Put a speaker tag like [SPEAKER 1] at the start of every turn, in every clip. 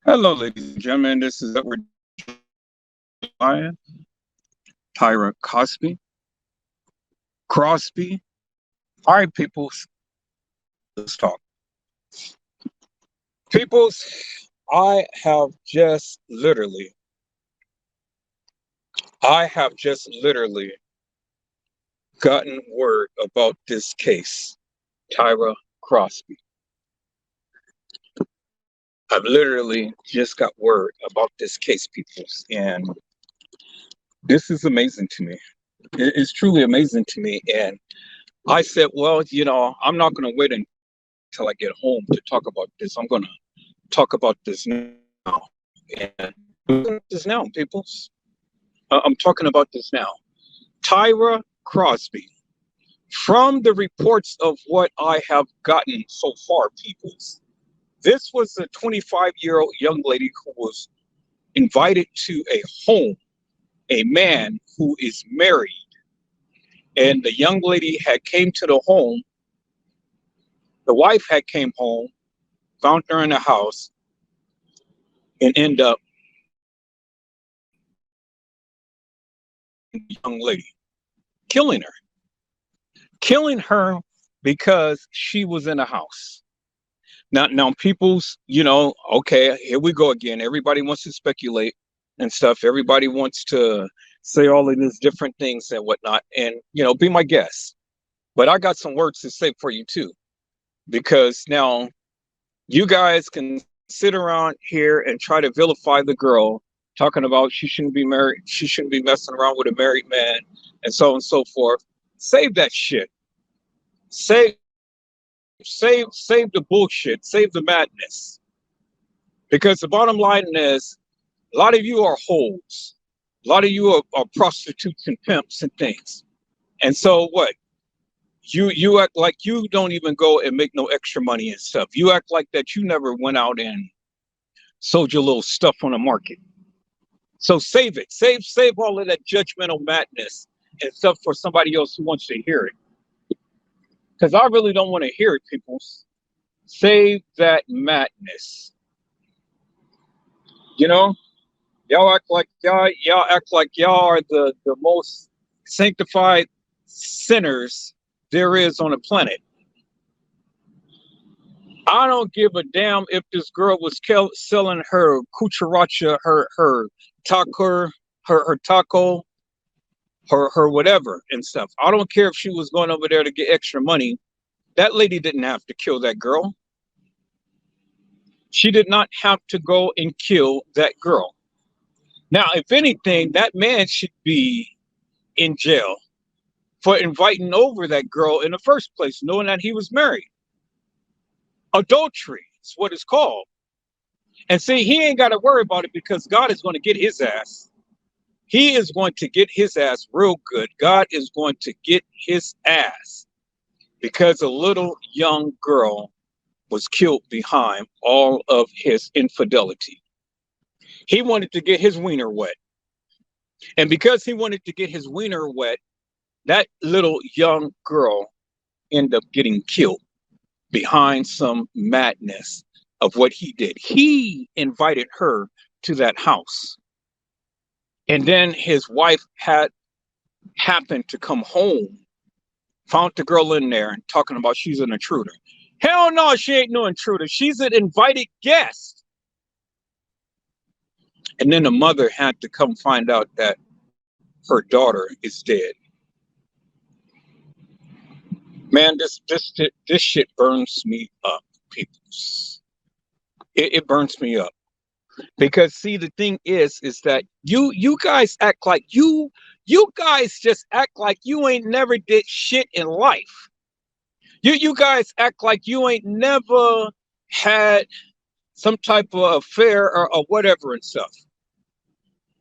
[SPEAKER 1] Hello, ladies and gentlemen. This is Edward Ryan, tyra crosby. All right, peoples, let's talk. Peoples, I have just literally gotten word about this case, Tyra Crosby. I've literally just got word about this case, peoples, and this is amazing to me. It's truly amazing to me. And I said, well, I'm not going to wait until I get home to talk about this. I'm going to talk about this now. And this now, peoples. I'm talking about this now. Tyra Crosby. From the reports of what I have gotten so far, peoples, this was a 25-year-old young lady who was invited to a home, a man who is married. And the young lady had came to the home. The wife had came home, found her in the house, and end up the young lady, killing her. Killing her because she was in a house. Now, people's, okay, here we go again. Everybody wants to speculate and stuff. Everybody wants to say all of these different things and whatnot, and be my guest. But I got some words to say for you too, because now you guys can sit around here and try to vilify the girl, talking about she shouldn't be married, she shouldn't be messing around with a married man, and so on and so forth. Save that shit. Save save the bullshit, save the madness. Because the bottom line is a lot of you are hoes. A lot of you are prostitutes and pimps and things. And so what? You act like you don't even go and make no extra money and stuff. You act like that you never went out and sold your little stuff on the market. So save it. Save all of that judgmental madness and stuff for somebody else who wants to hear it. Because I really don't want to hear it, people. Save that madness. You know, y'all act like y'all are the most sanctified sinners there is on the planet. I don't give a damn if this girl was selling her cucaracha, her taco, her taco, her whatever and stuff. I don't care if she was going over there to get extra money. That lady didn't have to kill that girl. She did not have to go and kill that girl. Now, if anything, that man should be in jail for inviting over that girl in the first place, knowing that he was married. Adultery is what it's called. And see, he ain't got to worry about it because God is going to get his ass. He is going to get his ass real good. God is going to get his ass because a little young girl was killed behind all of his infidelity. He wanted to get his wiener wet. And because he wanted to get his wiener wet, that little young girl ended up getting killed behind some madness of what he did. He invited her to that house. And then his wife had happened to come home, found the girl in there and talking about she's an intruder. Hell no, she ain't no intruder. She's an invited guest. And then the mother had to come find out that her daughter is dead. Man, this shit burns me up, people. It burns me up. Because see, the thing is that you guys act like you guys just act like you ain't never did shit in life. You guys act like you ain't never had some type of affair or whatever and stuff.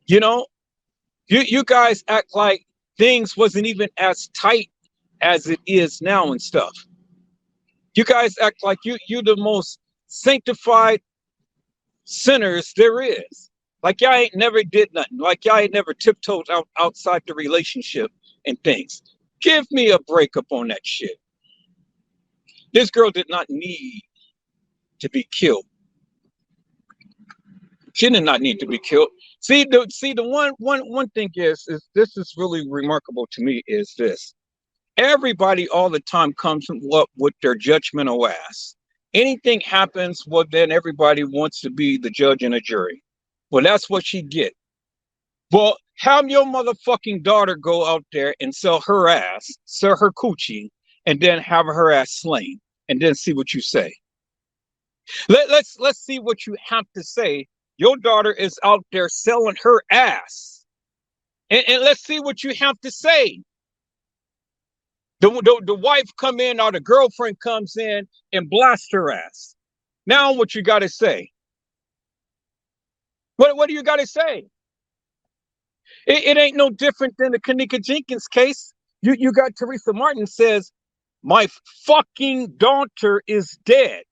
[SPEAKER 1] You know, you guys act like things wasn't even as tight as it is now and stuff. You guys act like you the most sanctified sinners there is. Like y'all ain't never did nothing. Like y'all ain't never tiptoed outside the relationship and things. Give me a break up on that shit. This girl did not need to be killed. She did not need to be killed. See the one thing is this is really remarkable to me is this. Everybody all the time comes up with their judgmental ass. Anything happens, well, then everybody wants to be the judge and a jury. Well, that's what she get. Well, have your motherfucking daughter go out there and sell her ass, sell her coochie, and then have her ass slain, and then see what you say. Let's see what you have to say. Your daughter is out there selling her ass, and let's see what you have to say. The wife come in or the girlfriend comes in and blasts her ass. Now what you got to say? What do you got to say? It ain't no different than the Kanika Jenkins case. You got Teresa Martin says, my fucking daughter is dead.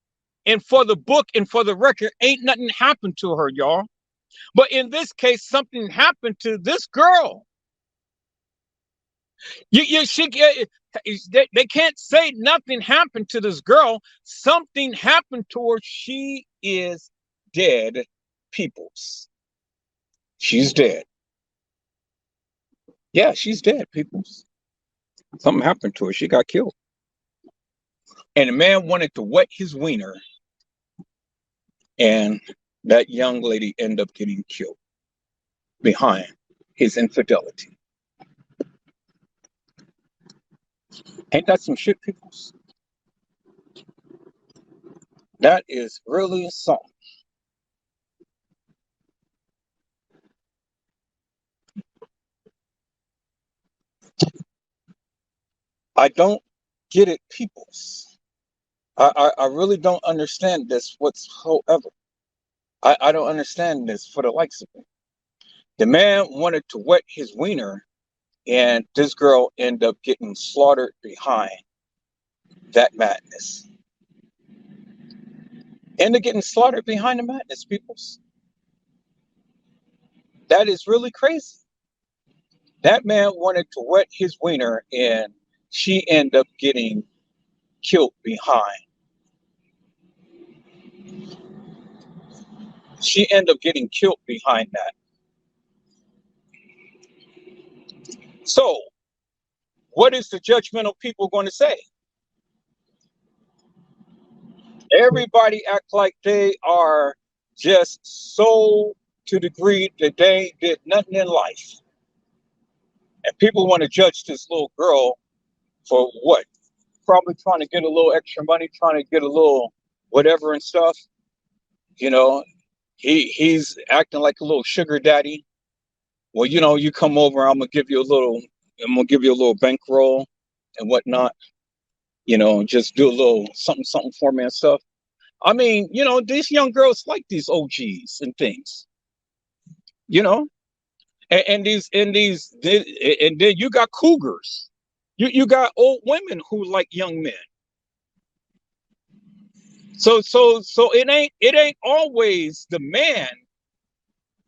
[SPEAKER 1] And for the book and for the record, ain't nothing happened to her, y'all. But in this case, something happened to this girl. They can't say nothing happened to this girl. Something happened to her. She is dead, peoples. She's dead. Yeah, she's dead, peoples. Something happened to her. She got killed. And the man wanted to wet his wiener. And that young lady ended up getting killed behind his infidelity. Ain't that some shit, peoples? That is really something. I don't get it, peoples. I really don't understand this whatsoever. I don't understand this for the likes of it. The man wanted to wet his wiener, and this girl ended up getting slaughtered behind that madness. Ended up getting slaughtered behind the madness, peoples. That is really crazy. That man wanted to wet his wiener, and she ended up getting killed behind. She ended up getting killed behind that. So, what is the judgmental people going to say? Everybody act like they are just so to the degree that they did nothing in life. And people want to judge this little girl for what? Probably trying to get a little extra money, trying to get a little whatever and stuff. You know, he's acting like a little sugar daddy. Well, you come over, I'm gonna give you a little bankroll and whatnot. Just do a little something, something for me and stuff. I mean, these young girls like these OGs and things, you know, and then you got cougars. You got old women who like young men. So it ain't always the man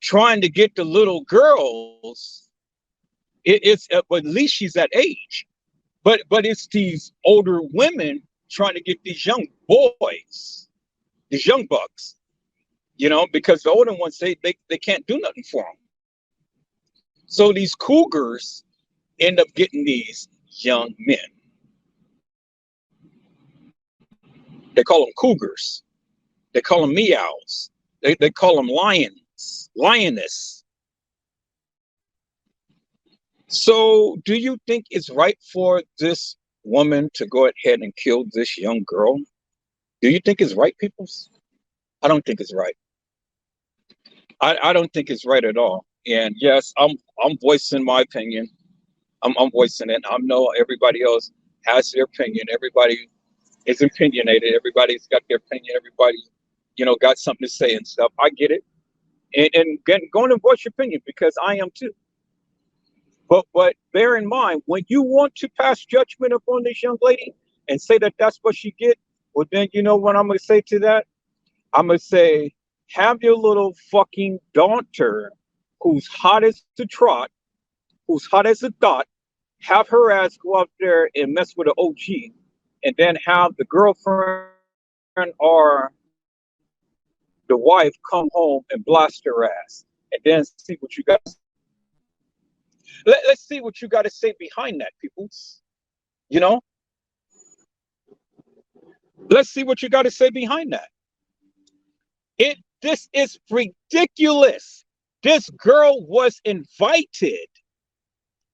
[SPEAKER 1] trying to get the little girls. It's at least she's that age, but it's these older women trying to get these young boys, these young bucks, because the older ones they can't do nothing for them. So these cougars end up getting these young men. They call them cougars. They call them meows. They call them lions, lioness. So do you think it's right for this woman to go ahead and kill this young girl? Do you think it's right, peoples? I don't think it's right. I don't think it's right at all. And yes, I'm voicing my opinion. I'm voicing it. I know everybody else has their opinion. Everybody is opinionated. Everybody's got their opinion. Everybody, got something to say and stuff. I get it. And go and voice your opinion because I am too. But bear in mind, when you want to pass judgment upon this young lady and say that that's what she get, well, then you know what I'm going to say to that? I'm going to say, have your little fucking daughter who's hot as a trot, who's hot as a dot, have her ass go out there and mess with an OG, and then have the girlfriend or the wife come home and blast her ass, and then see what you got. Let's see what you got to say behind that, peoples. You know, let's see what you got to say behind that. This is ridiculous. This girl was invited,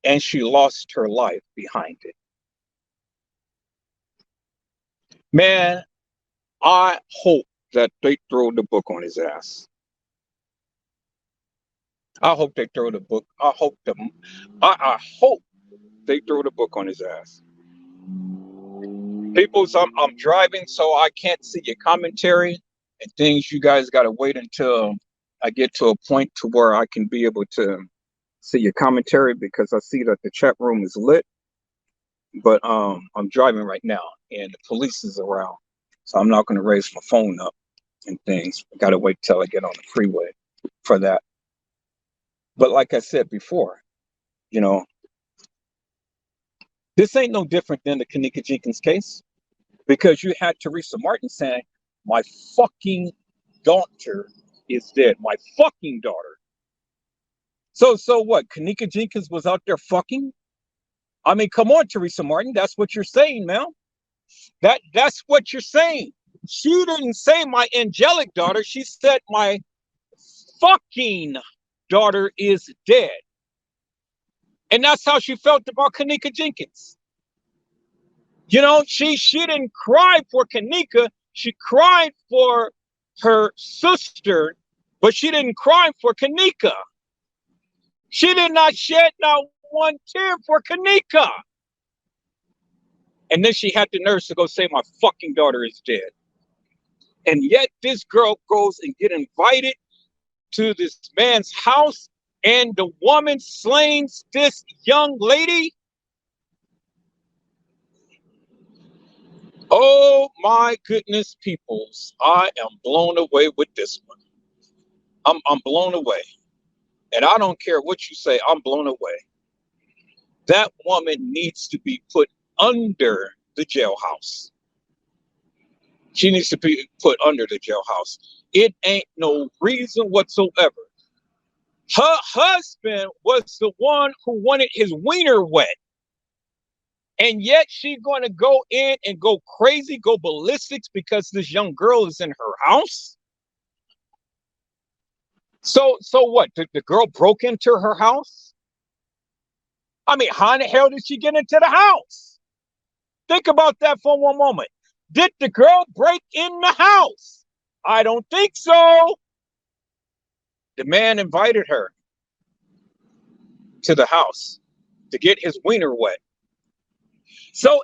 [SPEAKER 1] and she lost her life behind it. Man, I hope that they throw the book on his ass. I hope they throw the book. I hope they throw the book on his ass. Peoples, I'm driving, so I can't see your commentary and things. You guys got to wait until I get to a point to where I can be able to see your commentary, because I see that the chat room is lit. But I'm driving right now, and the police is around, so I'm not going to raise my phone up and things. I got to wait till I get on the freeway for that. But like I said before, you know, this ain't no different than the Kenneka Jenkins case, because you had Teresa Martin saying, my fucking daughter is dead. My fucking daughter. So what? Kenneka Jenkins was out there fucking? I mean, come on, Teresa Martin. That's what you're saying, man. That's what you're saying. She didn't say my angelic daughter. She said my fucking daughter is dead. And that's how she felt about Kenneka Jenkins. You know, she didn't cry for Kenneka. She cried for her sister, but she didn't cry for Kenneka. She did not shed not one tear for Kenneka. And then she had the nerves to go say, my fucking daughter is dead. And yet this girl goes and get invited to this man's house, and the woman slains this young lady. Oh my goodness, peoples. I am blown away with this one. I'm blown away. And I don't care what you say, I'm blown away. That woman needs to be put under the jailhouse. She needs to be put under the jailhouse. It ain't no reason whatsoever. Her husband was the one who wanted his wiener wet. And yet she's going to go in and go crazy, go ballistics because this young girl is in her house. So what? The girl broke into her house? I mean, how in the hell did she get into the house? Think about that for one moment. Did the girl break in the house? I don't think so. The man invited her to the house to get his wiener wet. So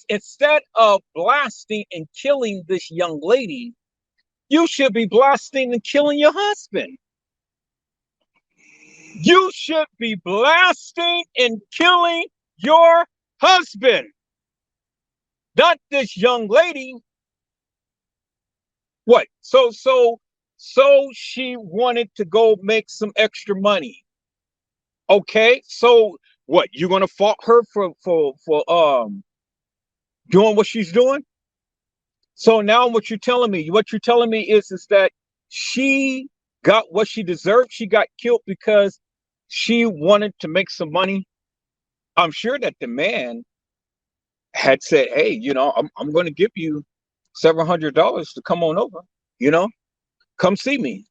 [SPEAKER 1] instead of blasting and killing this young lady, you should be blasting and killing your husband. You should be blasting and killing your husband. Not this young lady. What? So she wanted to go make some extra money. Okay, so what? You gonna fault her for doing what she's doing? So now what you're telling me is that she got what she deserved. She got killed because she wanted to make some money. I'm sure that the man had said, hey, you know, I'm going to give you several $100s to come on over, you know, come see me.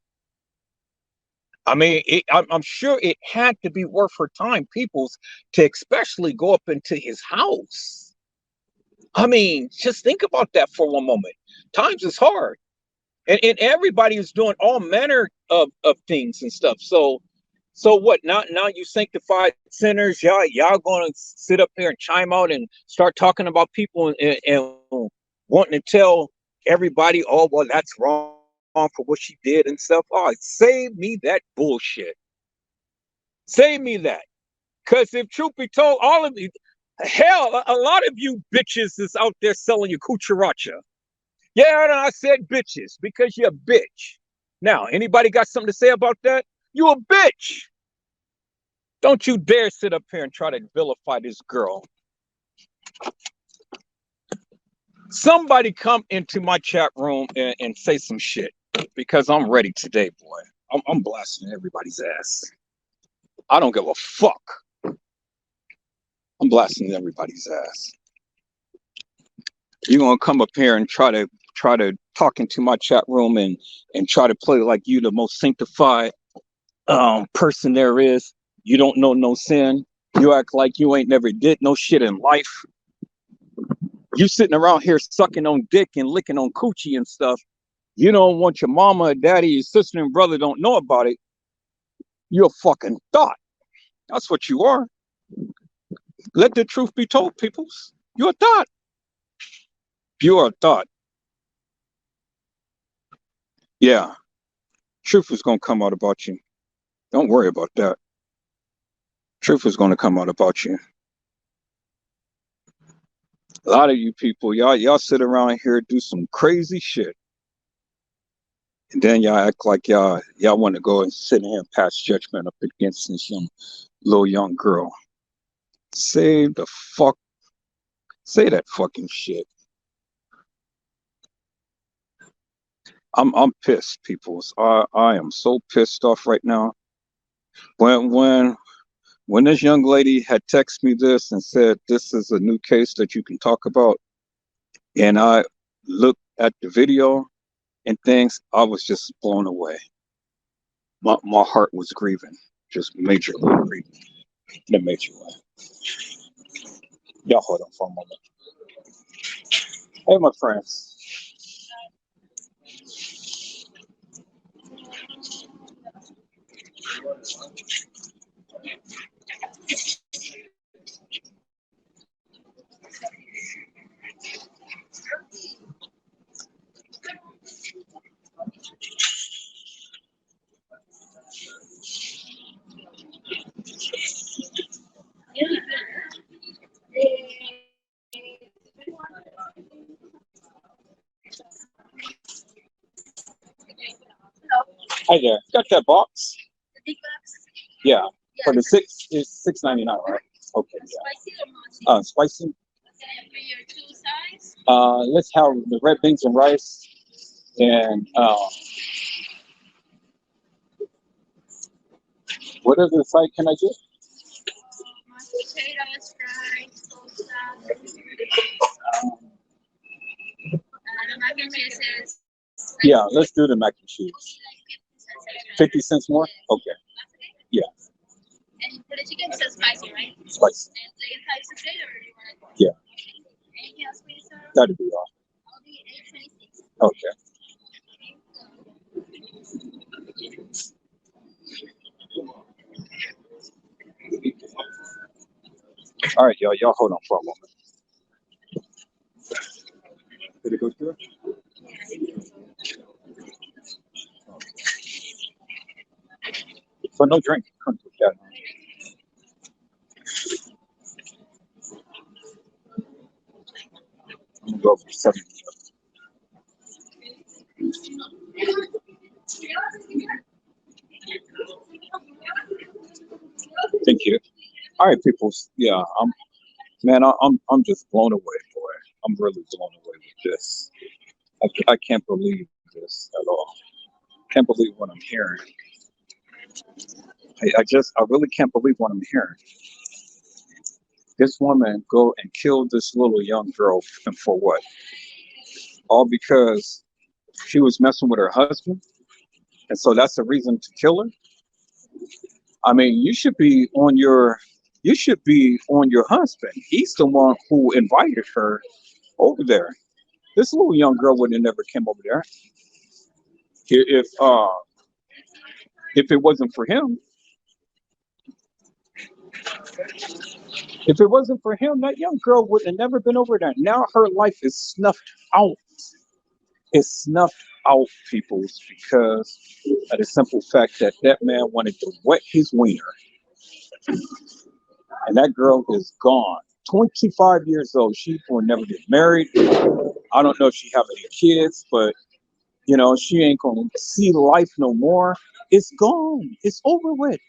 [SPEAKER 1] I mean, I'm sure it had to be worth her time, peoples, to especially go up into his house. I mean, just think about that for one moment. Times is hard. And everybody is doing all manner of things and stuff. So what? Now you sanctified sinners, y'all gonna sit up here and chime out and start talking about people and wanting to tell everybody, oh well, that's wrong for what she did and stuff. Oh, save me that bullshit. Save me that. Because if truth be told, all of you, hell, a lot of you bitches is out there selling your cucaracha. Yeah, I said bitches because you're a bitch. Now, anybody got something to say about that? You a bitch. Don't you dare sit up here and try to vilify this girl. Somebody come into my chat room and say some shit. because I'm ready today, boy. I'm blasting everybody's ass. I don't give a fuck. I'm blasting everybody's ass. You're gonna come up here and try to talk into my chat room and try to play like you the most sanctified person there is. You don't know no sin. You act like you ain't never did no shit in life. You sitting around here sucking on dick and licking on coochie and stuff. You don't want your mama, daddy, your sister, and brother don't know about it. You're a fucking thought. That's what you are. Let the truth be told, peoples. You're a thought. You're a thought. Yeah. Truth is gonna come out about you. Don't worry about that. Truth is gonna come out about you. A lot of you people, y'all sit around here do some crazy shit. And then y'all act like y'all want to go and sit here and pass judgment up against this young girl. Say the fuck, say that fucking shit. I'm pissed, peoples. I am so pissed off right now. When this young lady had texted me this and said this is a new case that you can talk about, and I looked at the video and things, I was just blown away. My heart was grieving, just majorly grieving in a major way. Y'all hold on for a moment. Hey, my friends. Hi there. Got that box? The big box? Yeah. For the six is $6.99, right? Okay. Yeah. Spicy? Okay, for your two sides? Let's have the red beans and rice and what other side can I get? Potatoes, fries, salsa. Mac and cheese is. Yeah, let's do the mac and cheese. 50 cents more? Okay. Yeah. And for the chicken, it's spicy, right? Spicy. And do you have separate or do you want to? Yeah. Anything else, please, sir? That'd be all. I'll be 826. Okay. All right, y'all. Y'all hold on for a moment. Did it go through? So no drink. Yeah. I'm gonna go for 7. Thank you. All right, people. Yeah, I'm just blown away, boy. I'm really blown away with this. I can't believe this at all. Can't believe what I'm hearing. I really can't believe what I'm hearing. This woman go and kill this little young girl, and for what? All because she was messing with her husband, and so that's the reason to kill her. I mean, you should be on your husband. He's the one who invited her over there. This little young girl would have never came over there if if it wasn't for him. If it wasn't for him, that young girl would have never been over there. Now her life is snuffed out. It's snuffed out, peoples, because of the simple fact that that man wanted to wet his wiener, and that girl is gone. 25 years old. She will never get married. I don't know if she have any kids, but she ain't gonna see life no more. It's gone. It's over with.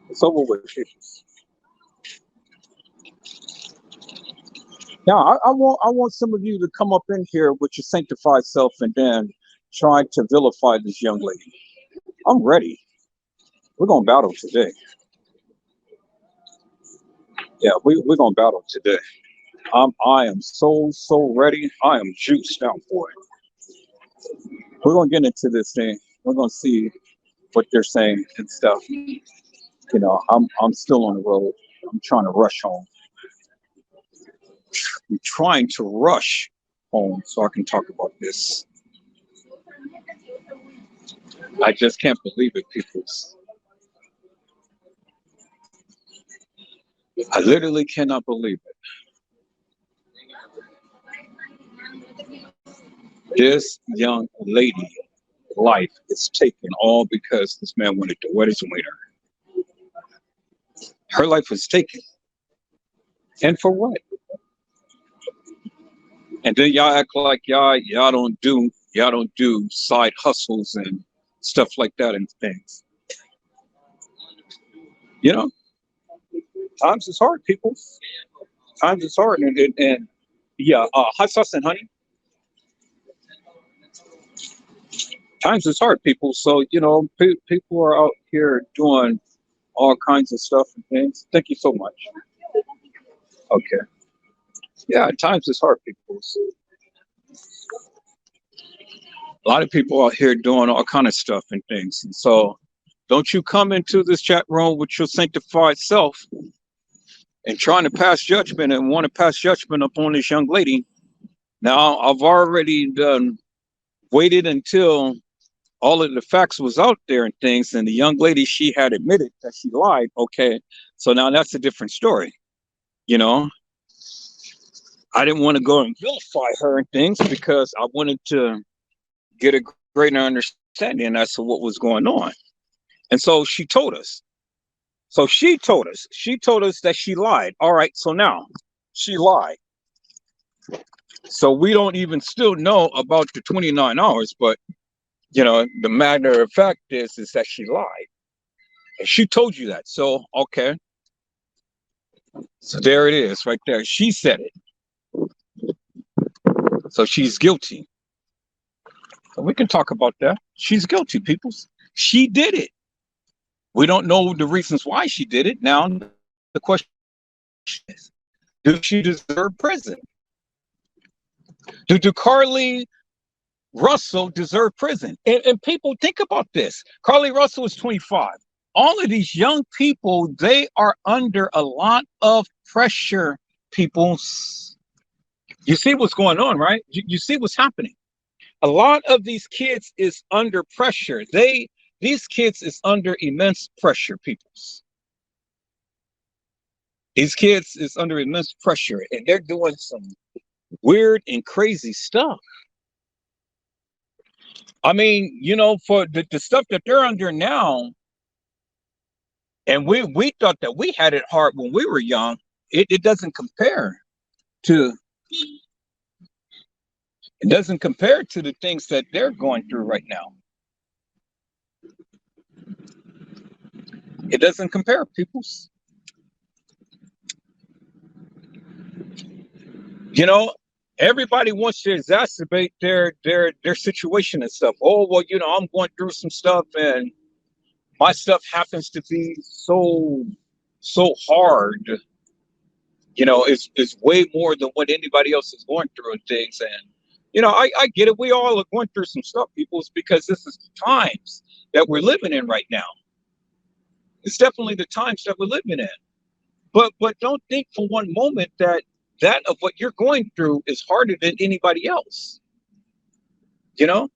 [SPEAKER 1] It's over with. Now, I want some of you to come up in here with your sanctified self and then try to vilify this young lady. I'm ready. We're gonna battle today. Yeah, we're gonna battle today. I am so ready. I am juiced out for it. We're gonna get into this thing. We're gonna see what they're saying and stuff. I'm still on the road. I'm trying to rush home. I'm trying to rush home so I can talk about this. I just can't believe it, people. I literally cannot believe it. This young lady life is taken all because this man wanted to wed his wiener. Her life was taken. And for what? And then y'all act like y'all don't do side hustles and stuff like that and things. You know, times is hard, people. Times is hard, and yeah, hot sauce and honey. Times is hard, people. So people are out here doing all kinds of stuff and things. Thank you so much. Okay. Yeah, times is hard, people. So a lot of people out here doing all kind of stuff and things. And so don't you come into this chat room with your sanctified self and trying to pass judgment and want to pass judgment upon this young lady. Now, I've already waited until all of the facts was out there and things, and the young lady, she had admitted that she lied. Okay, so now that's a different story. You know, I didn't want to go and vilify her and things because I wanted to get a greater understanding as to what was going on. And so she told us. She told us that she lied. All right, so now she lied. So we don't even still know about the 29 hours, but the matter of fact is that she lied. And she told you that. So okay. So there it is right there. She said it. So she's guilty. So we can talk about that. She's guilty, people. She did it. We don't know the reasons why she did it. Now the question is, do she deserve prison? Do Carly Russell deserve prison? And people think about this. Carly Russell is 25. All of these young people, they are under a lot of pressure, people. You see what's going on, right? You see what's happening. A lot of these kids is under pressure. These kids is under immense pressure, people. These kids is under immense pressure, and they're doing some weird and crazy stuff. I mean, for the stuff that they're under now, and we thought that we had it hard when we were young. It doesn't compare to the things that they're going through right now. It doesn't compare, peoples. Everybody wants to exacerbate their situation and stuff. Oh, well, I'm going through some stuff and my stuff happens to be so hard. It's way more than what anybody else is going through and things. And I get it. We all are going through some stuff, people. It's because this is the times that we're living in right now. It's definitely the times that we're living in. But don't think for one moment that of what you're going through is harder than anybody else. Don't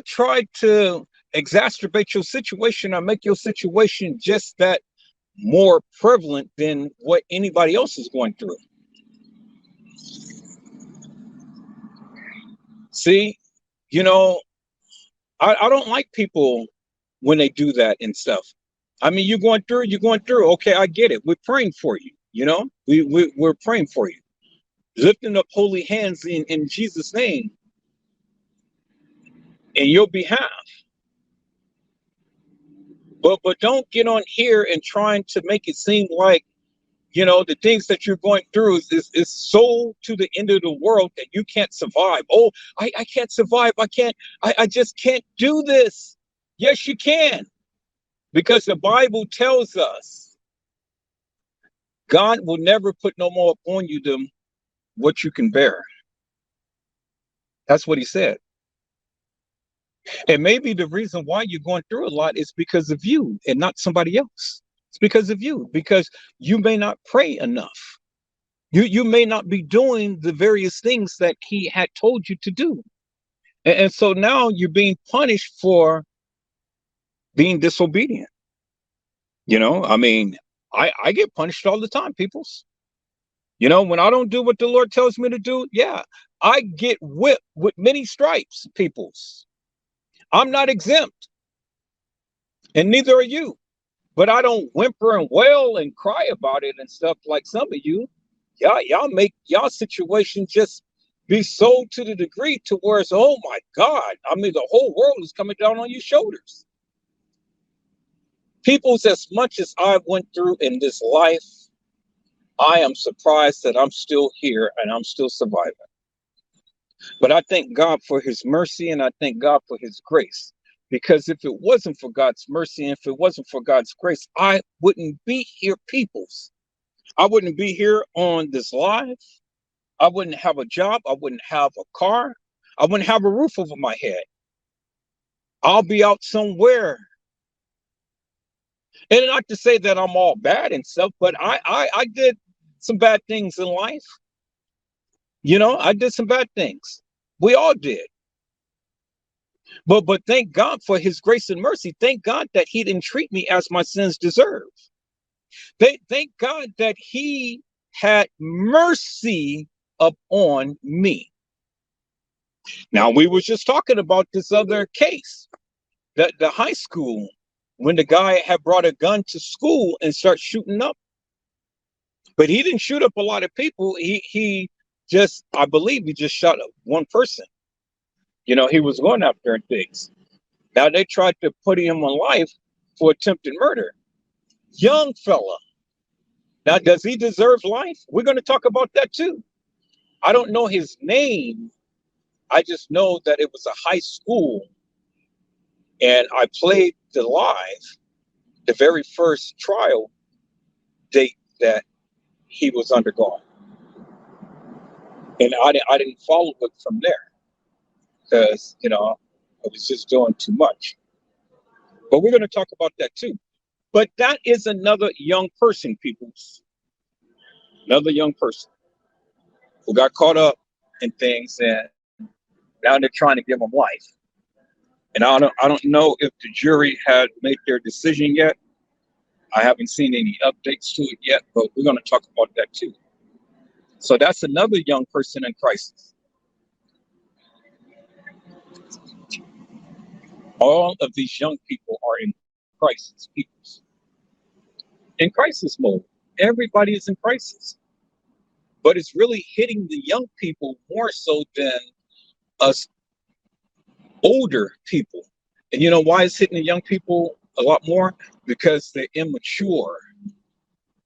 [SPEAKER 1] try to exacerbate your situation or make your situation just that more prevalent than what anybody else is going through. See, I don't like people when they do that and stuff. I mean, you're going through. Okay, I get it. We're praying for you. We're praying for you, lifting up holy hands in Jesus' name in your behalf. But don't get on here and trying to make it seem like The things that you're going through is so to the end of the world that you can't survive. Oh, I can't survive. I just can't do this. Yes, you can. Because the Bible tells us God will never put no more upon you than what you can bear. That's what he said. And maybe the reason why you're going through a lot is because of you and not somebody else. It's because of you, because you may not pray enough. You may not be doing the various things that he had told you to do. And so now you're being punished for being disobedient. I mean, I get punished all the time, peoples. When I don't do what the Lord tells me to do, yeah, I get whipped with many stripes, peoples. I'm not exempt, and neither are you. But I don't whimper and wail and cry about it and stuff like some of you. Y'all make y'all situation just be so to the degree to where it's, oh my God. I mean, the whole world is coming down on your shoulders. People's, as much as I went through in this life, I am surprised that I'm still here and I'm still surviving. But I thank God for his mercy and I thank God for his grace. Because if it wasn't for God's mercy and if it wasn't for God's grace, I wouldn't be here, peoples. I wouldn't be here on this live. I wouldn't have a job. I wouldn't have a car. I wouldn't have a roof over my head. I'll be out somewhere. And not to say that I'm all bad and stuff, but I did some bad things in life. I did some bad things. We all did. But thank God for his grace and mercy. Thank God that he didn't treat me as my sins deserve. Thank God that he had mercy upon me. Now, we were just talking about this other case, that the high school, when the guy had brought a gun to school and started shooting up. But he didn't shoot up a lot of people. He just, I believe he just shot up one person. He was going after things. Now they tried to put him on life for attempted murder. Young fella. Now, does he deserve life? We're going to talk about that too. I don't know his name. I just know that it was a high school, and I played the live, the very first trial date that he was undergoing. And I didn't follow it from there because, I was just doing too much. But we're going to talk about that too. But that is another young person, people. Another young person who got caught up in things, and now they're trying to give him life. And I don't know if the jury had made their decision yet. I haven't seen any updates to it yet, but we're going to talk about that too. So that's another young person in crisis. All of these young people are in crisis, peoples. In crisis mode. Everybody is in crisis. But it's really hitting the young people more so than us older people. And you know why it's hitting the young people a lot more? Because they're immature.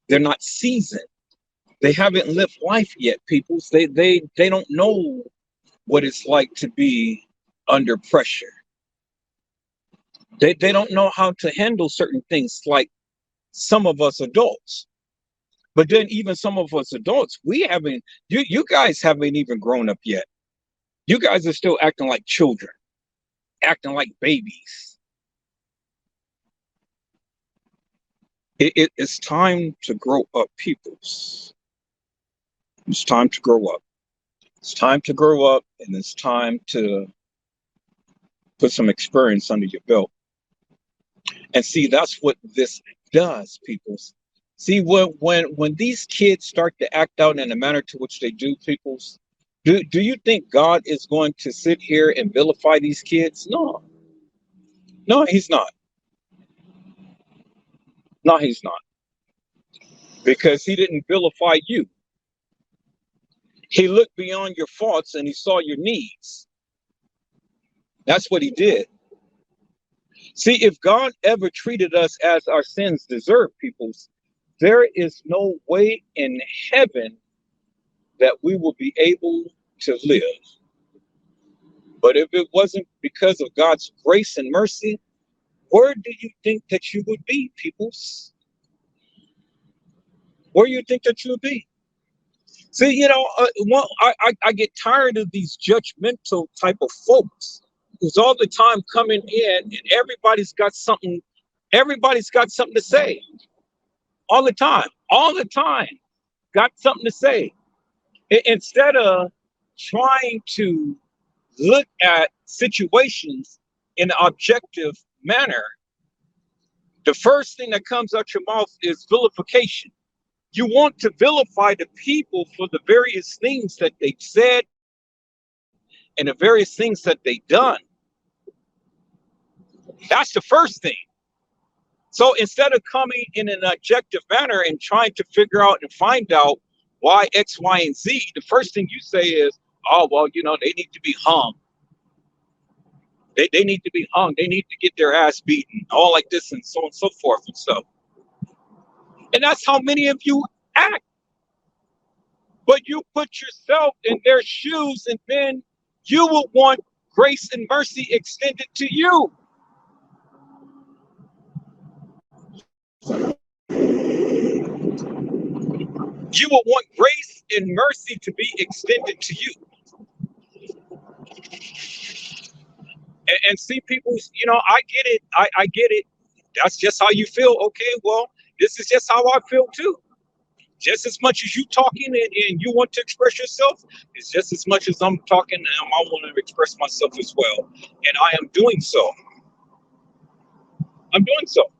[SPEAKER 1] They're not seasoned. They haven't lived life yet, peoples. They don't know what it's like to be under pressure. They don't know how to handle certain things like some of us adults. But then even some of us adults, we haven't, you guys haven't even grown up yet. You guys are still acting like children, acting like babies. It's time to grow up, peoples. It's time to grow up. It's time to grow up, and it's time to put some experience under your belt. And see, that's what this does, peoples. See, when these kids start to act out in the manner to which they do, peoples, do you think God is going to sit here and vilify these kids? No. No, he's not. No, he's not. Because he didn't vilify you. He looked beyond your faults and he saw your needs. That's what he did. See, if God ever treated us as our sins deserve, peoples, There is no way in heaven that we will be able to live. But if it wasn't because of God's grace and mercy, where do you think that you would be, peoples? Where do you think that you would be? See, I get tired of these judgmental type of folks who's all the time coming in and everybody's got something to say all the time, got something to say. Instead of trying to look at situations in an objective manner, the first thing that comes out your mouth is vilification. You want to vilify the people for the various things that they've said and the various things that they've done. That's the first thing. So instead of coming in an objective manner and trying to figure out and find out why X, Y, and Z, the first thing you say is, oh, well, they need to be hung. They need to be hung. They need to get their ass beaten, all like this and so on and so forth and stuff. And that's how many of you act. But you put yourself in their shoes and then you will want grace and mercy extended to you. You will want grace and mercy to be extended to you. And see, people, I get it. I get it. That's just how you feel. Okay, well, this is just how I feel too. Just as much as you talking and you want to express yourself, it's just as much as I'm talking and I want to express myself as well. And I am doing so. I'm doing so.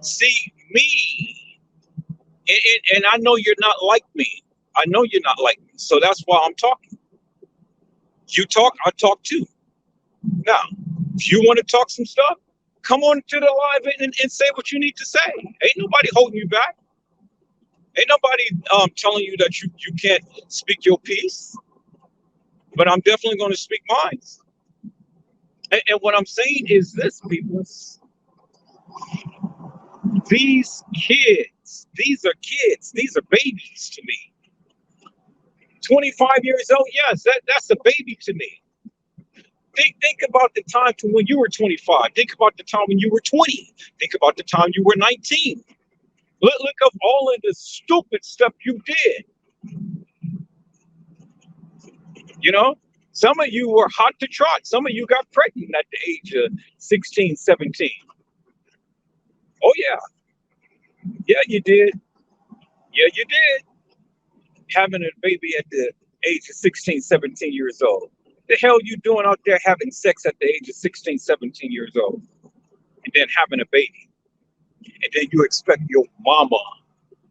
[SPEAKER 1] See, me, and I know you're not like me. I know you're not like me. So that's why I'm talking. You talk, I talk too. Now, if you want to talk some stuff, come on to the live and say what you need to say. Ain't nobody holding you back. Ain't nobody telling you that you can't speak your piece. But I'm definitely going to speak mine. And what I'm saying is this, people. These kids, these are kids. These are babies to me. 25 years old, yes, that's a baby to me. Think about the time to when you were 25. Think about the time when you were 20. Think about the time you were 19. Look up all of the stupid stuff you did. Some of you were hot to trot. Some of you got pregnant at the age of 16, 17. Oh, yeah. Yeah, you did. Yeah, you did. Having a baby at the age of 16, 17 years old. The hell you doing out there having sex at the age of 16, 17 years old? And then having a baby. And then you expect your mama,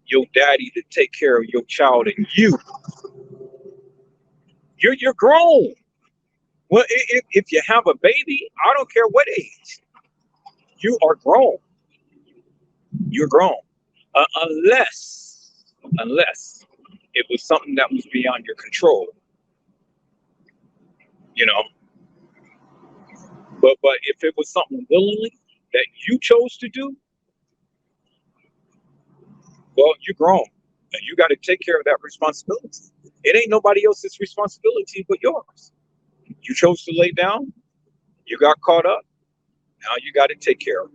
[SPEAKER 1] your daddy to take care of your child and you. You're grown. Well, if you have a baby, I don't care what age. You are grown. You're grown. Unless it was something that was beyond your control. But if it was something willingly that you chose to do, well, you're grown. And you got to take care of that responsibility. It ain't nobody else's responsibility but yours. You chose to lay down. You got caught up. Now you got to take care of it.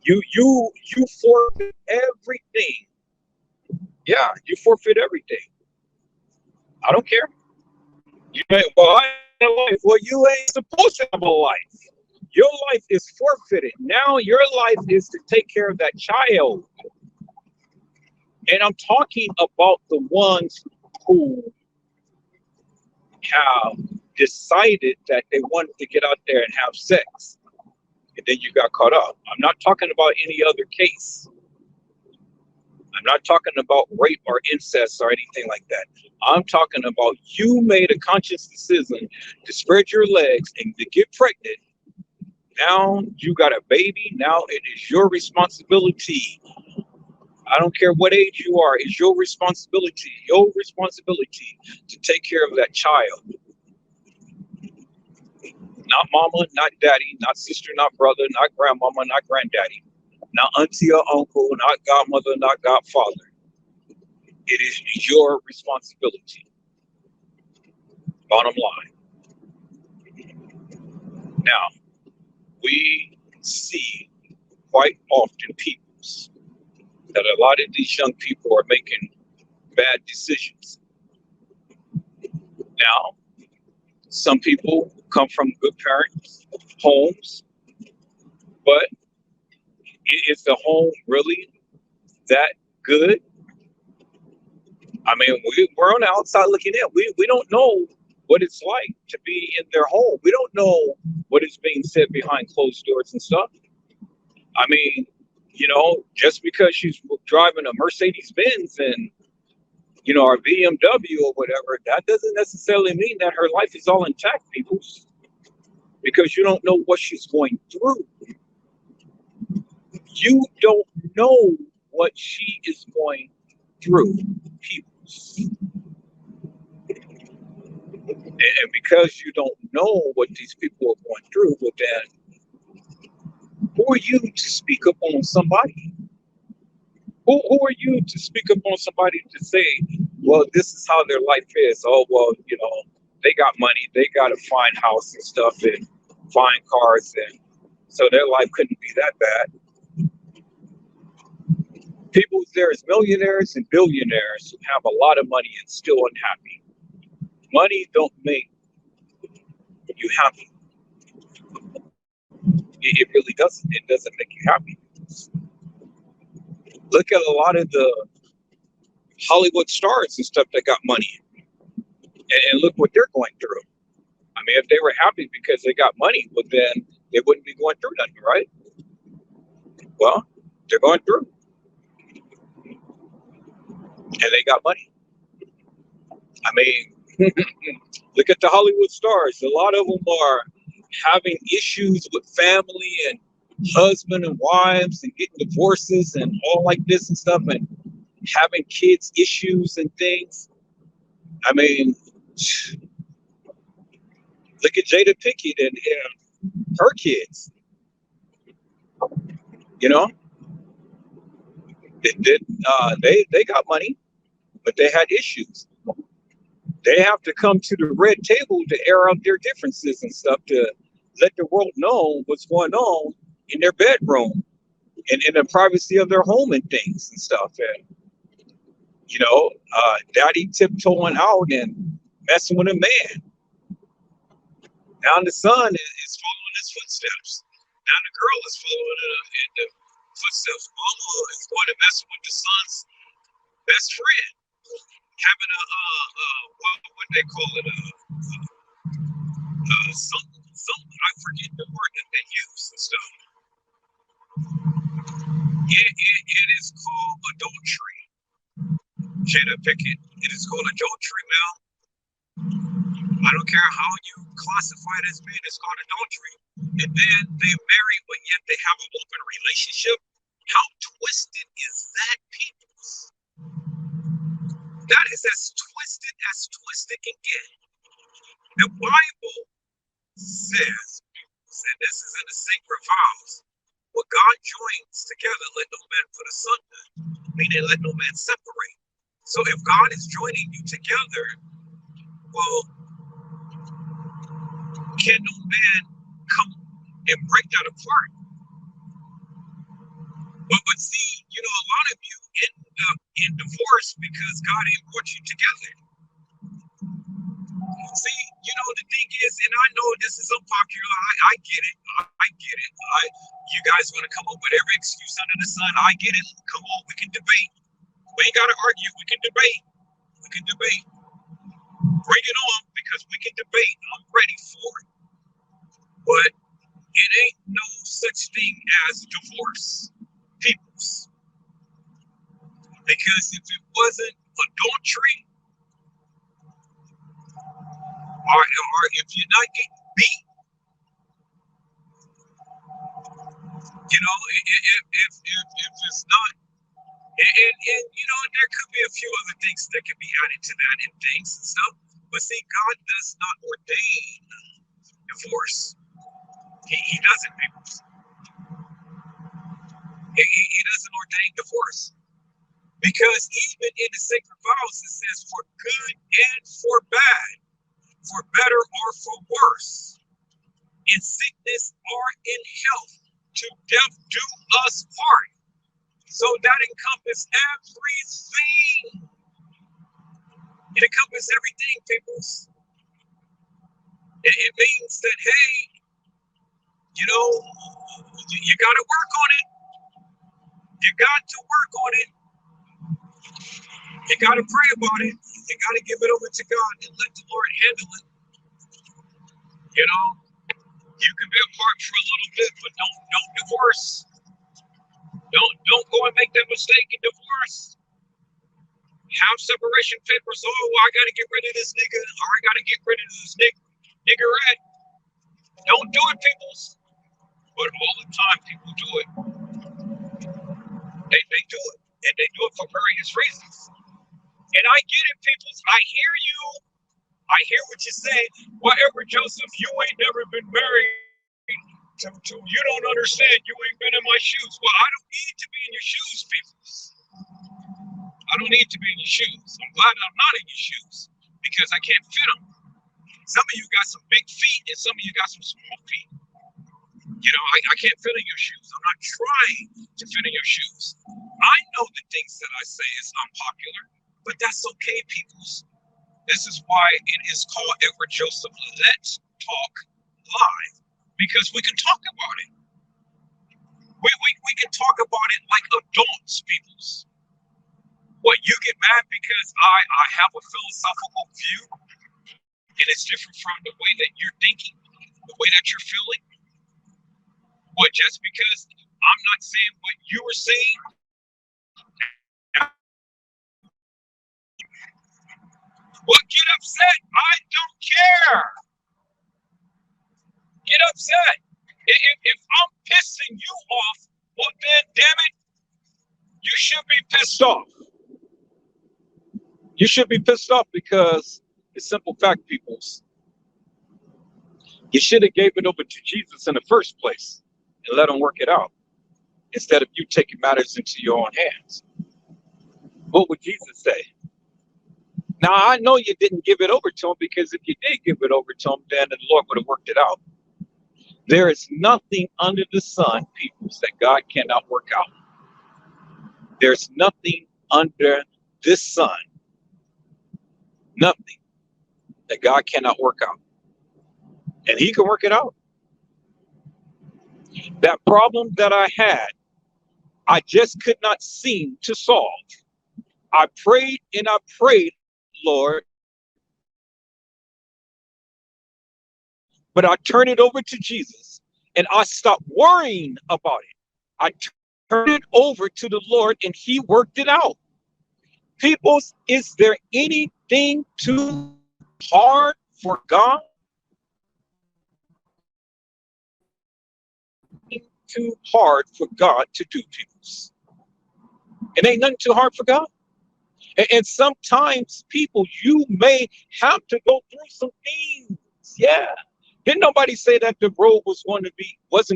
[SPEAKER 1] You forfeit everything. Yeah, you forfeit everything. I don't care. You may, well, I have a life. Well, you ain't supposed to have a life. Your life is forfeited. Now your life is to take care of that child. And I'm talking about the ones who have decided that they wanted to get out there and have sex. And then you got caught up. I'm not talking about any other case. I'm not talking about rape or incest or anything like that. I'm talking about you made a conscious decision to spread your legs and to get pregnant. Now you got a baby. Now it is your responsibility I don't care what age you are. It's your responsibility to take care of that child. Not mama, not daddy, not sister, not brother, not grandmama, not granddaddy, not auntie or uncle, not godmother, not godfather. It is your responsibility. Bottom line. Now, we see quite often peoples that a lot of these young people are making bad decisions. Now, some people come from good parents, homes, but is the home really that good? I mean, we're on the outside looking in. We don't know what it's like to be in their home. We don't know what is being said behind closed doors and stuff. I mean, just because she's driving a Mercedes Benz and or BMW or whatever, that doesn't necessarily mean that her life is all intact, people, because you don't know what she's going through. You don't know what she is going through, people. And because you don't know what these people are going through, well, then who are you to speak up on somebody? Who are you to speak up on somebody to say, well, this is how their life is? Oh, well, they got money, they got a fine house and stuff, and fine cars, and so their life couldn't be that bad. People, there's millionaires and billionaires who have a lot of money and still unhappy. Money don't make you happy. It really doesn't. It doesn't make you happy. Look at a lot of the Hollywood stars and stuff that got money, and look what they're going through. I mean, if they were happy because they got money, well, then they wouldn't be going through nothing, right? Well, they're going through, and they got money. I mean, look at the Hollywood stars. A lot of them are having issues with family and husband and wives and getting divorces and all like this and stuff, and having kids issues and things. I mean, look at Jada Pinkett and her kids. You know, they got money, but they had issues. They have to come to the red table to air out their differences and stuff, to let the world know what's going on in their bedroom and in the privacy of their home and things and stuff. And daddy tiptoeing out and messing with a man. Now the son is following his footsteps. Now the girl is following in the footsteps. Mama is going to mess with the son's best friend, having what would they call it? Some I forget the word that they use and stuff. It is called adultery. Jada Pickett. It is called adultery, Mel. I don't care how you classify it as being, it's called adultery. And then they marry, but yet they have an open relationship. How twisted is that, people? That is as twisted can get. The Bible says, and this is in the sacred vows, what God joins together, let no man put asunder, meaning let no man separate. So if God is joining you together, well, can no man come and break that apart? But see, a lot of you end up in divorce because God ain't brought you together. See, the thing is, and I know this is unpopular. I get it. I get it. You guys want to come up with every excuse under the sun. I get it. Come on, we can debate. We ain't got to argue. We can debate. We can debate. Bring it on, because we can debate. I'm ready for it. But it ain't no such thing as divorce, peoples. Because if it wasn't adultery, or if you're not getting beat, if it's not
[SPEAKER 2] And there could be a few other things that can be added to that and things and stuff. But see, God does not ordain divorce. He doesn't, people. He doesn't ordain divorce. Because even in the sacred vows, it says for good and for bad, for better or for worse, in sickness or in health, to death do us part. So that encompasses everything. It encompasses everything, peoples. It means that, hey, you got to work on it. You got to work on it. You got to pray about it. You got to give it over to God and let the Lord handle it. You can be apart for a little bit, but don't divorce. Don't go and make that mistake and divorce. Have separation papers. Oh, I got to get rid of this nigga, or I got to get rid of this niggerette. Don't do it, peoples. But all the time, people do it. They do it, and they do it for various reasons. And I get it, peoples. I hear you. I hear what you're saying. Whatever, Joseph, you ain't never been married to you don't understand. You ain't been in my shoes. Well, I don't need to be in your shoes, peoples. I don't need to be in your shoes. I'm glad I'm not in your shoes because I can't fit them. Some of you got some big feet and some of you got some small feet. I can't fit in your shoes. I'm not trying to fit in your shoes. I know the things that I say is unpopular, but that's okay, peoples. This is why it is called Edward Joseph Let's Talk Live, because we can talk about it. We can talk about it like adults, peoples. What, you get mad because I have a philosophical view and it's different from the way that you're thinking, the way that you're feeling? What, just because I'm not saying what you were saying? Well, get upset. I don't care. Get upset. If I'm pissing you off, well then, damn it, you should be pissed off.
[SPEAKER 1] You should be pissed off because it's simple fact, peoples. You should have gave it over to Jesus in the first place and let him work it out instead of you taking matters into your own hands. What would Jesus say? Now, I know you didn't give it over to him, because if you did give it over to him, then the Lord would have worked it out. There is nothing under the sun, peoples, that God cannot work out. There's nothing under this sun, nothing that God cannot work out. And he can work it out. That problem that I had, I just could not seem to solve. I prayed and I prayed, Lord, but I turned it over to Jesus and I stopped worrying about it. I turned it over to the Lord and he worked it out. People, is there anything too hard for God? Too hard for God to do, people. It ain't nothing too hard for God. And sometimes, people, you may have to go through some things. Yeah. Didn't nobody say that the road wasn't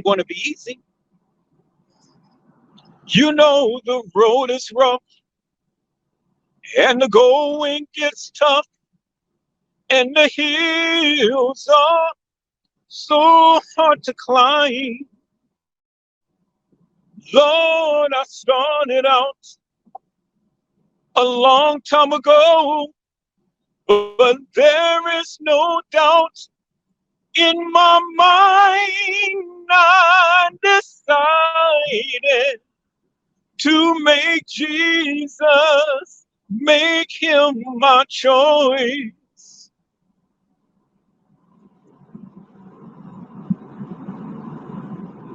[SPEAKER 1] going to be easy? The road is rough and the going gets tough and the hills are so hard to climb. Lord, I started out a long time ago, but there is no doubt in my mind. I decided to make Jesus, make him my choice.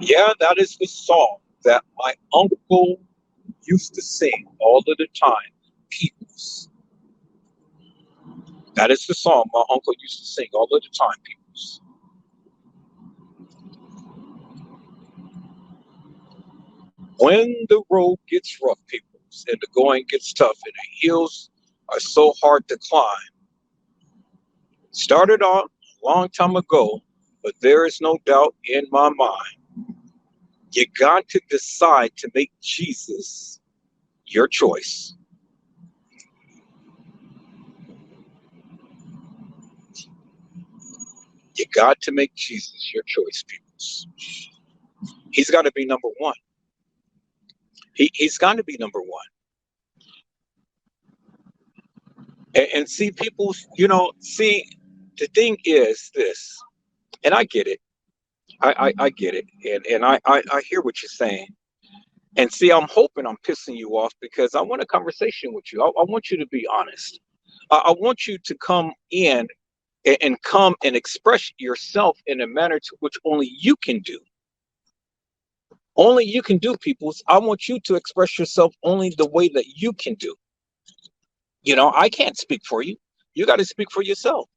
[SPEAKER 1] Yeah, that is the song that my uncle used to sing all of the time, peoples. That is the song my uncle used to sing all of the time, peoples. When the road gets rough, peoples, peoples, and the going gets tough, and the hills are so hard to climb. Started on a long time ago, but there is no doubt in my mind. You got to decide to make Jesus your choice. You got to make Jesus your choice, peoples. He's got to be number one. He's got to be number one. And see, people, see, the thing is this, and I get it. I get it. And I hear what you're saying. And see, I'm hoping I'm pissing you off because I want a conversation with you. I want you to be honest. I want you to come in and come and express yourself in a manner to which only you can do. Only you can do, peoples. I want you to express yourself only the way that you can do. I can't speak for you. You got to speak for yourself.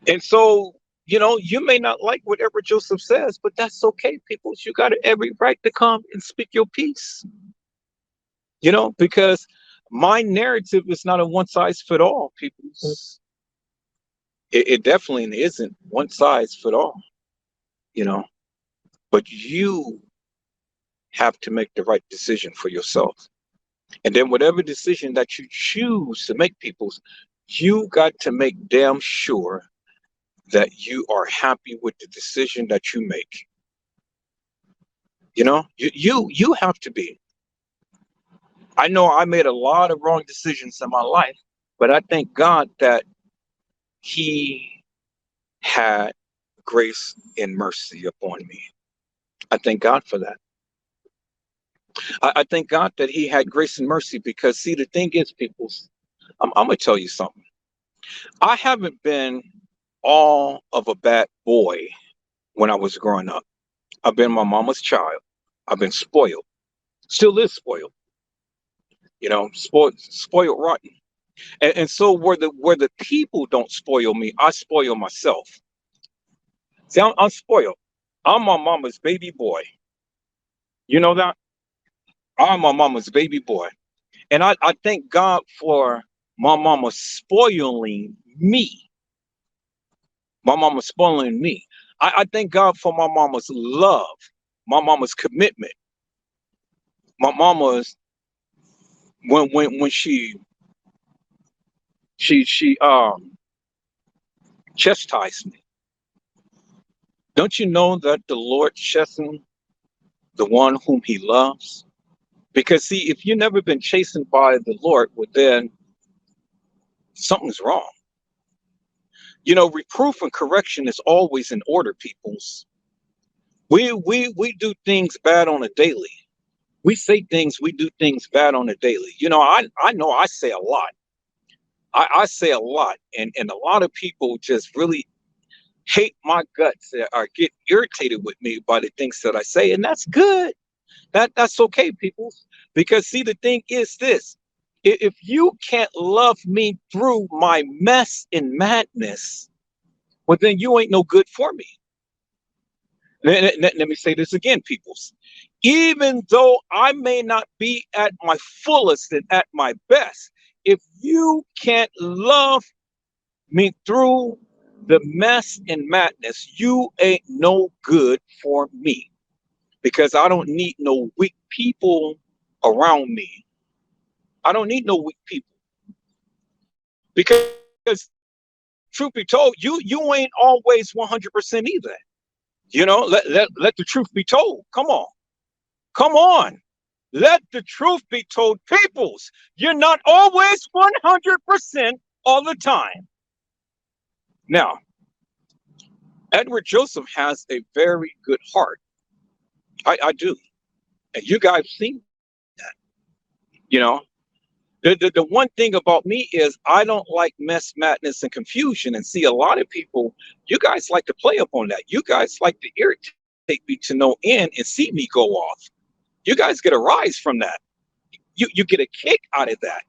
[SPEAKER 1] And so, you may not like whatever Joseph says, but that's okay, people. You got every right to come and speak your piece, because my narrative is not a one size fit all, people. It definitely isn't one size fit all, you know, but you have to make the right decision for yourself. And then whatever decision that you choose to make, people's, you got to make damn sure that you are happy with the decision that you make. You have to be. I know I made a lot of wrong decisions in my life, but I thank God that He had grace and mercy upon me. I thank God for that. I thank God that He had grace and mercy because, see, the thing is, people, I'm going to tell you something. I haven't been all of a bad boy when I was growing up. I've been my mama's child. I've been spoiled. Still is spoiled. Spoiled rotten. And so where the people don't spoil me, I spoil myself. See, I'm spoiled. I'm my mama's baby boy. You know that? I'm my mama's baby boy. And I thank God for my mama spoiling me. My mama spoiling me. I thank God for my mama's love, my mama's commitment, my mama's when she chastised me. Don't you know that the Lord chastens the one whom He loves? Because see, if you've never been chastened by the Lord, well then something's wrong. Reproof and correction is always in order, peoples. We do things bad on a daily. We say things, we do things bad on a daily. I know I say a lot. I say a lot, and a lot of people just really hate my guts or get irritated with me by the things that I say, and that's good. That's okay, people. Because see, the thing is this: if you can't love me through my mess and madness, well, then you ain't no good for me. Let me say this again, peoples. Even though I may not be at my fullest and at my best, if you can't love me through the mess and madness, you ain't no good for me. Because I don't need no weak people around me. I don't need no weak people. Because truth be told, you ain't always 100% either. Let the truth be told. Come on. Come on. Let the truth be told, peoples. You're not always 100% all the time. Now, Edward Joseph has a very good heart. I do. And you guys seen that. You know, the one thing about me is I don't like mess, madness, and confusion. And see, a lot of people, you guys like to play up on that. You guys like to irritate me to no end and see me go off. You guys get a rise from that. You get a kick out of that.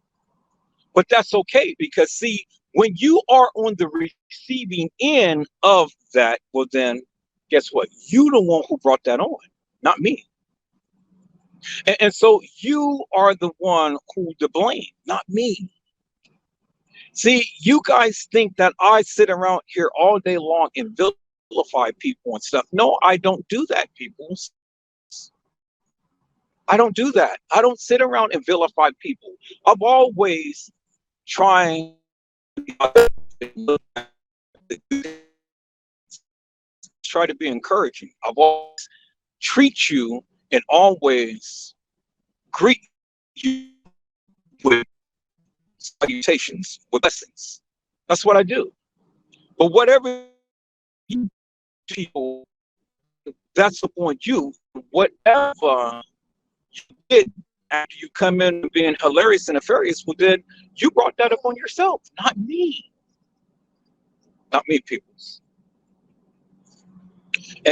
[SPEAKER 1] But that's okay because see, when you are on the receiving end of that, well then, guess what? You the one who brought that on, not me. And so you are the one who to blame, not me. See, you guys think that I sit around here all day long and vilify people and stuff. No, I don't do that, people. I don't do that. I don't sit around and vilify people. I'm always trying try to be encouraging. I've always treat you and always greet you with salutations, with blessings. That's what I do. But whatever people, that's upon you. Whatever did after you come in being hilarious and nefarious, well, then you brought that upon yourself, not me. Not me, people.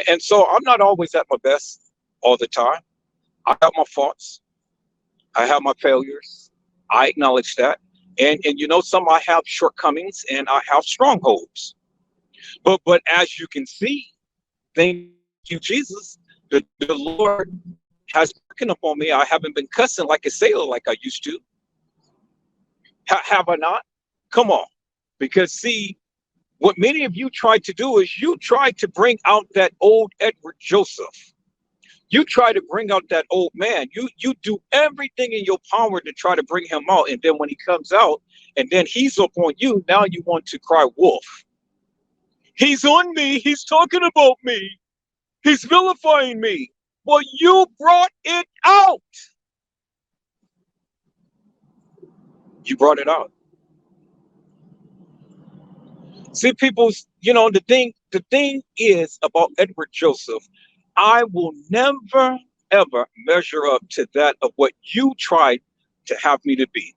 [SPEAKER 1] And so I'm not always at my best all the time. I have my faults. I have my failures. I acknowledge that. And you know, some I have shortcomings and I have strongholds. But as you can see, thank you, Jesus, the Lord has broken upon me. I haven't been cussing like a sailor like I used to. Have I not? Come on. Because see, what many of you tried to do is you tried to bring out that old Edward Joseph. You try to bring out that old man. You do everything in your power to try to bring him out. And then when he comes out and then he's up on you, now you want to cry wolf. He's on me. He's talking about me. He's vilifying me. Well, you brought it out. You brought it out. See, people's, you know, the thing is about Edward Joseph, I will never ever measure up to that of what you tried to have me to be.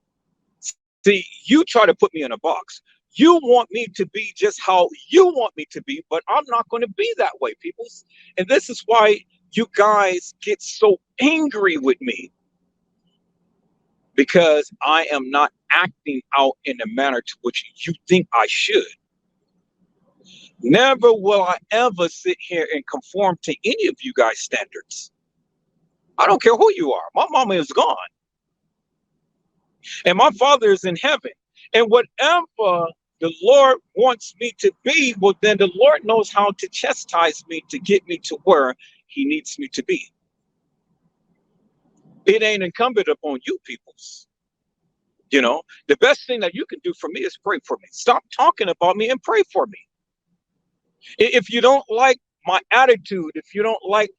[SPEAKER 1] See, you try to put me in a box. You want me to be just how you want me to be, but I'm not going to be that way, peoples. And this is why you guys get so angry with me, because I am not acting out in the manner to which you think I should. Never will I ever sit here and conform to any of you guys' standards. I don't care who you are. My mama is gone and my father is in heaven. And whatever the Lord wants me to be, well, then the Lord knows how to chastise me to get me to where he needs me to be. It ain't incumbent upon you peoples. You know, the best thing that you can do for me is pray for me. Stop talking about me and pray for me. If you don't like my attitude, if you don't like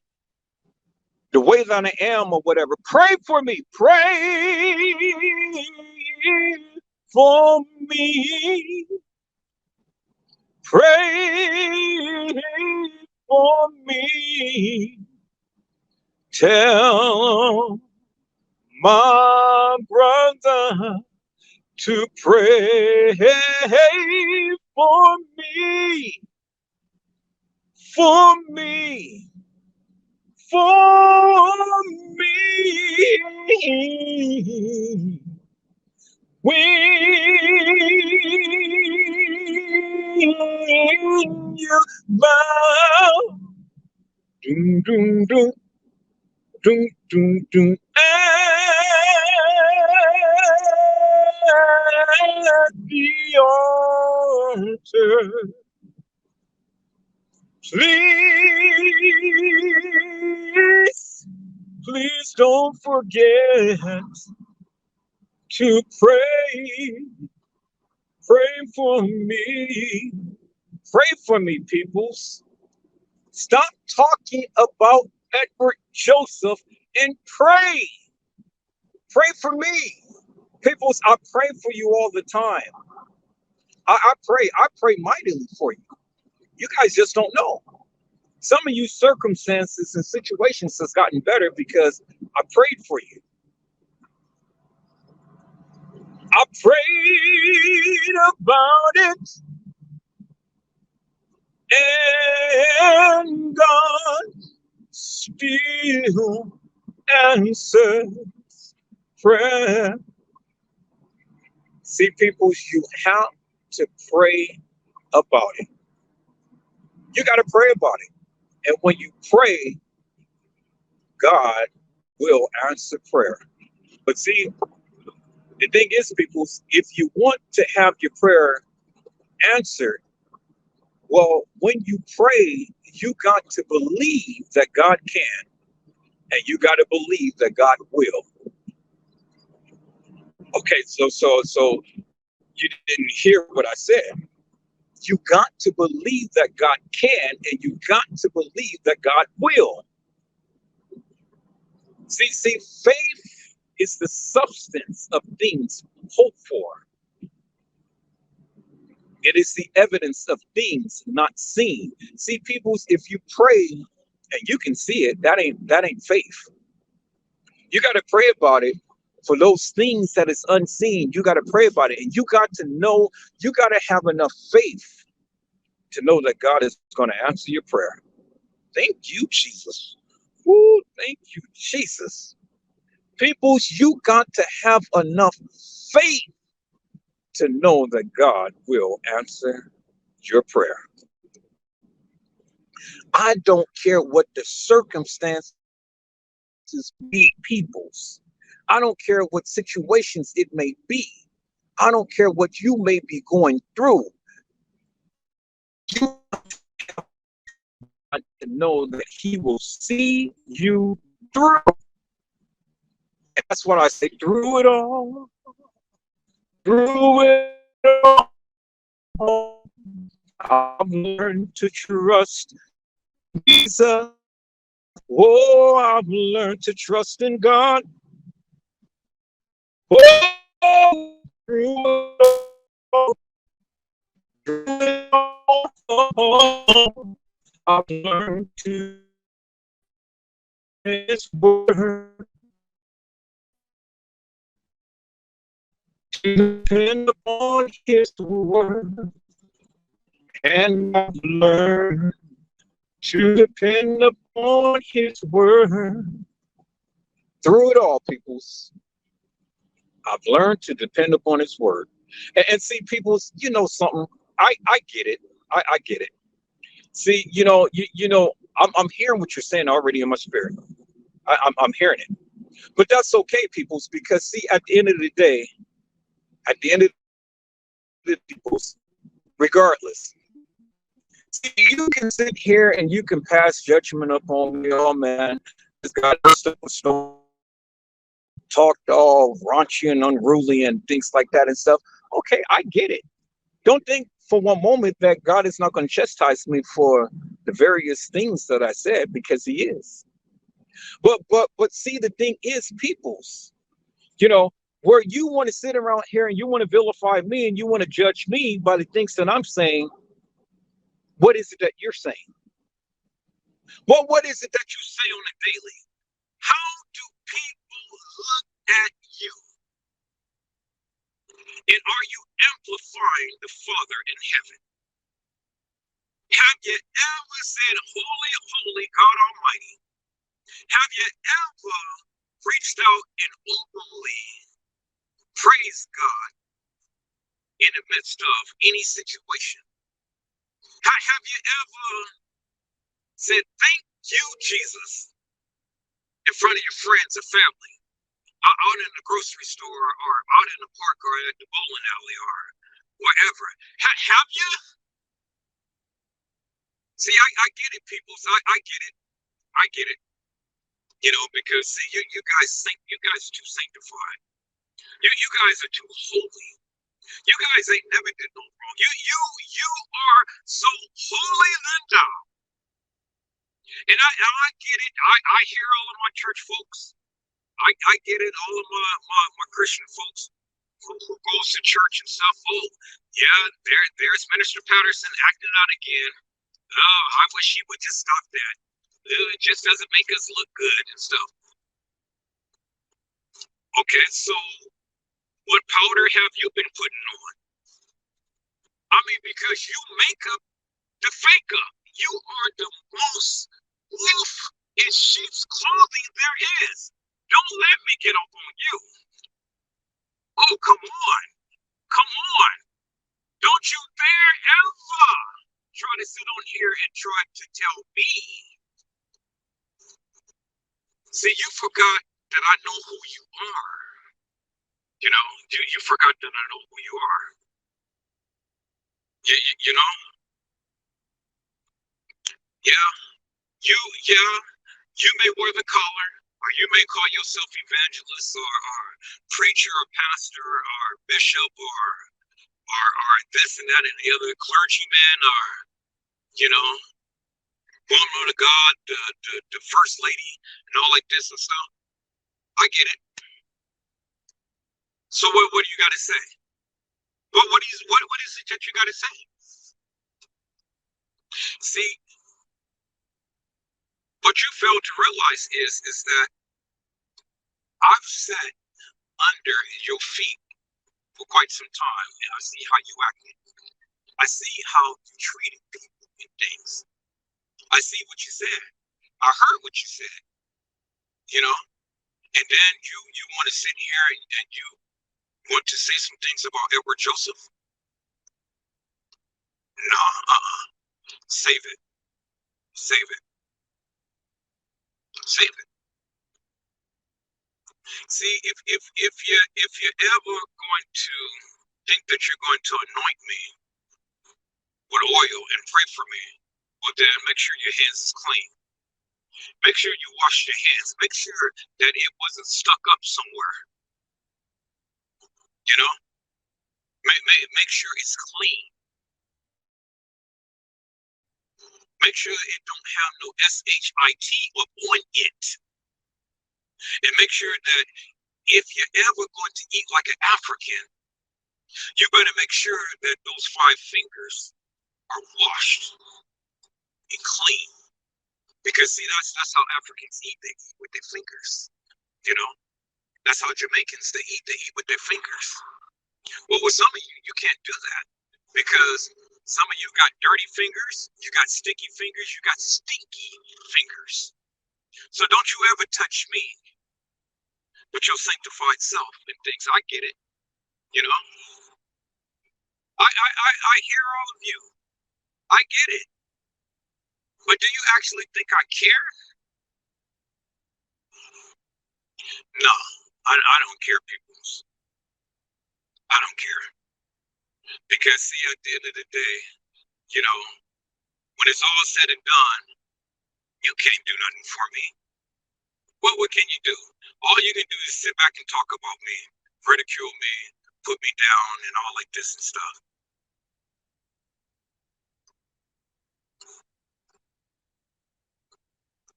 [SPEAKER 1] the way that I am or whatever, pray for me. Pray for me. Pray for me. Tell my brother to pray for me. For me. For me. When you bow, doom, doom, doom, doom, doom, doom, at the altar, please, please don't forget to pray. Pray for me. Pray for me, peoples. Stop talking about Edward Joseph and pray. Pray for me. Peoples, I pray for you all the time. I pray mightily for you. You guys just don't know. Some of you circumstances and situations has gotten better because I prayed for you. I prayed about it, and God still answers prayer. See, people, you have to pray about it. You got to pray about it. And when you pray, God
[SPEAKER 2] will answer prayer. But see, the thing is, people, if you want to have your prayer answered, well, when you pray, you got to believe that God can, and you got to believe that God will. Okay, so you didn't hear what I said. You got to believe that God can, and you got to believe that God will. See, faith is the substance of things hoped for. It is the evidence of things not seen. See, peoples, if you pray and you can see it, that ain't faith. You got to pray about it for those things that is unseen. You got to pray about it, and you got to know. You got to have enough faith to know that God is going to answer your prayer. Thank you, Jesus. Woo, thank you, Jesus. Peoples, you got to have enough faith to know that God will answer your prayer. I don't care what the circumstances be, peoples. I don't care what situations it may be. I don't care what you may be going through. You got to know that He will see you through. And that's what I say, through it all, through it all. I've learned to trust Jesus. Oh, I've learned to trust in God. Oh, through it all, I've learned to His word, to depend upon His word, and I've learned to depend upon His word. Through it all, peoples, I've learned to depend upon His word. And see, peoples, you know something? I get it. I get it. See, I'm hearing what you're saying already in my spirit. I'm hearing it. But that's okay, peoples, because see, at the end of the day, at the end of the peoples, regardless, see, you can sit here and you can pass judgment upon me, oh man, this guy talked all raunchy and unruly and things like that and stuff. Okay, I get it. Don't think for one moment that God is not going to chastise me for the various things that I said, because He is. But see, the thing is, peoples, you know, where you want to sit around here and you want to vilify me and you want to judge me by the things that I'm saying, what is it that you're saying? Well, what is it that you say on a daily? How do people look at you? And are you amplifying the Father in heaven? Have you ever said, Holy, holy God Almighty? Have you ever reached out and openly praised God in the midst of any situation? Have you ever said, thank you, Jesus, in front of your friends or family, out in the grocery store or out in the park or at the bowling alley or wherever? Have you? See, I get it, people. I get it. I get it. You know, because see, you guys are too sanctified. You guys are too holy. You guys ain't never did no wrong. You are so holy than thou. And I get it. I hear all of my church folks. I get it. All of my Christian folks who goes to church and stuff. Oh, yeah, there's Minister Patterson acting out again. Oh, I wish he would just stop that. It just doesn't make us look good and stuff. Okay, so what powder have you been putting on? I mean, because you make up the fake up. You are the most wolf in sheep's clothing there is. Don't let me get up on you. Oh, come on. Come on. Don't you dare ever try to sit on here and try to tell me. See, you forgot that I know who you are. You forgot that I know who you are. You know, yeah, yeah, you may wear the collar, or you may call yourself evangelist, or preacher, or pastor, or bishop, or this and that and the other, clergyman, or you know, woman of God, the first lady, and all like this and stuff. I get it. So what do you got to say? What is it that you got to say? See, what you fail to realize is that I've sat under your feet for quite some time, and I see how you acted. I see how you treated people and things. I see what you said. I heard what you said, you know, and then you want to sit here and you want to say some things about Edward Joseph. No, save it, save it, save it. See, if you're ever going to think that you're going to anoint me with oil and pray for me, well then make sure your hands is clean. Make sure you wash your hands. Make sure that it wasn't stuck up somewhere. You know, make sure it's clean. Make sure it don't have no SHIT up on it. And make sure that if you're ever going to eat like an African, you better make sure that those 5 fingers are washed and clean. Because see, that's how Africans eat. They eat with their fingers. You know, that's how Jamaicans they eat with their fingers. Well, with some of you, you can't do that because some of you got dirty fingers, you got sticky fingers, you got stinky fingers. So don't you ever touch me with your sanctified self and things. I get it. You know, I hear all of you. I get it. But do you actually think I care? No, I don't care, peoples. I don't care. Because see, at the end of the day, you know, when it's all said and done, you can't do nothing for me. What can you do? All you can do is sit back and talk about me, ridicule me, put me down, and all like this and stuff.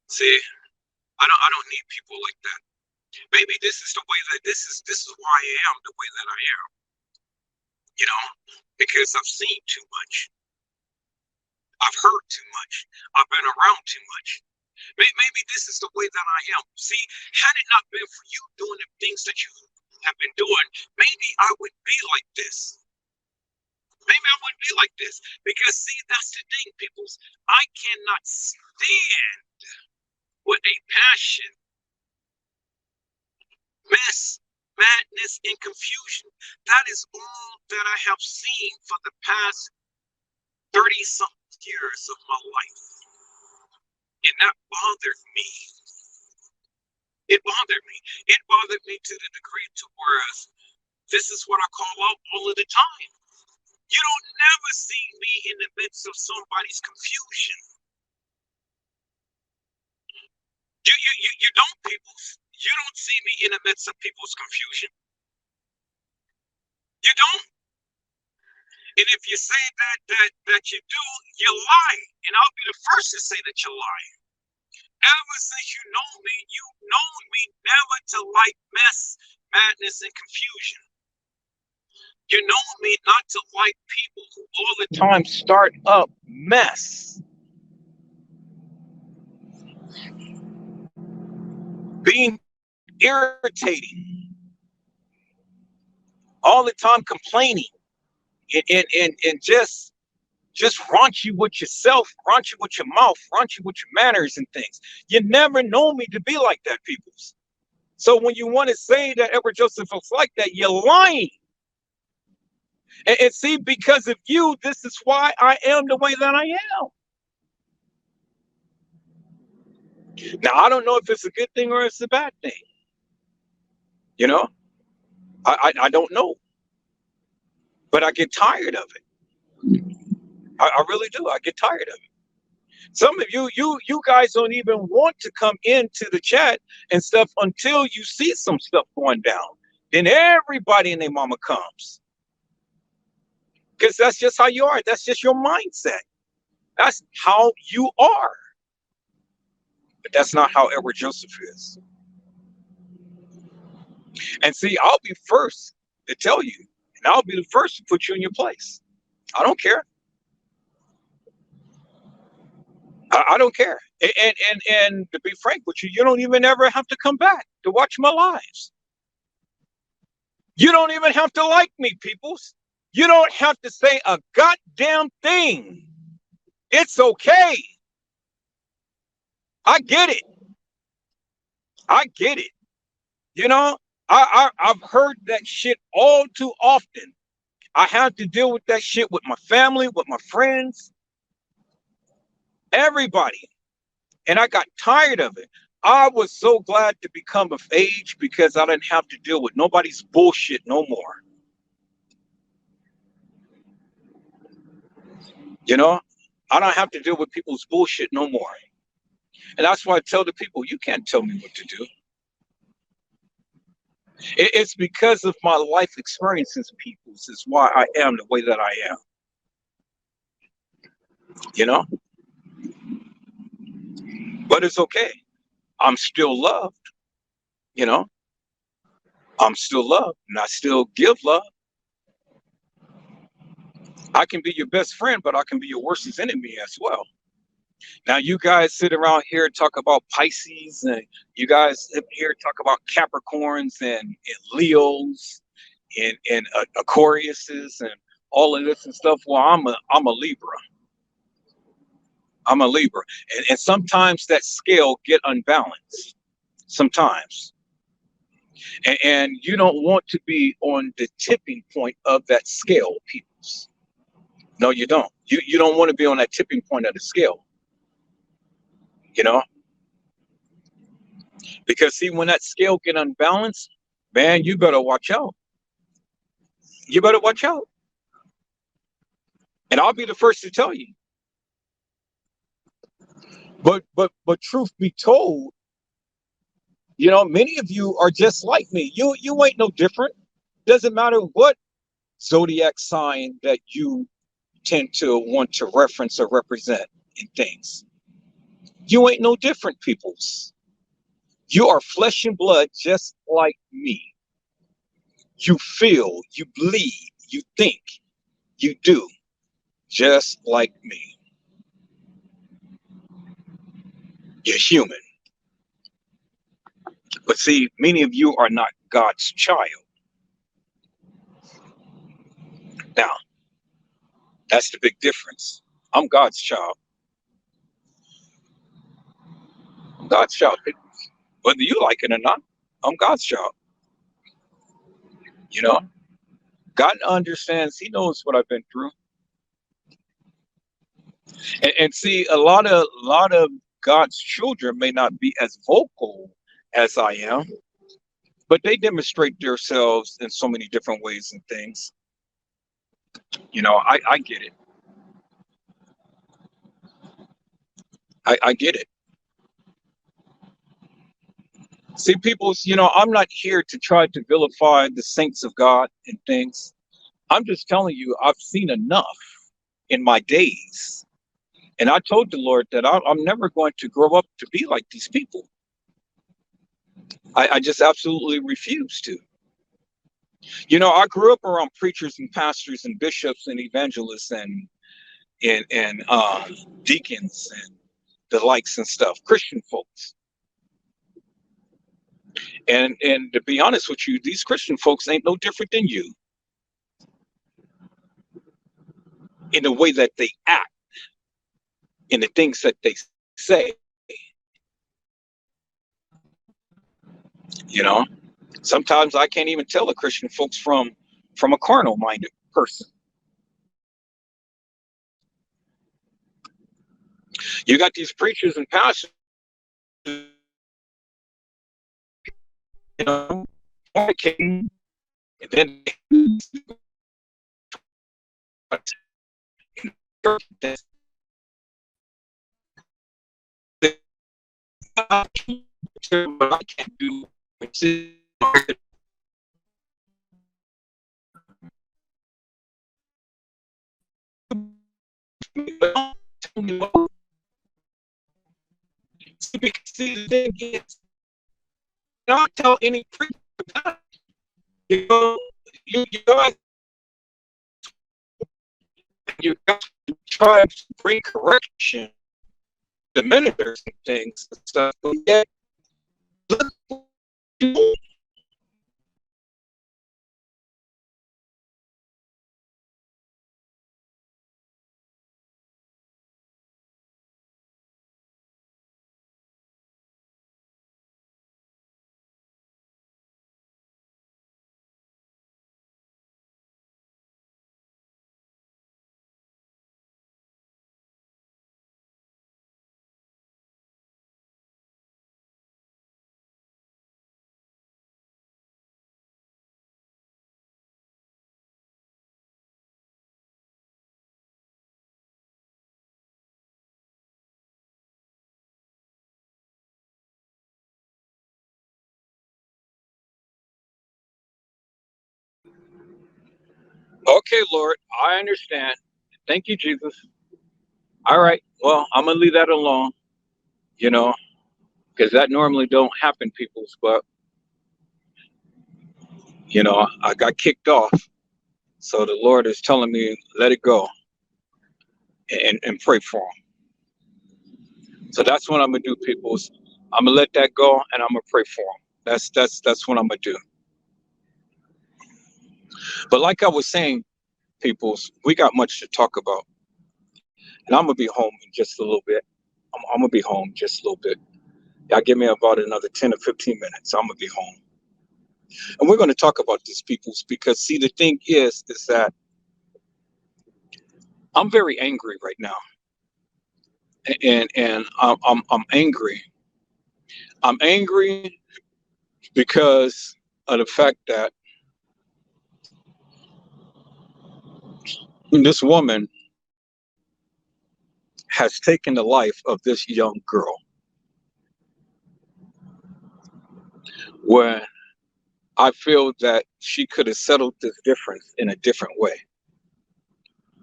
[SPEAKER 2] See, I don't need people like that. Maybe this is the way that this is why I am the way that I am. You know, because I've seen too much. I've heard too much. I've been around too much. Maybe this is the way that I am. See, had it not been for you doing the things that you have been doing, maybe I wouldn't be like this. Maybe I wouldn't be like this. Because see, that's the thing, peoples. I cannot stand with a passion, mess, madness, and confusion. That is all that I have seen for the past 30-something years of my life. And that bothered me. It bothered me. It bothered me to the degree to where this is what I call out all of the time. You don't never see me in the midst of somebody's confusion. You don't, people. You don't see me in the midst of people's confusion. You don't. And if you say that you do, you lie. And I'll be the first to say that you're lying. Ever since you know me, you've known me never to like mess, madness, and confusion. You know me not to like people who all the time start up mess. Being irritating. All the time complaining. And just raunchy with yourself, raunchy with your mouth, raunchy with your manners and things. You never know me to be like that, peoples. So when you want to say that Edward Joseph was like that, you're lying. And see, because of you, this is why I am the way that I am.
[SPEAKER 1] Now I don't know if it's a good thing or it's a bad thing. You know, I don't know, but I get tired of it. I really do. I get tired of it. Some of you guys don't even want to come into the chat and stuff until you see some stuff going down. Then everybody and their mama comes, because that's just how you are. That's just your mindset. That's how you are. But that's not how Edward Joseph is. And see, I'll be first to tell you, and I'll be the first to put you in your place. I don't care. I don't care. And to be frank with you, you don't even ever have to come back to watch my lives. You don't even have to like me, peoples. You don't have to say a goddamn thing. It's okay. I get it. I get it. You know, I've heard that shit all too often. I have to deal with that shit with my family, with my friends, everybody. And I got tired of it. I was so glad to become of age because I didn't have to deal with nobody's bullshit no more. You know, I don't have to deal with people's bullshit no more. And that's why I tell the people, you can't tell me what to do. It's because of my life experiences, people's, is why I am the way that I am. You know, but it's okay. I'm still loved. You know, I'm still loved and I still give love. I can be your best friend, but I can be your worst enemy as well. Now, you guys sit around here and talk about Pisces, and you guys sit here talk about Capricorns and Leos and Aquariuses and all of this and stuff. Well, I'm a Libra. I'm a Libra, and sometimes that scale get unbalanced. Sometimes, and you don't want to be on the tipping point of that scale, peoples. No, you don't. You don't want to be on that tipping point of the scale. You know, because see, when that scale get unbalanced, man, you better watch out. You better watch out. And I'll be the first to tell you. But truth be told, you know, many of you are just like me. You ain't no different. Doesn't matter what zodiac sign that you tend to want to reference or represent in things. You ain't no different, peoples. You are flesh and blood just like me. You feel, you bleed, you think, you do just like me. You're human. But see, many of you are not God's child. Now, that's the big difference. I'm God's child. I'm God's child. Whether you like it or not, I'm God's child. You know, God understands. He knows what I've been through. And see, a lot of God's children may not be as vocal as I am, but they demonstrate themselves in so many different ways and things. You know, I get it. I get it. See, people, you know, I'm not here to try to vilify the saints of God and things. I'm just telling you, I've seen enough in my days. And I told the Lord that I'm never going to grow up to be like these people. I just absolutely refuse to. You know, I grew up around preachers and pastors and bishops and evangelists and deacons and the likes and stuff, Christian folks. And to be honest with you, these Christian folks ain't no different than you in the way that they act, in the things that they say. You know, sometimes I can't even tell a Christian folks from a carnal minded person. You got these preachers and pastors fornicating, and then what I can do, which is tell me what. See, the thing is, don't tell any preacher about it. You guys, you got to try to bring correction to ministers and things and stuff, but yet, look, okay, Lord, I understand. Thank you, Jesus. All right, well, I'm gonna leave that alone, you know, because that normally don't happen, peoples. But I got kicked off, so the Lord is telling me let it go and pray for him. So that's what I'm gonna do, peoples. I'm gonna let that go and I'm gonna pray for him. That's what I'm gonna do. But like I was saying, peoples, we got much to talk about, and I'm gonna be home in just a little bit. I'm gonna be home just a little bit. Y'all give me about another 10 or 15 minutes. I'm gonna be home, and we're gonna talk about this, peoples, because see, the thing is that I'm very angry right now, and I'm angry. I'm angry because of the fact that this woman has taken the life of this young girl, where I feel that she could have settled this difference in a different way,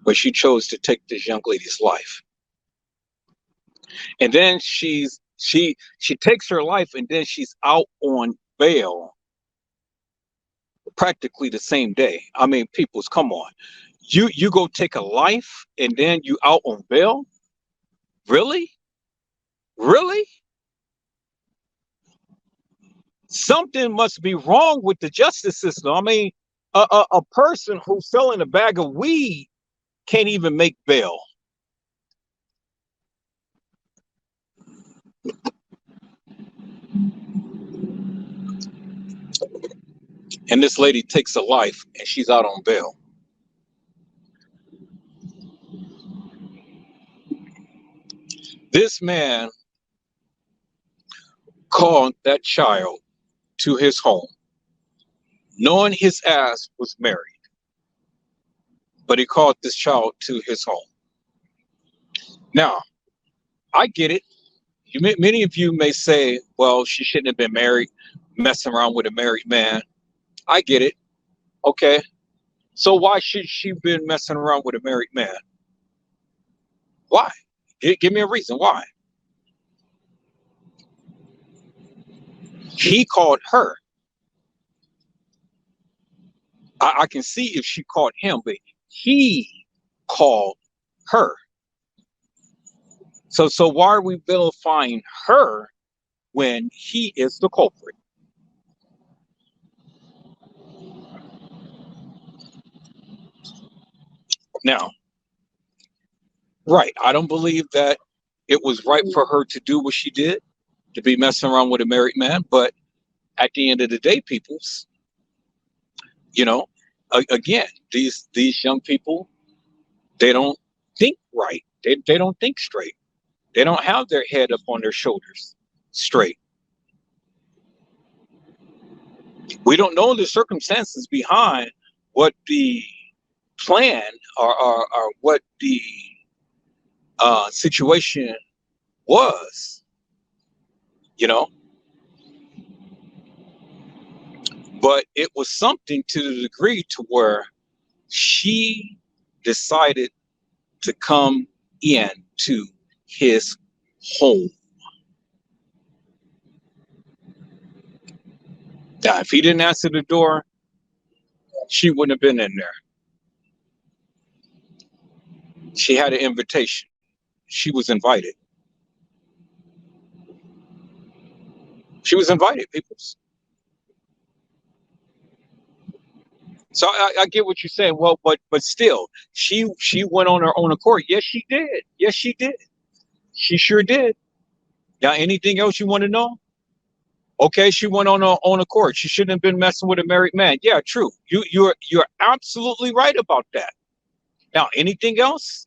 [SPEAKER 1] but she chose to take this young lady's life. And then she takes her life, and then she's out on bail practically the same day. I mean, peoples, come on. You go take a life and then you out on bail? Really? Really? Something must be wrong with the justice system. I mean, a person who's selling a bag of weed can't even make bail. And this lady takes a life and she's out on bail. This man called that child to his home, knowing his ass was married, but he called this child to his home. Now, I get it. Many of you may say, well, she shouldn't have been married, messing around with a married man. I get it. Okay. So why should she been messing around with a married man? Why? Give me a reason why. He called her. I can see if she called him, but he called her. So why are we vilifying her when he is the culprit? Now, right, I don't believe that it was right for her to do what she did, to be messing around with a married man. But at the end of the day, peoples, you know, again, these young people, they don't think right. They don't think straight. They don't have their head up on their shoulders. straight. We don't know the circumstances behind what the plan or what the situation was, you know, but it was something to the degree to where she decided to come in to his home. Now, if he didn't answer the door, she wouldn't have been in there. She had an invitation. She was invited. She was invited, people. So I get what you're saying. Well, but still, she went on her own accord. Yes, she did. Yes, she did. She sure did. Now, anything else you want to know? Okay, she went on her own accord. She shouldn't have been messing with a married man. Yeah, true. You're absolutely right about that. Now, anything else?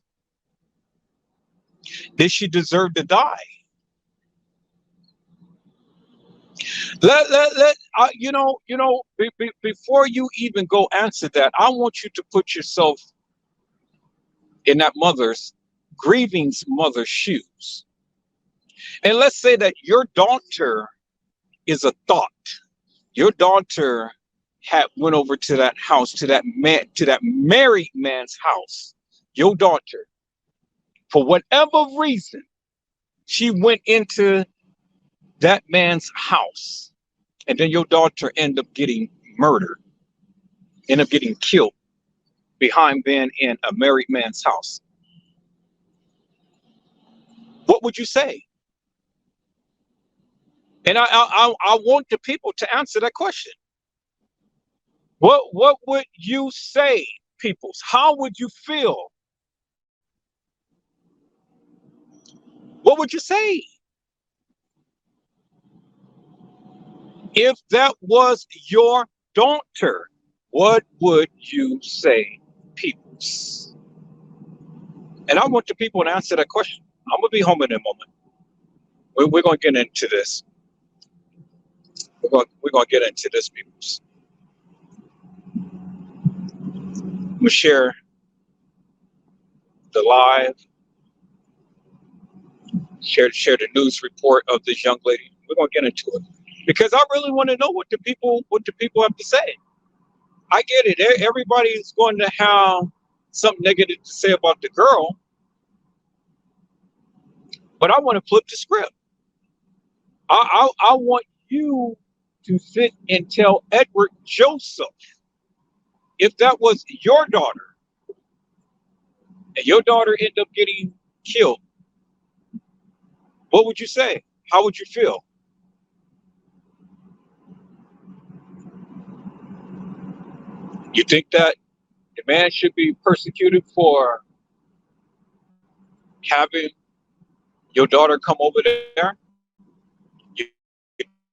[SPEAKER 1] Did she deserve to die? Before you even go answer that, I want you to put yourself in that grieving mother's shoes. And let's say that your daughter is a thought. Your daughter had went over to that house, to that married man's house. Your daughter, for whatever reason, she went into that man's house, and then your daughter ended up getting murdered, ended up getting killed behind being in a married man's house. What would you say? And I want the people to answer that question. What would you say, peoples? How would you feel? What would you say if that was your daughter? What would you say, peoples? And I want the people to answer that question. I'm gonna be home in a moment. We're gonna get into this. We're gonna get into this, peoples. I'm gonna share the live, share the news report of this young lady. We're gonna get into it because I really want to know what the people have to say. I get it. Everybody's going to have something negative to say about the girl, but I want to flip the script. I want you to sit and tell Edward Joseph, if that was your daughter and your daughter ended up getting killed, what would you say? How would you feel? You think that the man should be persecuted for having your daughter come over there? You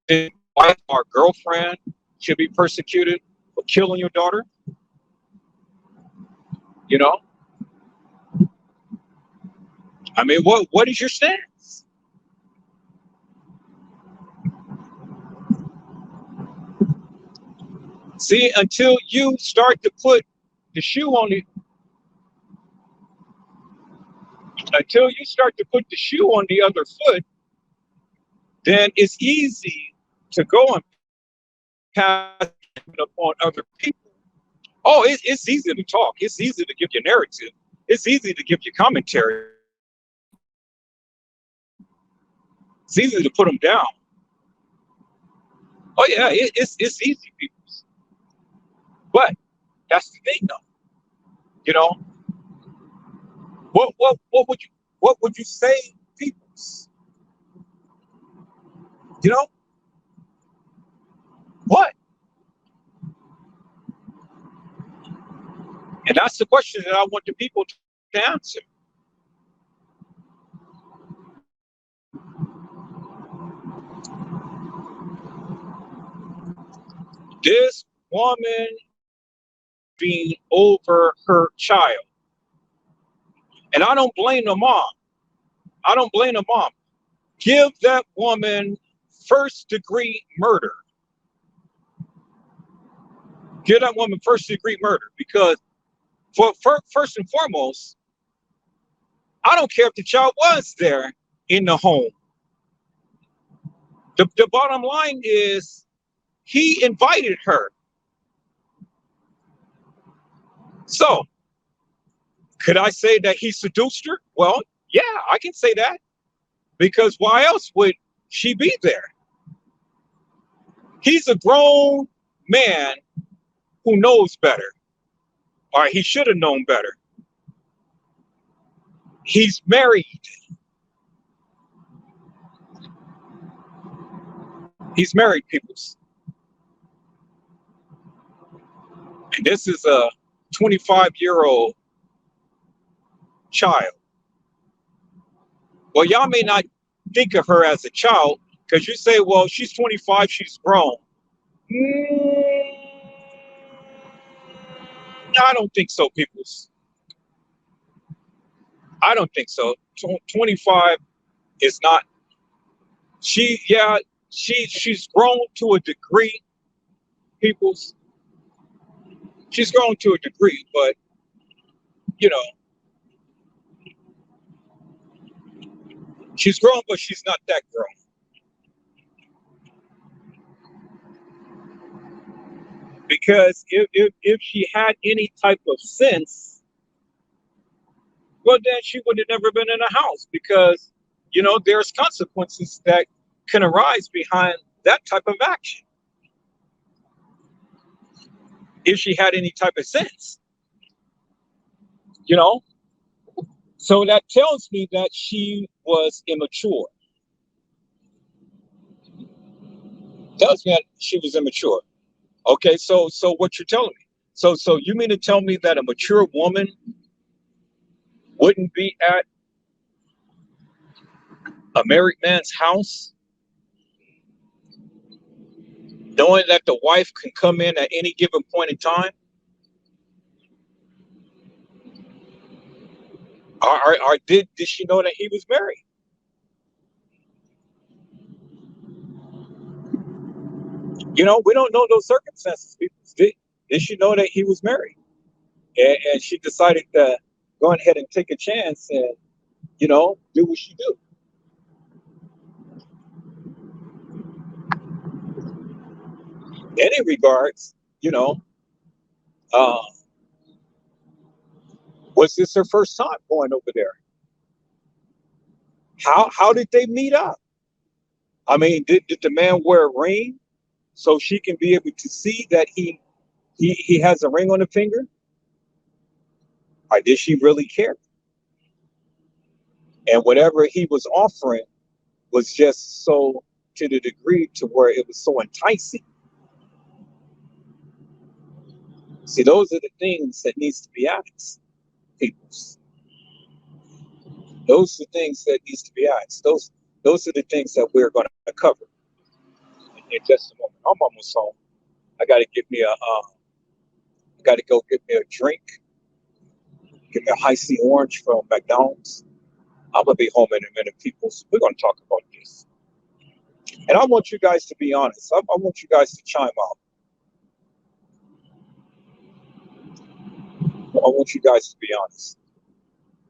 [SPEAKER 1] think wife or girlfriend should be persecuted for killing your daughter? You know, I mean, what is your stance? See, until you start to put the shoe on the until you start to put the shoe on the other foot, then it's easy to go and pass upon other people. Oh, it's easy to talk. It's easy to give your narrative. It's easy to give your commentary. It's easy to put them down. Oh yeah, it's easy, people. But that's the thing, though. You know, what would you say, people? You know what? And that's the question that I want the people to answer. This woman being over her child. And I don't blame the mom. I don't blame the mom. Give that woman first degree murder. Give that woman first degree murder because first and foremost, I don't care if the child was there in the home. The bottom line is he invited her. So could I say that he seduced her? Well, yeah, I can say that because why else would she be there? He's a grown man who knows better, or he should have known better. He's married. He's married, peoples. And this is a 25-year-old child. Well, y'all may not think of her as a child because you say, well, she's 25, she's grown. I don't think so, peoples. I don't think so. 25 is not. She's grown to a degree, peoples. She's grown to a degree, but you know, she's grown, but she's not that grown. Because if she had any type of sense, well, then she would have never been in a house because, there's consequences that can arise behind that type of action. If she had any type of sense, you know, so that tells me that she was immature. Tells me that she was immature. Okay, so what you're telling me? So you mean to tell me that a mature woman wouldn't be at a married man's house, knowing that the wife can come in at any given point in time? Or did she know that he was married? We don't know those circumstances. Did she know that he was married? And she decided to go ahead and take a chance and, do what she do. In any regards, uh, was this her first time going over there? How did they meet up? I mean, did the man wear a ring so she can be able to see that he has a ring on the finger? Or did she really care? And whatever he was offering was just so to the degree to where it was so enticing. See, those are the things that needs to be asked, people. Those are the things that needs to be asked. Those are the things that we're going to cover in just a moment. I'm almost home. I got to got to go get me a drink. Get me a high C orange from McDonald's. I'm gonna be home in a minute, people. So we're gonna talk about this, and I want you guys to be honest. I want you guys to chime out. I want you guys to be honest,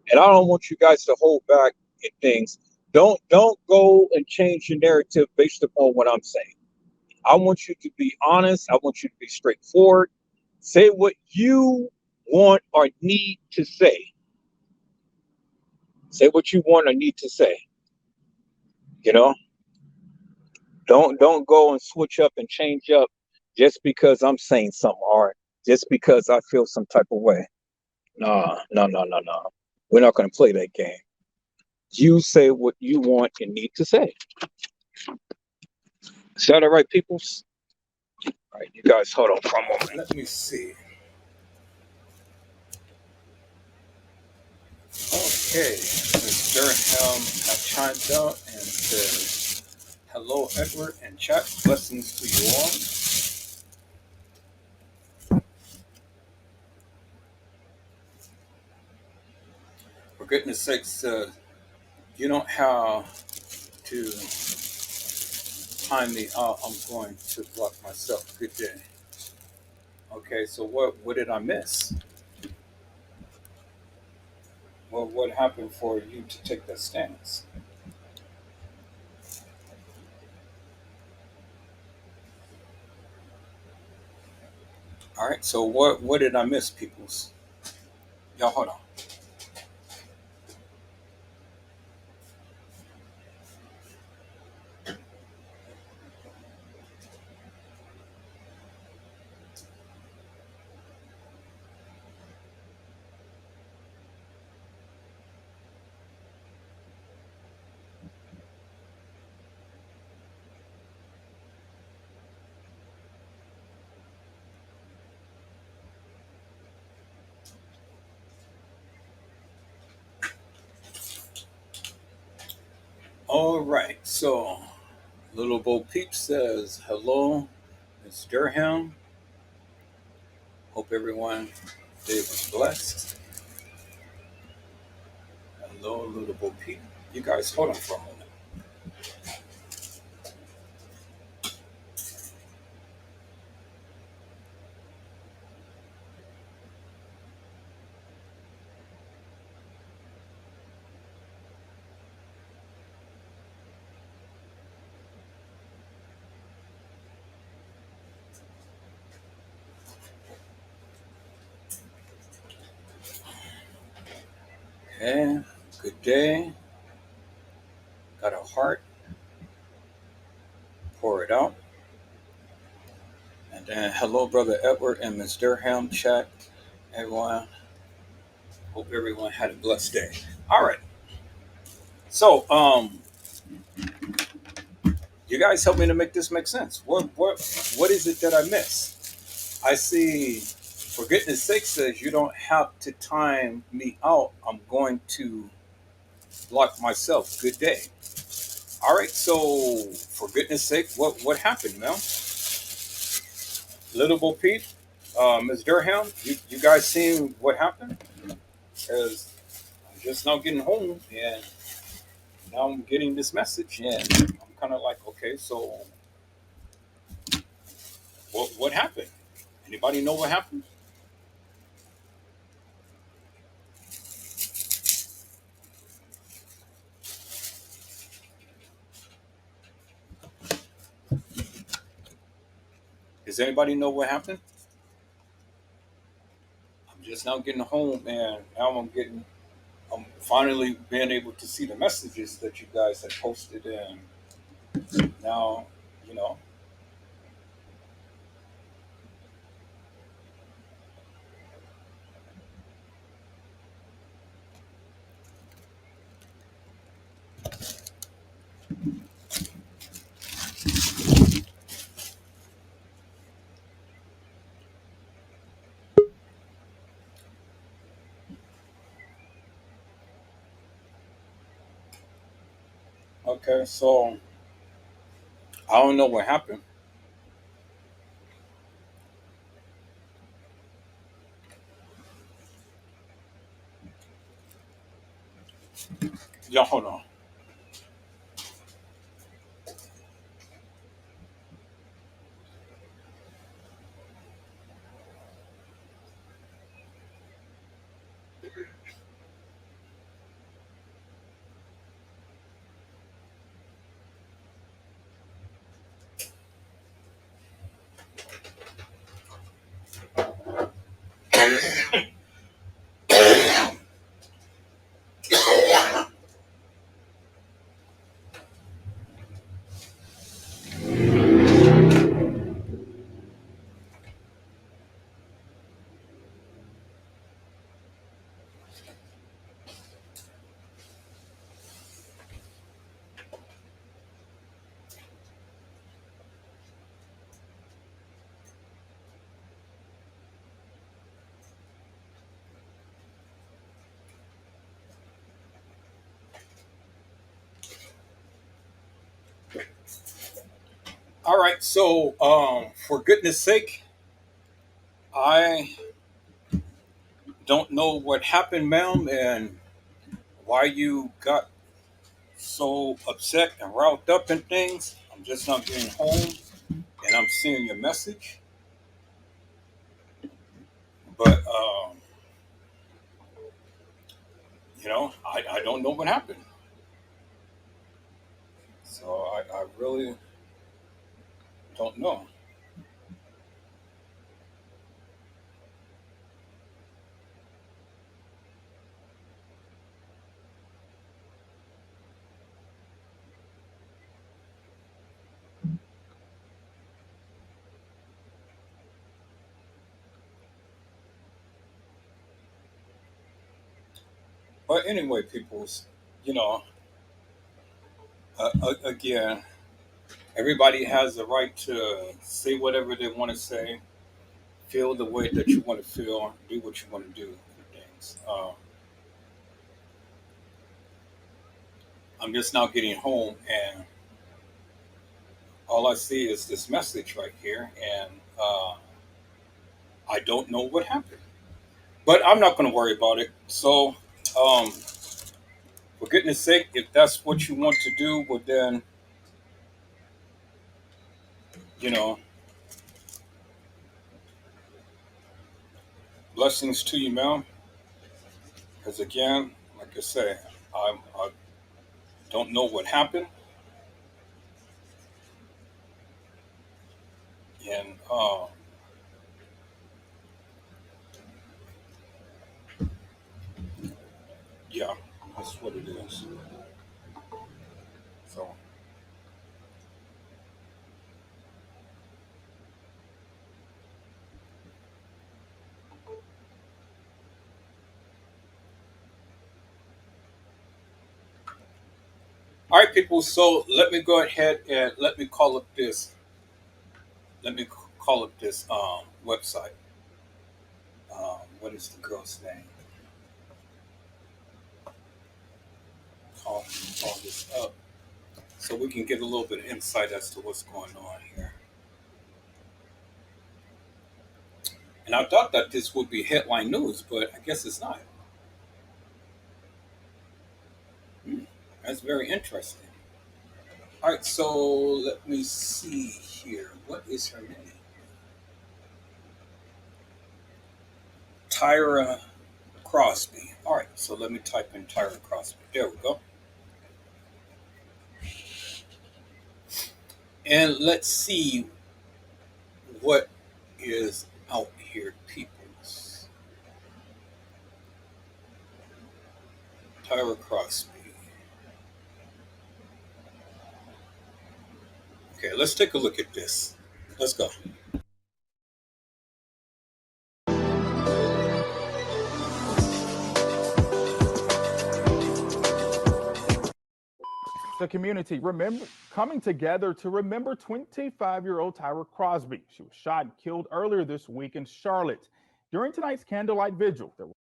[SPEAKER 1] and I don't want you guys to hold back in things. Don't go and change your narrative based upon what I'm saying. I want you to be honest. I want you to be straightforward. Say what you want or need to say. Say what you want or need to say. You know, don't go and switch up and change up just because I'm saying something or just because I feel some type of way. No, no, no, no, no. We're not going to play that game. You say what you want and need to say. Is that all right, peoples? All right, you guys hold on for a moment. Let me see. Okay, Ms. Durham have chimed out and says, hello, Edward and chat. Blessings to you all. For goodness sakes, you don't have to time me out, I'm going to block myself. Good day. Okay, so what did I miss? What happened for you to take that stance? All right, so what did I miss, peoples? Y'all hold on. All right, so Little Bo Peep says hello, Miss Durham. Hope everyone day was blessed. Hello, Little Bo Peep. You guys hold on for a moment. Okay, good day. Got a heart, pour it out. And then hello, Brother Edward and Miss Durham. Chat, everyone. Hope everyone had a blessed day. All right. So, you guys help me to make this make sense. What is it that I miss? I see. For goodness sake, says you don't have to time me out. I'm going to block myself. Good day. All right. So, for goodness sake, what happened, Mel? Little Bo Peep, Ms. Durham, you guys seen what happened? Because I'm just now getting home and now I'm getting this message and I'm kind of like, okay, so what happened? Anybody know what happened? Does anybody know what happened? I'm just now getting home and now I'm finally being able to see the messages that you guys had posted and now, you know, okay, so I don't know what happened. Y'all hold on. All right, so for goodness sake, I don't know what happened, ma'am, and why you got so upset and riled up and things. I'm just not getting home, and I'm seeing your message, but I don't know what happened. So I really don't know. But anyway, peoples, you know, again, everybody has the right to say whatever they want to say, feel the way that you want to feel, do what you want to do. Things. I'm just now getting home, and all I see is this message right here, and I don't know what happened. But I'm not going to worry about it. So, um, for goodness sake, if that's what you want to do, well, then, you know, blessings to you, ma'am. Because again, like I say, I don't know what happened. And yeah, that's what it is. So, all right, people. So let me go ahead and let me call up this. Let me call up this website. What is the girl's name? Call this up so we can get a little bit of insight as to what's going on here. And I thought that this would be headline news, but I guess it's not. Hmm, that's very interesting. All right, so let me see here. What is her name? Tyra Crosby. All right, so let me type in Tyra Crosby. There we go. And let's see what is out here, peoples. Tyra Crosby. Okay, let's take a look at this. Let's go.
[SPEAKER 3] The community coming together to remember 25-year-old Tyra Crosby. She was shot and killed earlier this week in Charlotte. During tonight's candlelight vigil, there were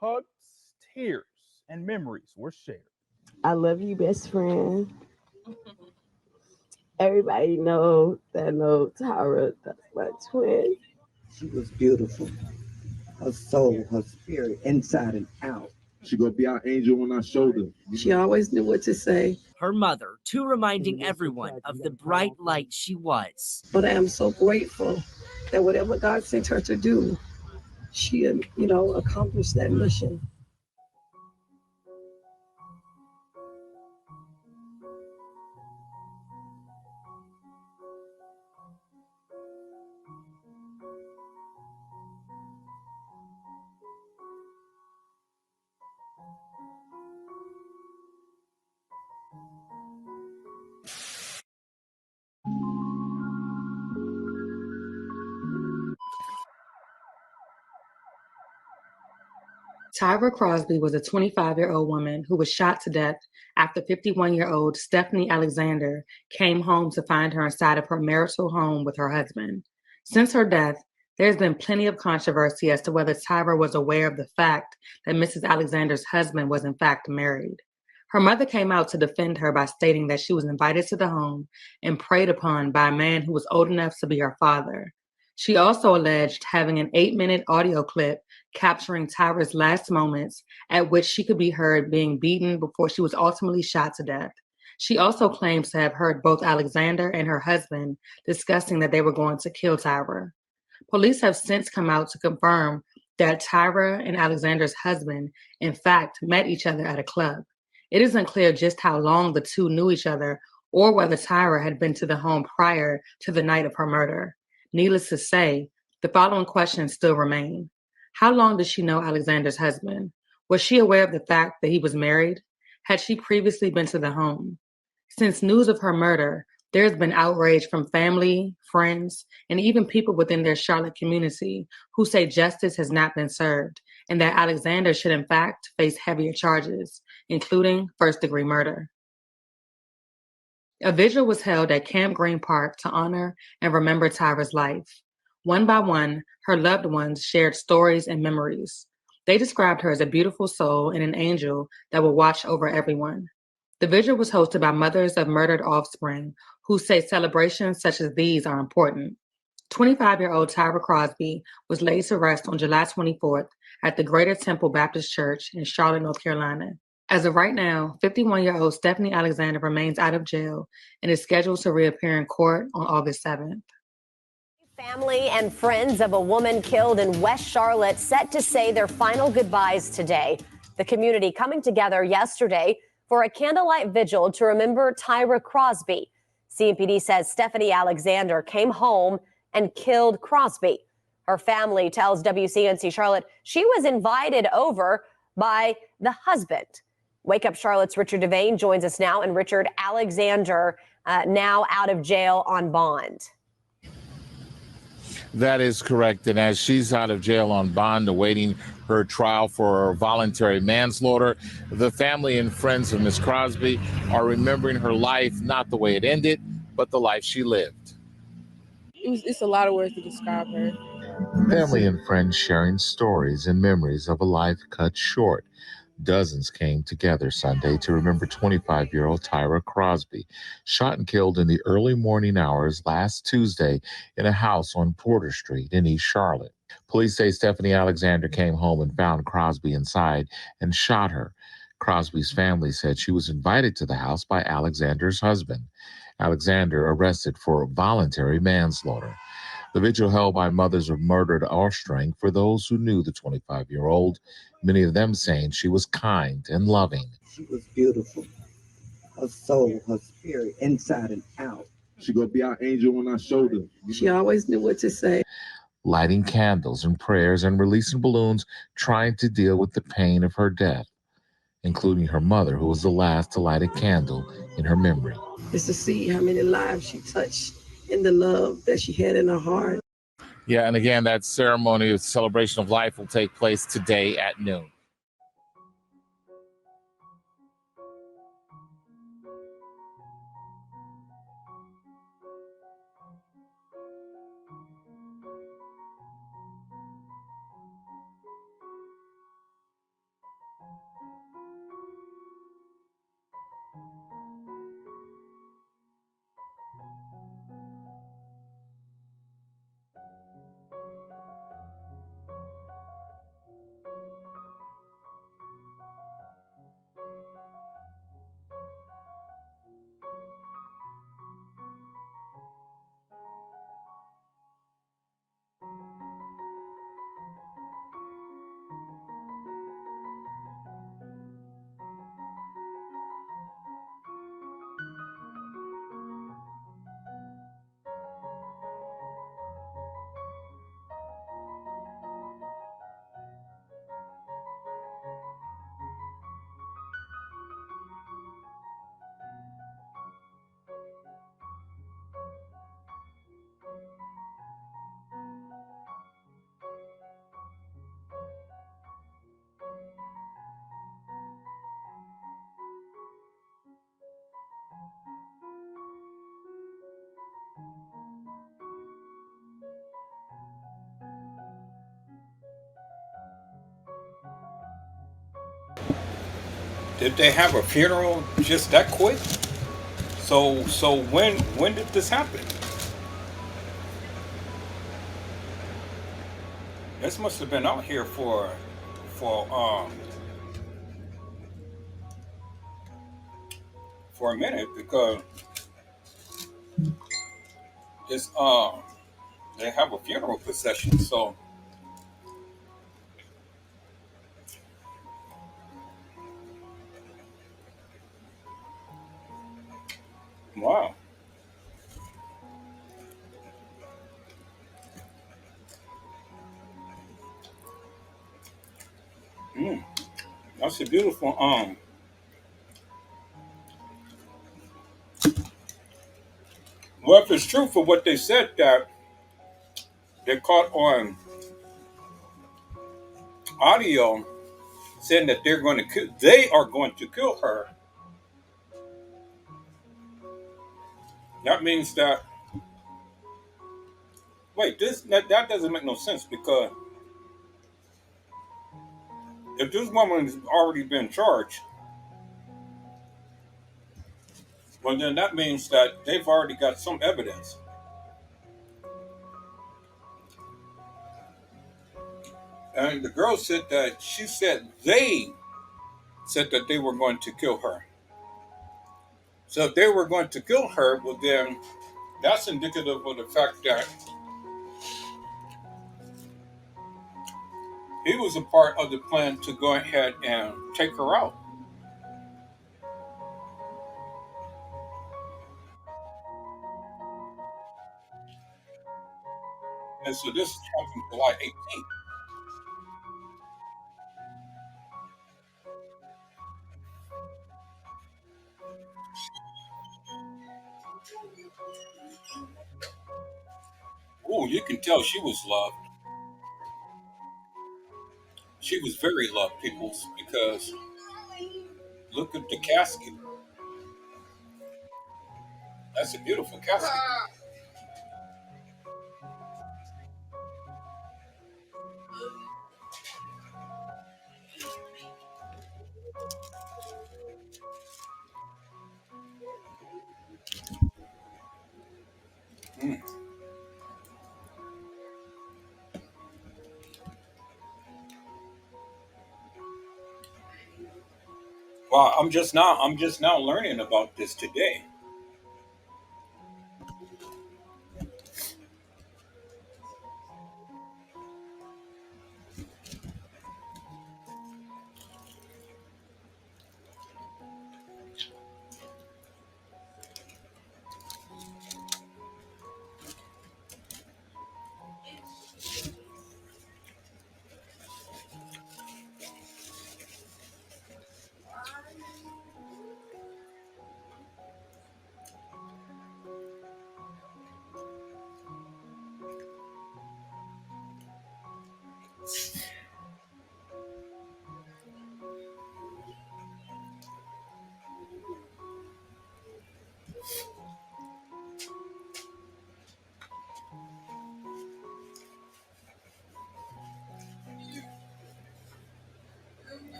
[SPEAKER 3] hugs, tears, and memories were shared.
[SPEAKER 4] I love you, best friend. Everybody know that know Tyra, that's my twin.
[SPEAKER 5] She was beautiful. Her soul, her spirit, inside and out.
[SPEAKER 6] She gonna be our angel on our shoulder.
[SPEAKER 4] She always knew what to say.
[SPEAKER 7] Her mother, too, reminding everyone of the bright light she was.
[SPEAKER 4] But I am so grateful that whatever God sent her to do, she, accomplished that mission.
[SPEAKER 8] Tyra Crosby was a 25-year-old woman who was shot to death after 51-year-old Stephanie Alexander came home to find her inside of her marital home with her husband. Since her death, There's been plenty of controversy as to whether Tyra was aware of the fact that Mrs. Alexander's husband was in fact married. Her mother came out to defend her by stating that she was invited to the home and preyed upon by a man who was old enough to be her father. She also alleged having an 8-minute audio clip capturing Tyra's last moments at which she could be heard being beaten before she was ultimately shot to death. She also claims to have heard both Alexander and her husband discussing that they were going to kill Tyra. Police have since come out to confirm that Tyra and Alexander's husband, in fact, met each other at a club. It isn't clear just how long the two knew each other or whether Tyra had been to the home prior to the night of her murder. Needless to say, the following questions still remain. How long did she know Alexander's husband? Was she aware of the fact that he was married? Had she previously been to the home? Since news of her murder, there's been outrage from family, friends, and even people within their Charlotte community who say justice has not been served and that Alexander should in fact face heavier charges, including first-degree murder. A vigil was held at Camp Green Park to honor and remember Tyra's life. One by one, her loved ones shared stories and memories. They described her as a beautiful soul and an angel that will watch over everyone. The vigil was hosted by mothers of murdered offspring who say celebrations such as these are important. 25-year-old Tyra Crosby was laid to rest on July 24th at the Greater Temple Baptist Church in Charlotte, North Carolina. As of right now, 51-year-old Stephanie Alexander remains out of jail and is scheduled to reappear in court on August 7th.
[SPEAKER 9] Family and friends of a woman killed in West Charlotte set to say their final goodbyes today. The community coming together yesterday for a candlelight vigil to remember Tyra Crosby. CMPD says Stephanie Alexander came home and killed Crosby. Her family tells WCNC Charlotte she was invited over by the husband. Wake Up Charlotte's Richard Devane joins us now, and Richard, Alexander now out of jail on bond.
[SPEAKER 10] That is correct. And as she's out of jail on bond awaiting her trial for voluntary manslaughter, the family and friends of Miss Crosby are remembering her life, not the way it ended, but the life she lived.
[SPEAKER 11] It's a lot of words to describe her.
[SPEAKER 10] Family and friends sharing stories and memories of a life cut short. Dozens came together Sunday to remember 25-year-old Tyra Crosby, shot and killed in the early morning hours last Tuesday in a house on Porter Street in East Charlotte. Police say Stephanie Alexander came home and found Crosby inside and shot her. Crosby's family said she was invited to the house by Alexander's husband. Alexander arrested for voluntary manslaughter. The vigil held by mothers of murdered offspring for those who knew the 25-year-old, many of them saying she was kind and loving.
[SPEAKER 5] She was beautiful. Her soul, her spirit, inside and out.
[SPEAKER 6] She gonna be our angel on our shoulder.
[SPEAKER 4] She always knew what to say.
[SPEAKER 10] Lighting candles and prayers and releasing balloons, trying to deal with the pain of her death, including her mother, who was the last to light a candle in her memory.
[SPEAKER 4] It's to see how many lives she touched and the love that she had in her heart.
[SPEAKER 10] Yeah, and again, that ceremony of celebration of life will take place today at noon.
[SPEAKER 1] Did they have a funeral just that quick? So when did this happen? This must have been out here for for a minute because it's they have a funeral procession. So wow, mm, that's a beautiful. Well, if it's true for what they said that they caught on audio saying that they are going to kill her. That means that wait, that doesn't make no sense because if this woman's already been charged, well then that means that they've already got some evidence. And the girl said that she said they said that they were going to kill her. So if they were going to kill her, well then that's indicative of the fact that he was a part of the plan to go ahead and take her out. And so this happened July 18th. Oh, you can tell she was loved. She was very loved, peoples, because look at the casket. That's a beautiful casket. Mm. Wow, I'm just now learning about this today.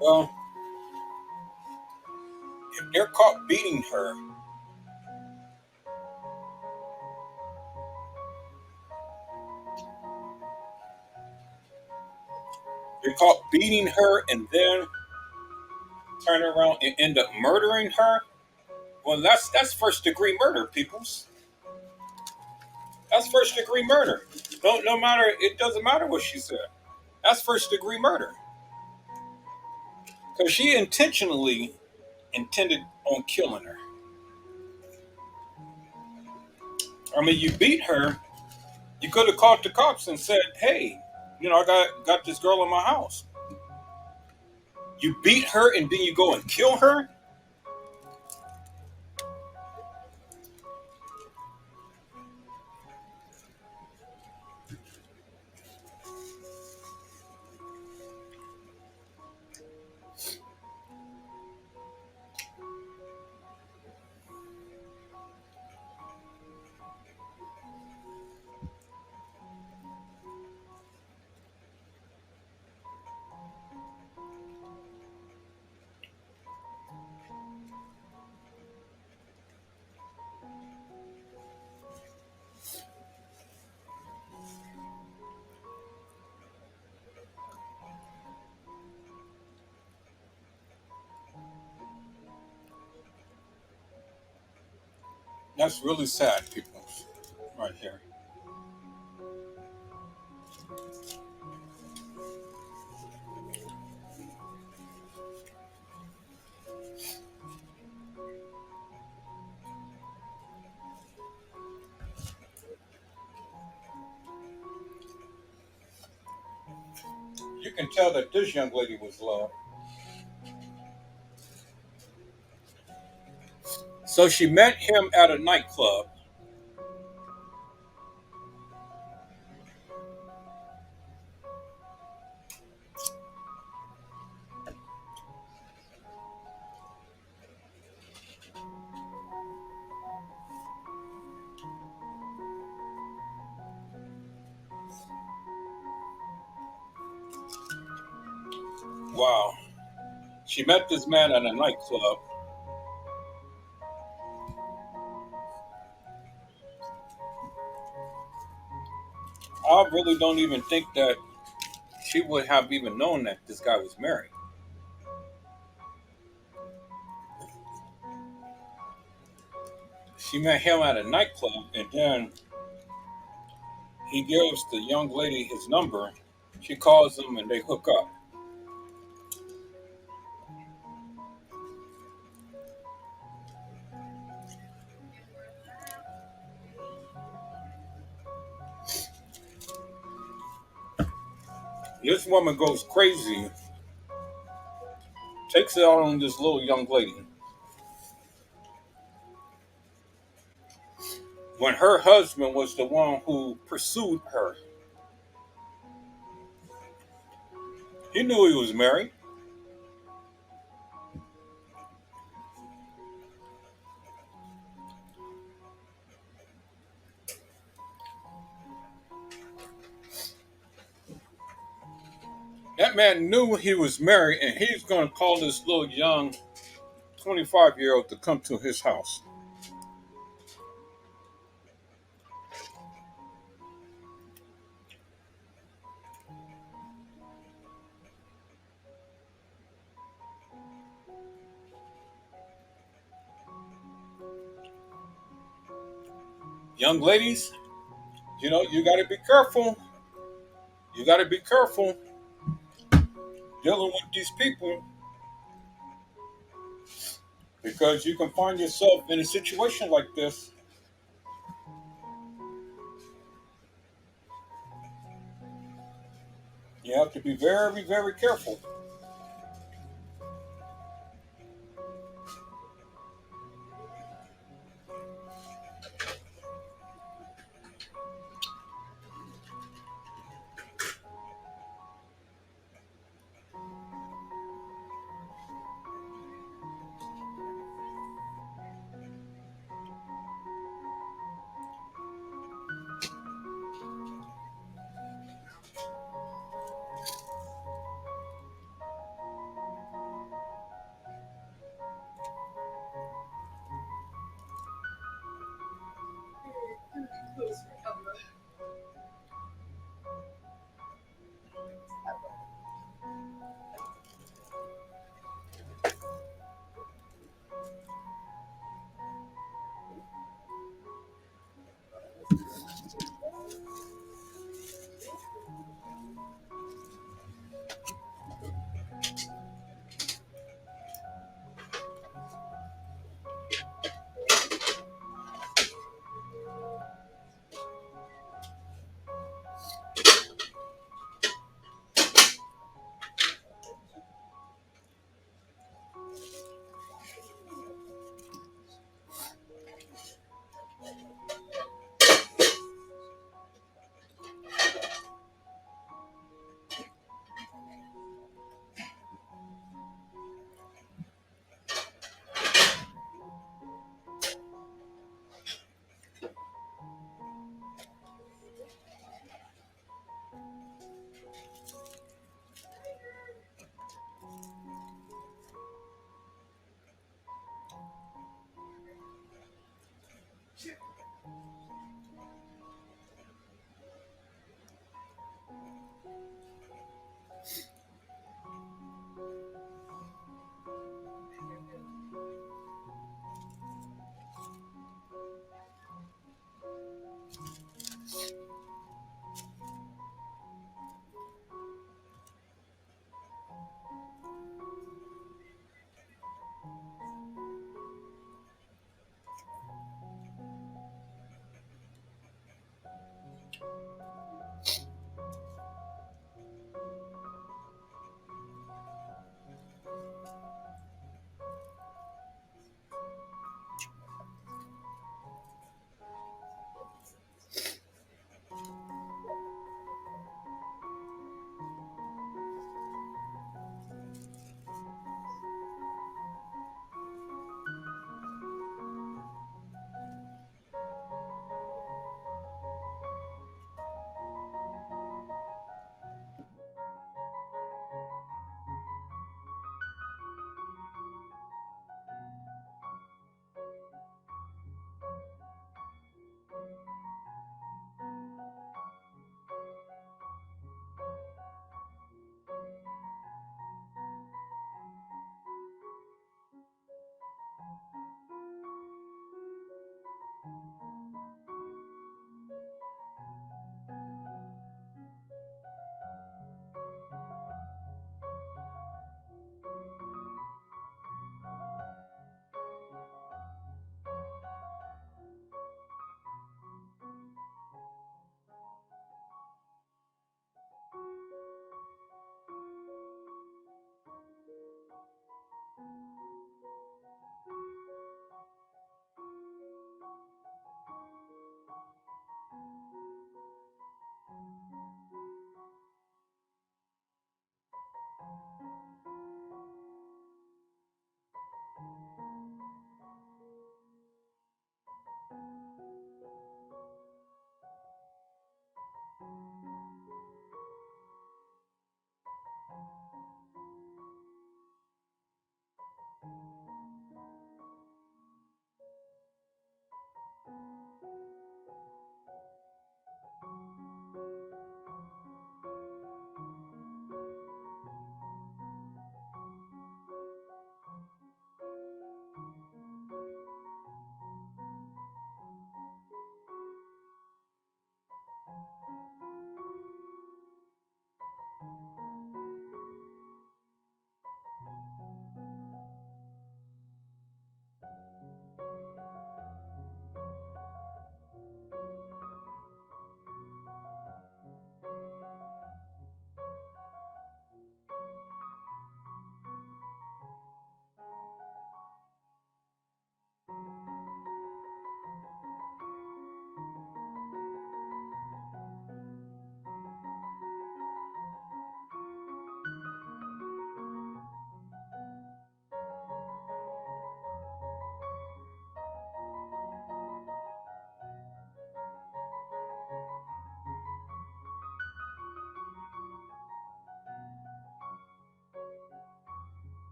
[SPEAKER 1] Well, if they're caught beating her, they're caught beating her and then turn around and end up murdering her. Well, that's first degree murder, peoples. That's first degree murder. No matter it doesn't matter what she said. That's first degree murder because she intentionally intended on killing her. I mean, you beat her. You could have called the cops and said, "Hey, I got this girl in my house." You beat her and then you go and kill her. That's really sad, people, right here. You can tell that this young lady was loved. So she met him at a nightclub. Wow. She met this man at a nightclub. I really don't even think that she would have even known that this guy was married. She met him at a nightclub, and then he gives the young lady his number. She calls him, and they hook up. This woman goes crazy, takes it out on this little young lady. When her husband was the one who pursued her, he knew he was married. That man knew he was married, and he's going to call this little young 25-year-old to come to his house. Young ladies, you got to be careful. You got to be careful dealing with these people because you can find yourself in a situation like this. You have to be very, very careful.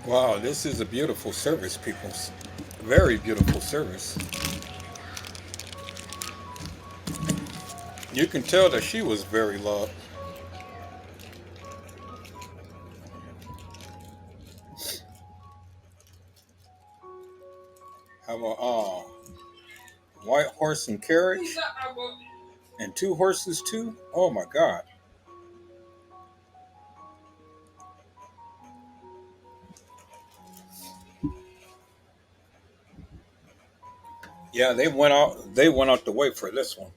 [SPEAKER 1] Wow, this is a beautiful service, peoples. Very beautiful service. You can tell that she was very loved. Have a white horse and carriage, and two horses too. Oh my God! Yeah, they went out. They went out the way for this one.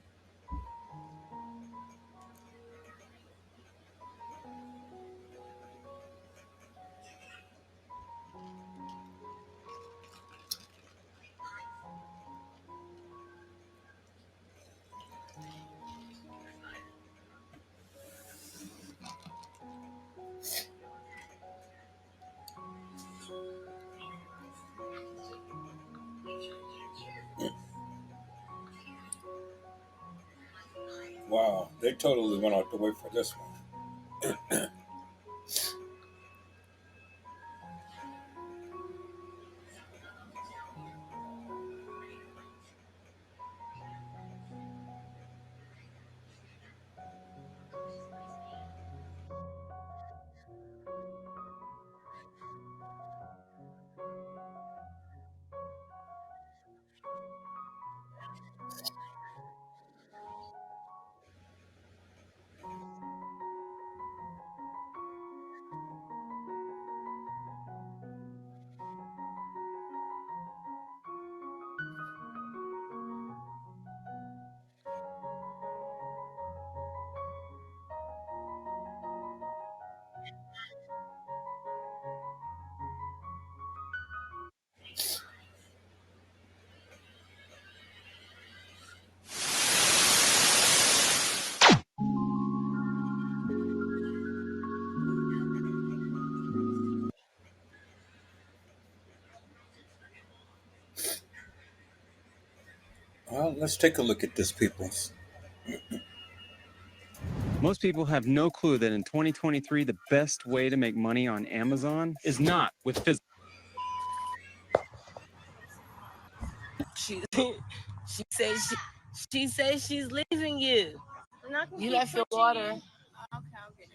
[SPEAKER 1] Wow, they totally went out the way for this one.
[SPEAKER 2] let's take a look at this, people.
[SPEAKER 12] Most people have no clue that in 2023, the best way to make money on Amazon is not with physical.
[SPEAKER 13] She she says she's leaving you. You left your water.
[SPEAKER 11] Okay, I'll get it.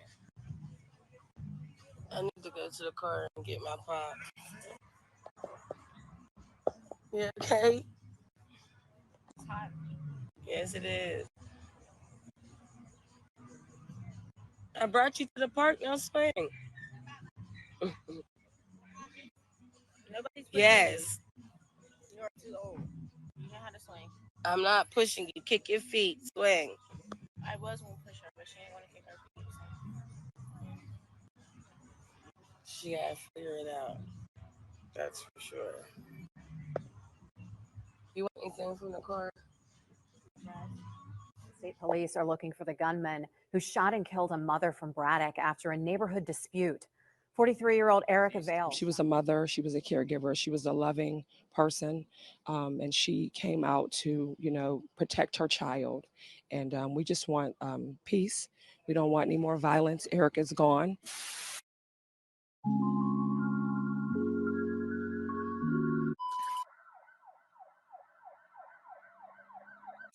[SPEAKER 13] I need to go to the car and get my pop. You okay?
[SPEAKER 11] It's hot.
[SPEAKER 13] Yes, it is. I brought you to the park. Y'all swing.
[SPEAKER 11] Nobody's pushing
[SPEAKER 13] Yes.
[SPEAKER 11] you. You're too old. You know how to swing.
[SPEAKER 13] I'm not pushing you. Kick your feet. Swing.
[SPEAKER 11] I was gonna push her, but she didn't want to kick her feet.
[SPEAKER 13] She gotta figure it out. That's for sure. You want anything from the car?
[SPEAKER 9] State police are looking for the gunman who shot and killed a mother from Braddock after a neighborhood dispute. 43-year-old Erica Vale.
[SPEAKER 14] She was a mother, she was a caregiver, she was a loving person, and she came out to, protect her child. And we just want peace. We don't want any more violence. Erica's gone.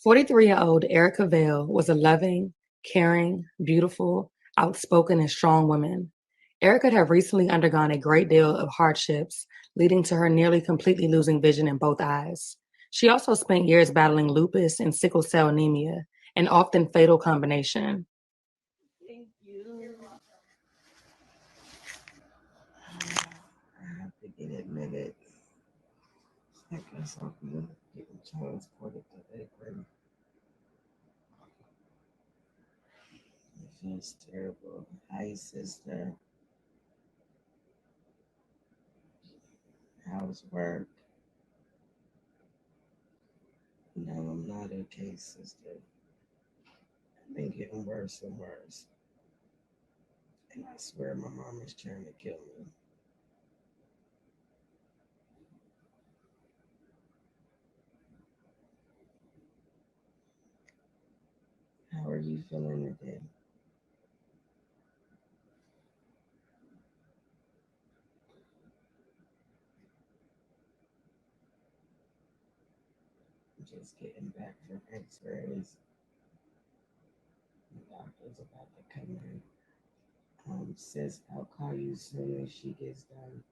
[SPEAKER 8] 43-year-old Erica Vale was a loving, caring, beautiful, outspoken, and strong woman. Erica had recently undergone a great deal of hardships, leading to her nearly completely losing vision in both eyes. She also spent years battling lupus and sickle cell anemia, an often fatal combination.
[SPEAKER 5] Thank you. I have to get admitted. I guess I'll be getting transported to Akron. It feels terrible. Hi, sister. How's work? No, I'm not okay, sister. I've been getting worse and worse. And I swear my mom is trying to kill me. How are you feeling today? I'm just getting back from x-rays. The doctor's about to come in. Sis, I'll call you soon as she gets done.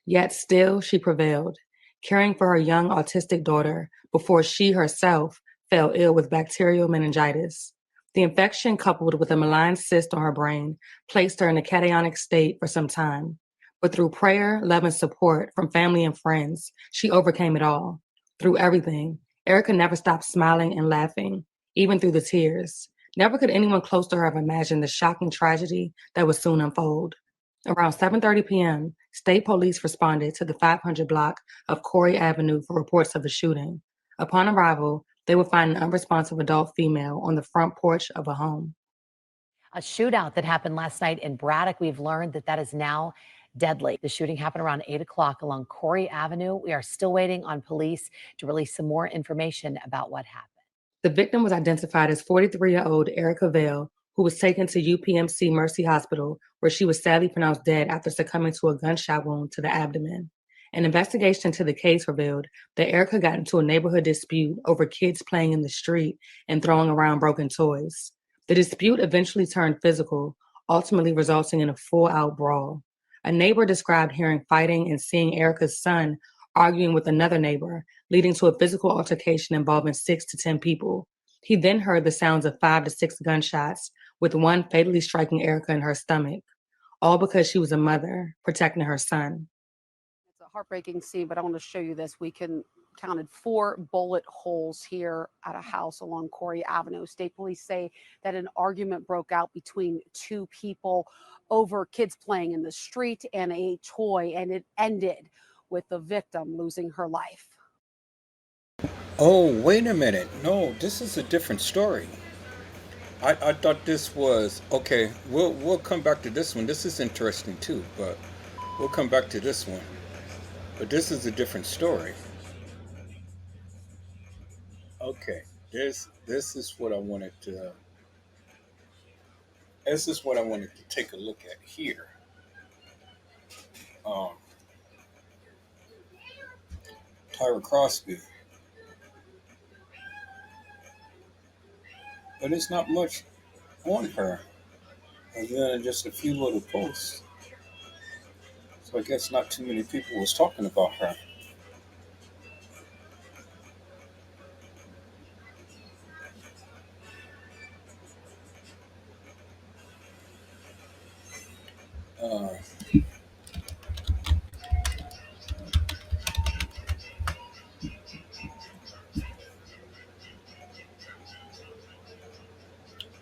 [SPEAKER 8] Yet still, she prevailed, caring for her young autistic daughter before she herself fell ill with bacterial meningitis. The infection, coupled with a malign cyst on her brain, placed her in a cationic state for some time. But through prayer, love, and support from family and friends, she overcame it all. Through everything, Erica never stopped smiling and laughing, even through the tears. Never could anyone close to her have imagined the shocking tragedy that would soon unfold. Around 7:30 p.m., state police responded to the 500 block of Corey Avenue for reports of a shooting. Upon arrival, they would find an unresponsive adult female on the front porch of a home.
[SPEAKER 9] A shootout that happened last night in Braddock. We've learned that is now deadly. The shooting happened around 8 o'clock along Corey Avenue. We are still waiting on police to release some more information about what happened.
[SPEAKER 8] The victim was identified as 43-year-old Erica Vale, who was taken to UPMC Mercy Hospital, where she was sadly pronounced dead after succumbing to a gunshot wound to the abdomen. An investigation into the case revealed that Erica got into a neighborhood dispute over kids playing in the street and throwing around broken toys. The dispute eventually turned physical, ultimately resulting in a full-out brawl. A neighbor described hearing fighting and seeing Erica's son arguing with another neighbor, leading to a physical altercation involving 6 to 10 people. He then heard the sounds of 5 to 6 gunshots, with one fatally striking Erica in her stomach, all because she was a mother protecting her son.
[SPEAKER 15] It's a heartbreaking scene, but I want to show you this. We counted 4 bullet holes here at a house along Corey Avenue. State police say that an argument broke out between 2 people over kids playing in the street and a toy, and it ended with the victim losing her life.
[SPEAKER 2] Oh, wait a minute. No, this is a different story. I thought this was okay. We'll come back to this one. This is interesting too, but we'll come back to this one. But this is a different story. Okay, this is what I wanted to. This is what I wanted to take a look at here. Um, Tyra Crosby, but it's not much on her, and then just a few little posts. So I guess not too many people was talking about her. Uh,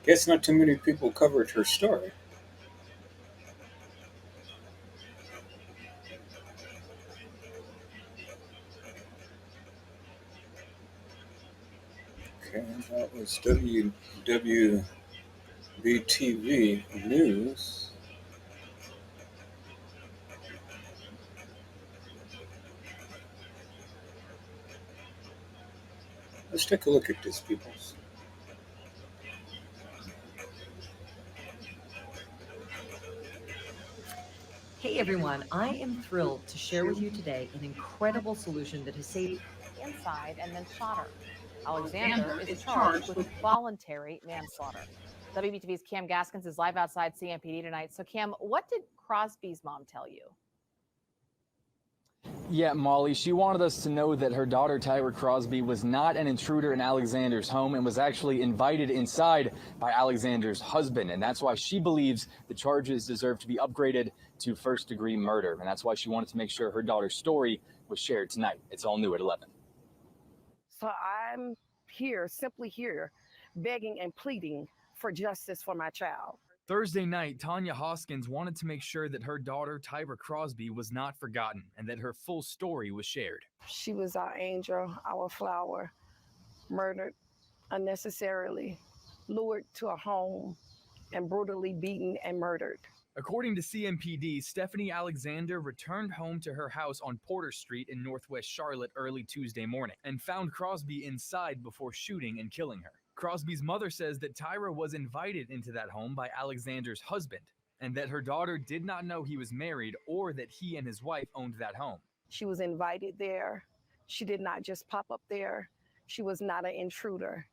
[SPEAKER 2] guess not too many people covered her story. Okay, that was WWBTV News. Let's take a look at this, people.
[SPEAKER 16] Hey everyone, I am thrilled to share with you today an incredible solution that has saved
[SPEAKER 17] inside and then shot her. Alexander is charged with voluntary manslaughter. WBTV's Cam Gaskins is live outside CMPD tonight. So, Cam, what did Crosby's mom tell you?
[SPEAKER 18] Yeah, Molly, she wanted us to know that her daughter, Tyra Crosby, was not an intruder in Alexander's home and was actually invited inside by Alexander's husband. And that's why she believes the charges deserve to be upgraded to first-degree murder. And that's why she wanted to make sure her daughter's story was shared tonight. It's all new at 11.
[SPEAKER 19] So I'm here, simply here, begging and pleading for justice for my child.
[SPEAKER 18] Thursday night, Tanya Hoskins wanted to make sure that her daughter, Tyra Crosby, was not forgotten and that her full story was shared.
[SPEAKER 19] She was our angel, our flower, murdered unnecessarily, lured to a home, and brutally beaten and murdered.
[SPEAKER 18] According to CMPD, Stephanie Alexander returned home to her house on Porter Street in Northwest Charlotte early Tuesday morning and found Crosby inside before shooting and killing her. Crosby's mother says that Tyra was invited into that home by Alexander's husband and that her daughter did not know he was married or that he and his wife owned that home.
[SPEAKER 19] She was invited there. She did not just pop up there. She was not an intruder.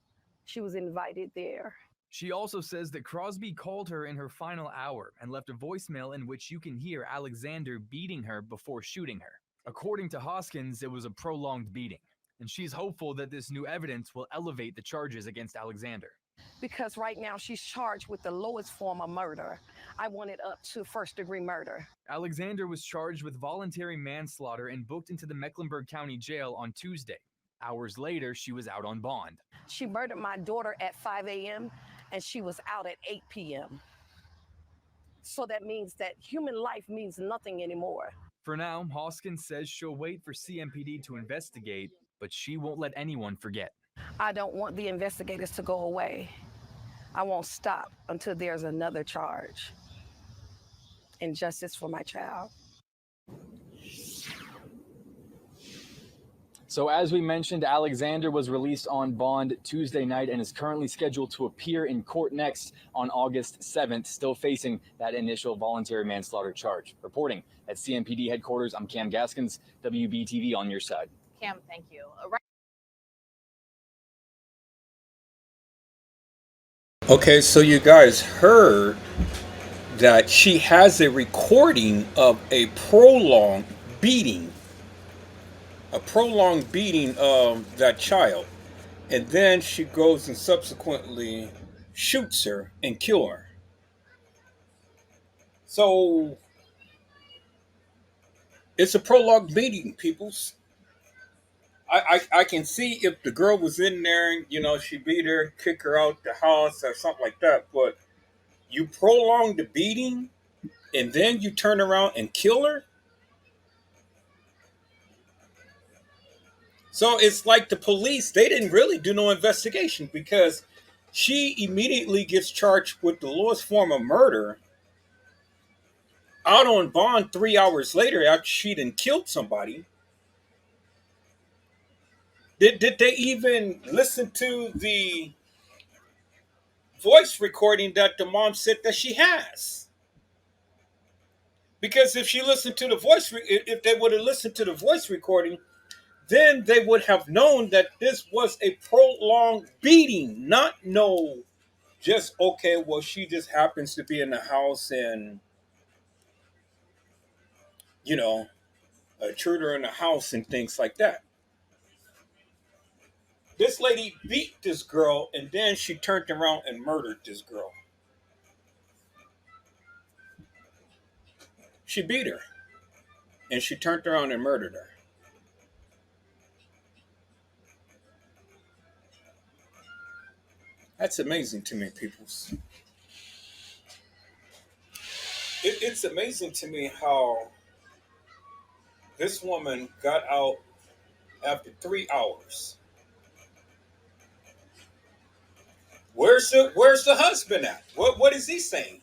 [SPEAKER 19] She was invited there.
[SPEAKER 18] She also says that Crosby called her in her final hour and left a voicemail in which you can hear Alexander beating her before shooting her. According to Hoskins, it was a prolonged beating, and she's hopeful that this new evidence will elevate the charges against Alexander.
[SPEAKER 19] Because right now she's charged with the lowest form of murder. I want it up to first-degree murder.
[SPEAKER 18] Alexander was charged with voluntary manslaughter and booked into the Mecklenburg County Jail on Tuesday. Hours later, she was out on bond.
[SPEAKER 19] She murdered my daughter at 5 a.m. and she was out at 8 p.m. So that means that human life means nothing anymore.
[SPEAKER 18] For now, Hoskins says she'll wait for CMPD to investigate, but she won't let anyone forget.
[SPEAKER 19] I don't want the investigators to go away. I won't stop until there's another charge and justice for my child.
[SPEAKER 18] So as we mentioned, Alexander was released on bond Tuesday night and is currently scheduled to appear in court next on August 7th, still facing that initial voluntary manslaughter charge. Reporting at CMPD headquarters, I'm Cam Gaskins, WBTV on your side.
[SPEAKER 17] Cam, thank you.
[SPEAKER 2] Okay, so you guys heard that she has a recording of a prolonged beating of that child. And then she goes and subsequently shoots her and kills her. So it's a prolonged beating, peoples. I can see if the girl was in there and, she beat her, kick her out the house or something like that. But you prolong the beating and then you turn around and kill her? So it's like the police, they didn't really do no investigation because she immediately gets charged with the lowest form of murder out on bond 3 hours later after she done killed somebody. Did they even listen to the voice recording that the mom said that she has? Because if she listened to the if they would have listened to the voice recording, then they would have known that this was a prolonged beating, not no just okay, well, she just happens to be in the house and you know, a intruder in the house and things like that. This lady beat this girl and then she turned around and murdered this girl. She beat her and she turned around and murdered her. That's amazing to me, peoples. It's amazing to me how this woman got out after 3 hours. Where's the husband at? What is he saying?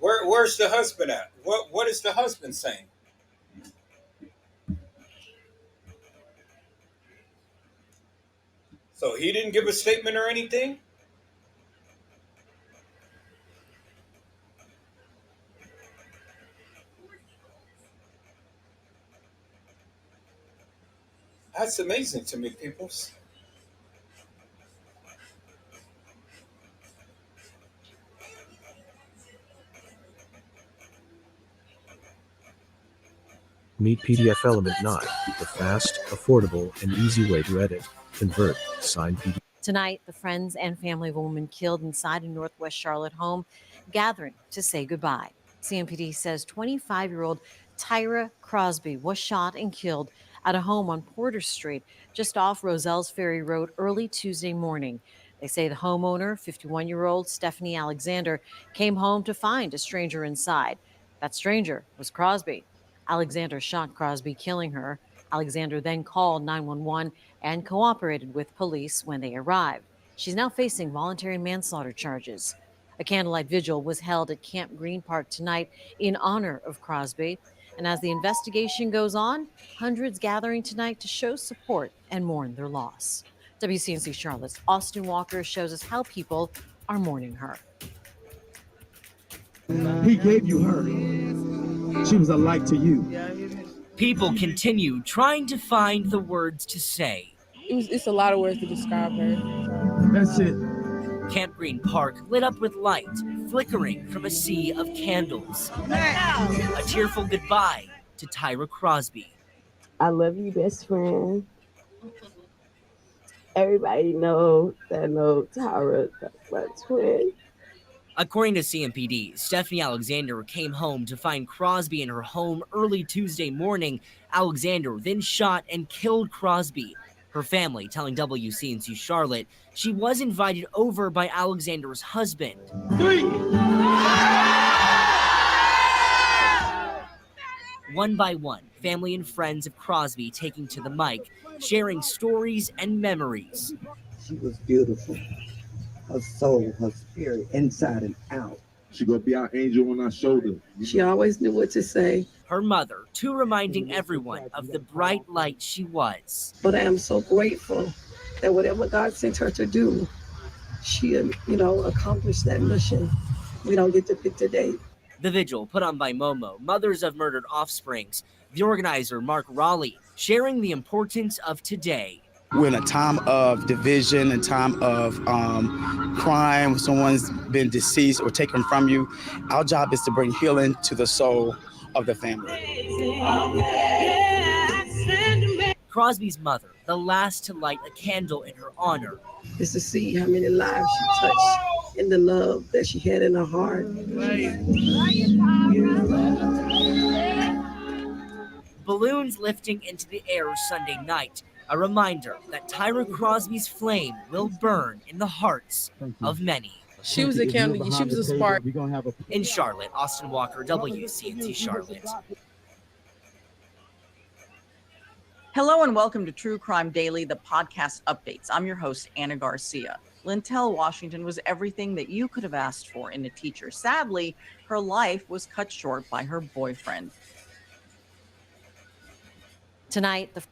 [SPEAKER 2] Where's the husband at? What is the husband saying? So he didn't give a statement or anything? That's amazing to me, peoples.
[SPEAKER 20] Meet PDF Element 9, the fast, affordable, and easy way to edit, convert, sign PDF.
[SPEAKER 16] Tonight, the friends and family of a woman killed inside a Northwest Charlotte home gathering to say goodbye. CMPD says 25-year-old Tyra Crosby was shot and killed at a home on Porter Street, just off Roselle's Ferry Road, early Tuesday morning. They say the homeowner, 51-year-old Stephanie Alexander, came home to find a stranger inside. That stranger was Crosby. Alexander shot Crosby, killing her. Alexander then called 911 and cooperated with police when they arrived. She's now facing voluntary manslaughter charges. A candlelight vigil was held at Camp Green Park tonight in honor of Crosby. And as the investigation goes on, hundreds gathering tonight to show support and mourn their loss. WCNC Charlotte's Austin Walker shows us how people are mourning her.
[SPEAKER 21] He gave you her. She was a light to you.
[SPEAKER 7] People continue trying to find the words to say.
[SPEAKER 14] It's a lot of words to describe her.
[SPEAKER 21] That's it.
[SPEAKER 7] Camp Green Park lit up with light, flickering from a sea of candles. A tearful goodbye to Tyra Crosby.
[SPEAKER 5] I love you, best friend. Everybody knows that Tyra, that's my twin.
[SPEAKER 7] According to CMPD, Stephanie Alexander came home to find Crosby in her home early Tuesday morning. Alexander then shot and killed Crosby. Her family telling WCNC Charlotte she was invited over by Alexander's husband. One by one, family and friends of Crosby taking to the mic, sharing stories and memories.
[SPEAKER 22] She was beautiful. Her soul, her spirit, inside and out.
[SPEAKER 6] She gonna be our angel on our shoulder.
[SPEAKER 4] She always knew what to say.
[SPEAKER 7] Her mother, too, reminding everyone of the bright light she was.
[SPEAKER 4] But I am so grateful that whatever God sent her to do, she, accomplished that mission. We don't get to pick the date.
[SPEAKER 7] The vigil put on by Momo, Mothers of Murdered Offsprings. The organizer, Mark Raleigh, sharing the importance of today.
[SPEAKER 23] We're in a time of division, a time of crime, when someone's been deceased or taken from you. Our job is to bring healing to the soul of the family.
[SPEAKER 7] Crosby's mother, the last to light a candle in her honor.
[SPEAKER 4] Is to see how many lives she touched and the love that she had in her heart.
[SPEAKER 7] Balloons lifting into the air Sunday night. A reminder that Tyra Crosby's flame will burn in the hearts of many.
[SPEAKER 14] She was a candle. She was a spark.
[SPEAKER 7] In Charlotte, Austin Walker, WCNC Charlotte.
[SPEAKER 1] Hello and welcome to True Crime Daily, the podcast updates. I'm your host, Anna Garcia. Lintel Washington was everything that you could have asked for in a teacher. Sadly, her life was cut short by her boyfriend.
[SPEAKER 16] Tonight, the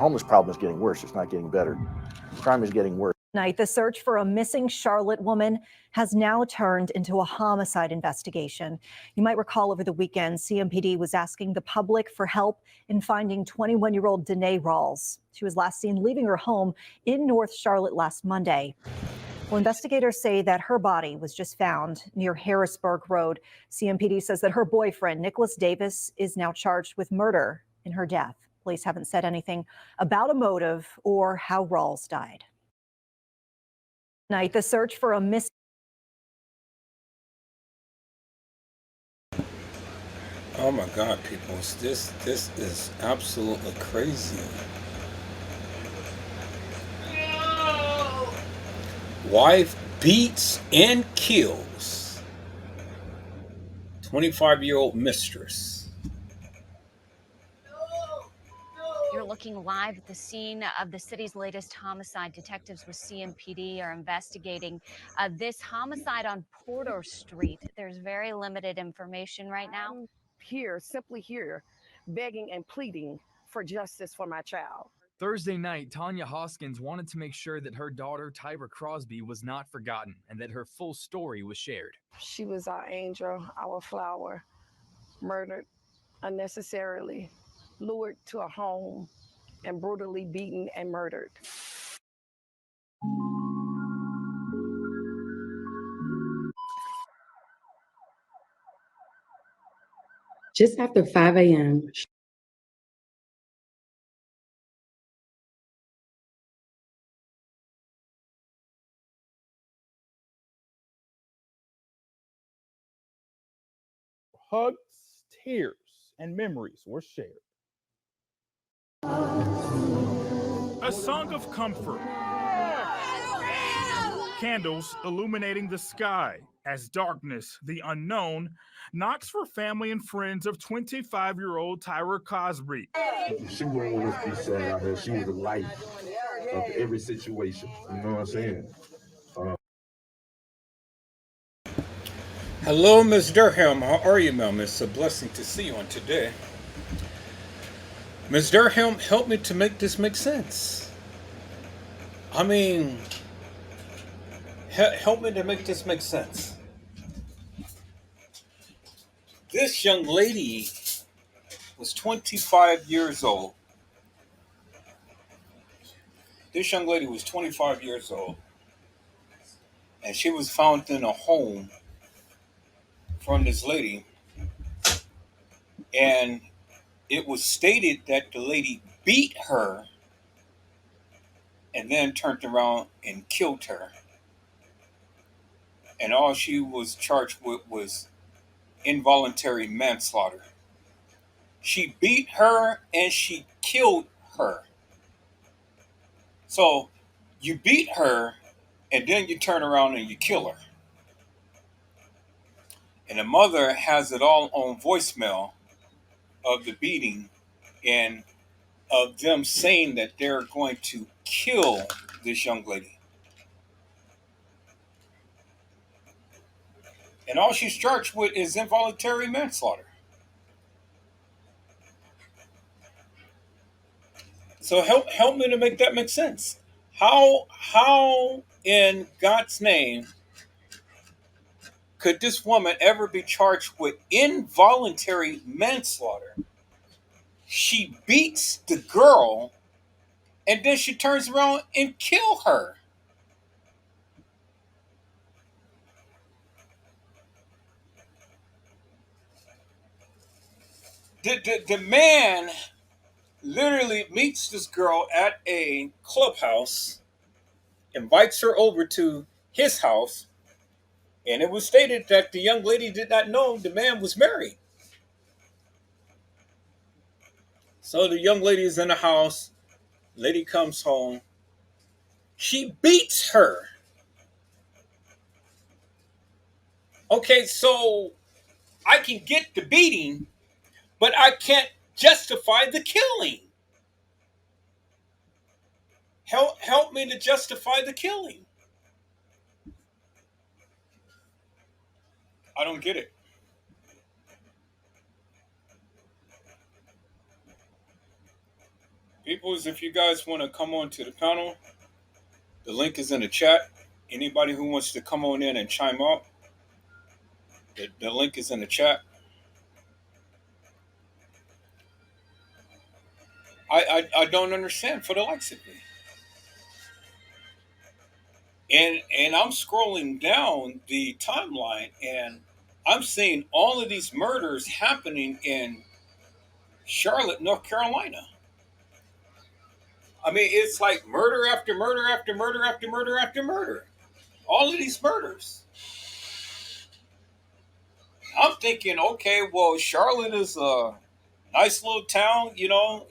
[SPEAKER 3] homeless problem is getting worse. It's not getting better. Crime is getting worse. Night, the search for a missing Charlotte woman has now turned into a homicide investigation. You might recall over the weekend, CMPD was asking the public for help in finding 21-year-old Danae Rawls. She was last seen leaving her home in North Charlotte last Monday. Well, investigators say that her body was just found near Harrisburg Road. CMPD says that her boyfriend, Nicholas Davis, is now charged with murder in her death. Police haven't said anything about a motive or how Rawls died. Night, the search for a missing.
[SPEAKER 2] Oh my God, people, this is absolutely crazy. Wife beats and kills 25-year-old mistress.
[SPEAKER 10] You're looking live at the scene of the city's latest homicide. Detectives with CMPD are investigating this homicide on Porter Street. There's very limited information right now.
[SPEAKER 19] I'm here, simply here, begging and pleading for justice for my child.
[SPEAKER 18] Thursday night, Tanya Hoskins wanted to make sure that her daughter, Tyra Crosby, was not forgotten and that her full story was shared.
[SPEAKER 19] She was our angel, our flower, murdered unnecessarily, lured to a home, and brutally beaten and murdered.
[SPEAKER 8] Just after 5 a.m.,
[SPEAKER 21] Hugs, tears, and memories were shared.
[SPEAKER 12] A song of comfort. Candles illuminating the sky as darkness, the unknown, knocks for family and friends of 25-year-old Tyra Crosby.
[SPEAKER 6] She wouldn't want us to be sad out here. She was the light of every situation. You know what I'm saying?
[SPEAKER 2] Hello, Ms. Durham. How are you, ma'am? It's a blessing to see you on today. Ms. Durham, help me to make this make sense. I mean, help me to make this make sense. This young lady was 25 years old. This young lady was 25 years old, and she was found in a home from this lady, and it was stated that the lady beat her and then turned around and killed her. And all she was charged with was involuntary manslaughter. She beat her and she killed her. So you beat her and then you turn around and you kill her. And the mother has it all on voicemail of the beating and of them saying that they're going to kill this young lady. And all she's charged with is involuntary manslaughter. So help me to make that make sense. How in God's name could this woman ever be charged with involuntary manslaughter? She beats the girl and then she turns around and kill her. The man literally meets this girl at a clubhouse, invites her over to his house, and it was stated that the young lady did not know the man was married. So the young lady is in the house, lady comes home, she beats her. Okay, so I can get the beating, but I can't justify the killing. Help me to justify the killing. I don't get it. Peoples, if you guys want to come on to the panel, The link is in the chat. Anybody who wants to come on in and chime up, the link is in the chat. I don't understand for the likes of me. And I'm scrolling down the timeline and I'm seeing all of these murders happening in Charlotte, North Carolina. I mean, it's like murder after murder after murder after murder after murder. All of these murders. I'm thinking, okay, well, Charlotte is a nice little town, you know,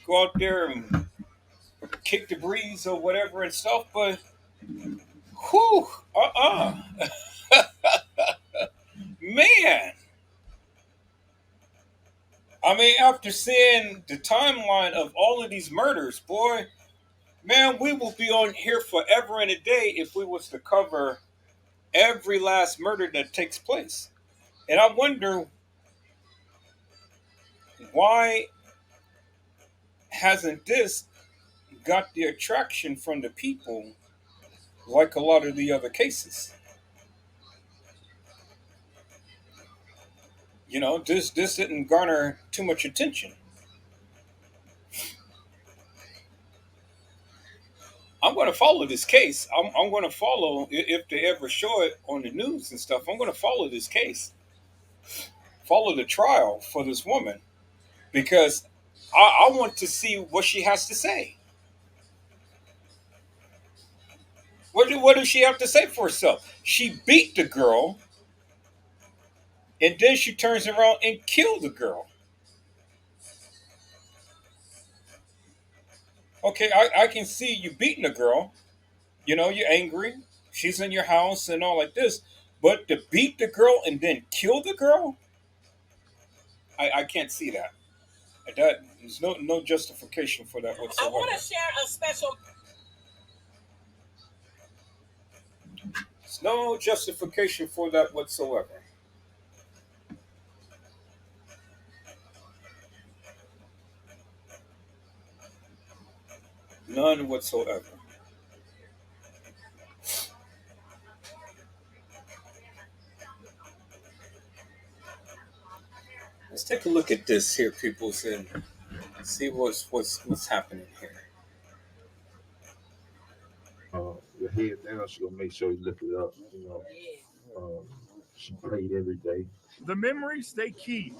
[SPEAKER 2] go out there and kick the breeze or whatever and stuff, but whew, man. I mean, after seeing the timeline of all of these murders, boy, man, we will be on here forever and a day if we was to cover every last murder that takes place. And I wonder why hasn't this got the attraction from the people like a lot of the other cases? You know, this didn't garner too much attention. I'm going to follow this case. I'm going to follow if they ever show it on the news and stuff. I'm going to follow this case, follow the trial for this woman, because I want to see what she has to say. What does she have to say for herself? She beat the girl, and then she turns around and killed the girl. Okay, I can see you beating a girl. You know, you're angry. She's in your house and all like this. But to beat the girl and then kill the girl, I can't see that. There's no justification for that whatsoever. I want to share a special. There's no justification for that whatsoever. None whatsoever. Let's take a look at this here, people, and see what's happening here.
[SPEAKER 6] Your head down, she gonna make sure you lift it up. You know, she prayed every day.
[SPEAKER 12] The memories they keep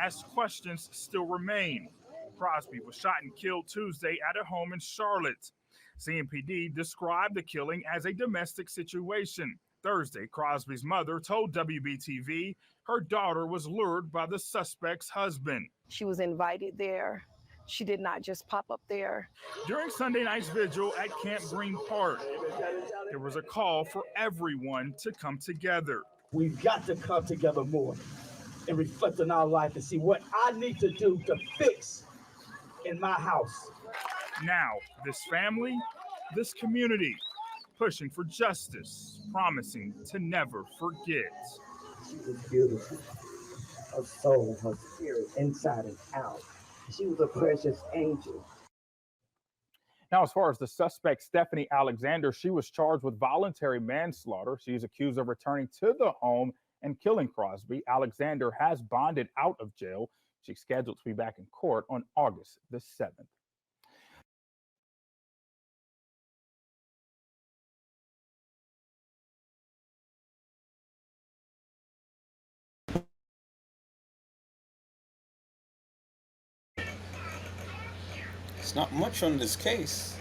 [SPEAKER 12] as questions still remain. Crosby was shot and killed Tuesday at a home in Charlotte. CMPD described the killing as a domestic situation. Thursday, Crosby's mother told WBTV her daughter was lured by the suspect's husband.
[SPEAKER 19] She was invited there. She did not just pop up there.
[SPEAKER 12] During Sunday night's vigil at Camp Green Park, there was a call for everyone to come together.
[SPEAKER 21] We've got to come together more and reflect on our life and see what I need to do to fix in my house.
[SPEAKER 12] Now, this family, this community, pushing for justice, promising to never forget.
[SPEAKER 21] She was beautiful. Her soul, her spirit, inside and out. She was a precious angel.
[SPEAKER 12] Now, as far as the suspect, Stephanie Alexander, she was charged with voluntary manslaughter. She's accused of returning to the home and killing Crosby. Alexander has bonded out of jail. She's scheduled to be back in court on August the 7th.
[SPEAKER 2] It's not much on this case.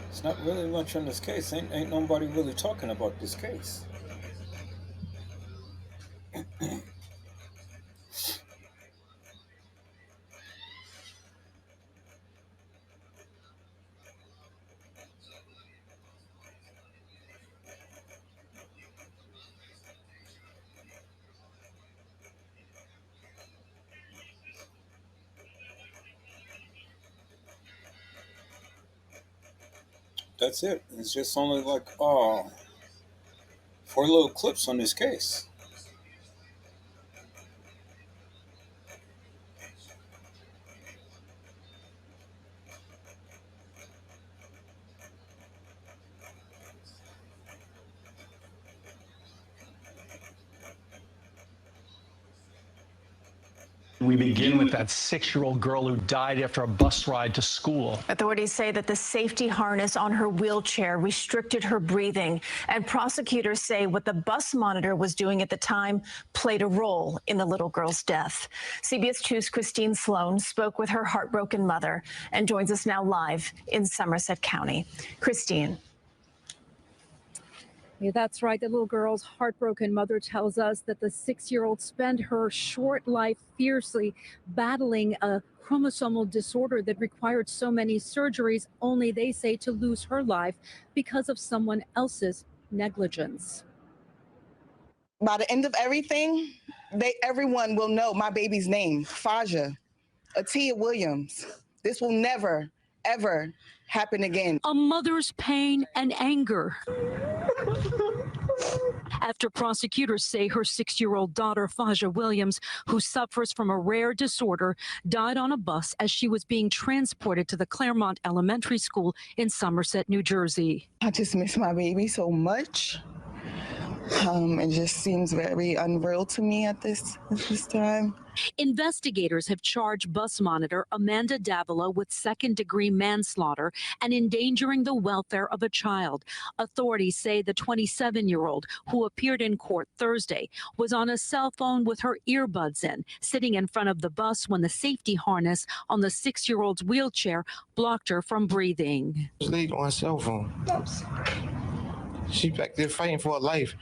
[SPEAKER 2] It's not really much on this case. Ain't nobody really talking about this case. That's it. It's just only like 4 little clips on this case.
[SPEAKER 9] We begin with that 6-year-old girl who died after a bus ride to school.
[SPEAKER 11] Authorities say that the safety harness on her wheelchair restricted her breathing, and prosecutors say what the bus monitor was doing at the time played a role in the little girl's death. CBS 2's Christine Sloan spoke with her heartbroken mother and joins us now live in Somerset County. Christine.
[SPEAKER 13] Yeah, that's right. The little girl's heartbroken mother tells us that the 6-year-old spent her short life fiercely battling a chromosomal disorder that required so many surgeries, only they say to lose her life because of someone else's negligence.
[SPEAKER 24] By the end of everything, everyone will know my baby's name, Faja Atia Williams. This will never, ever happen again.
[SPEAKER 25] A mother's pain and anger after prosecutors say her 6-year-old daughter, Faja Williams, who suffers from a rare disorder, died on a bus as she was being transported to the Claremont Elementary School in Somerset, New Jersey.
[SPEAKER 24] I just miss my baby so much. It just seems very unreal to me at this time.
[SPEAKER 25] Investigators have charged bus monitor Amanda Davila with second-degree manslaughter and endangering the welfare of a child. Authorities say the 27-year-old, who appeared in court Thursday, was on a cell phone with her earbuds in, sitting in front of the bus when the safety harness on the 6-year-old's wheelchair blocked her from breathing.
[SPEAKER 26] This lady on her cell phone. She's back there fighting for her life.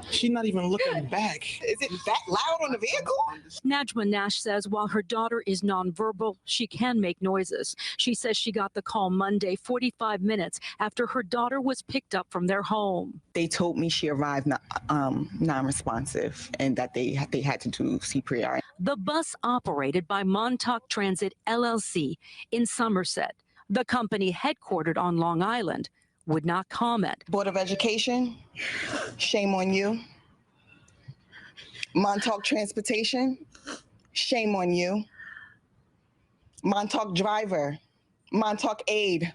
[SPEAKER 26] She's not even looking back.
[SPEAKER 24] Is it that loud on the vehicle?
[SPEAKER 25] Najma Nash says while her daughter is nonverbal, she can make noises. She says she got the call Monday, 45 minutes after her daughter was picked up from their home.
[SPEAKER 24] They told me she arrived non-responsive and that they had to do CPR.
[SPEAKER 25] The bus operated by Montauk Transit LLC in Somerset, the company headquartered on Long Island, would not comment.
[SPEAKER 24] Board of Education, shame on you. Montauk Transportation, shame on you. Montauk Driver, Montauk Aid,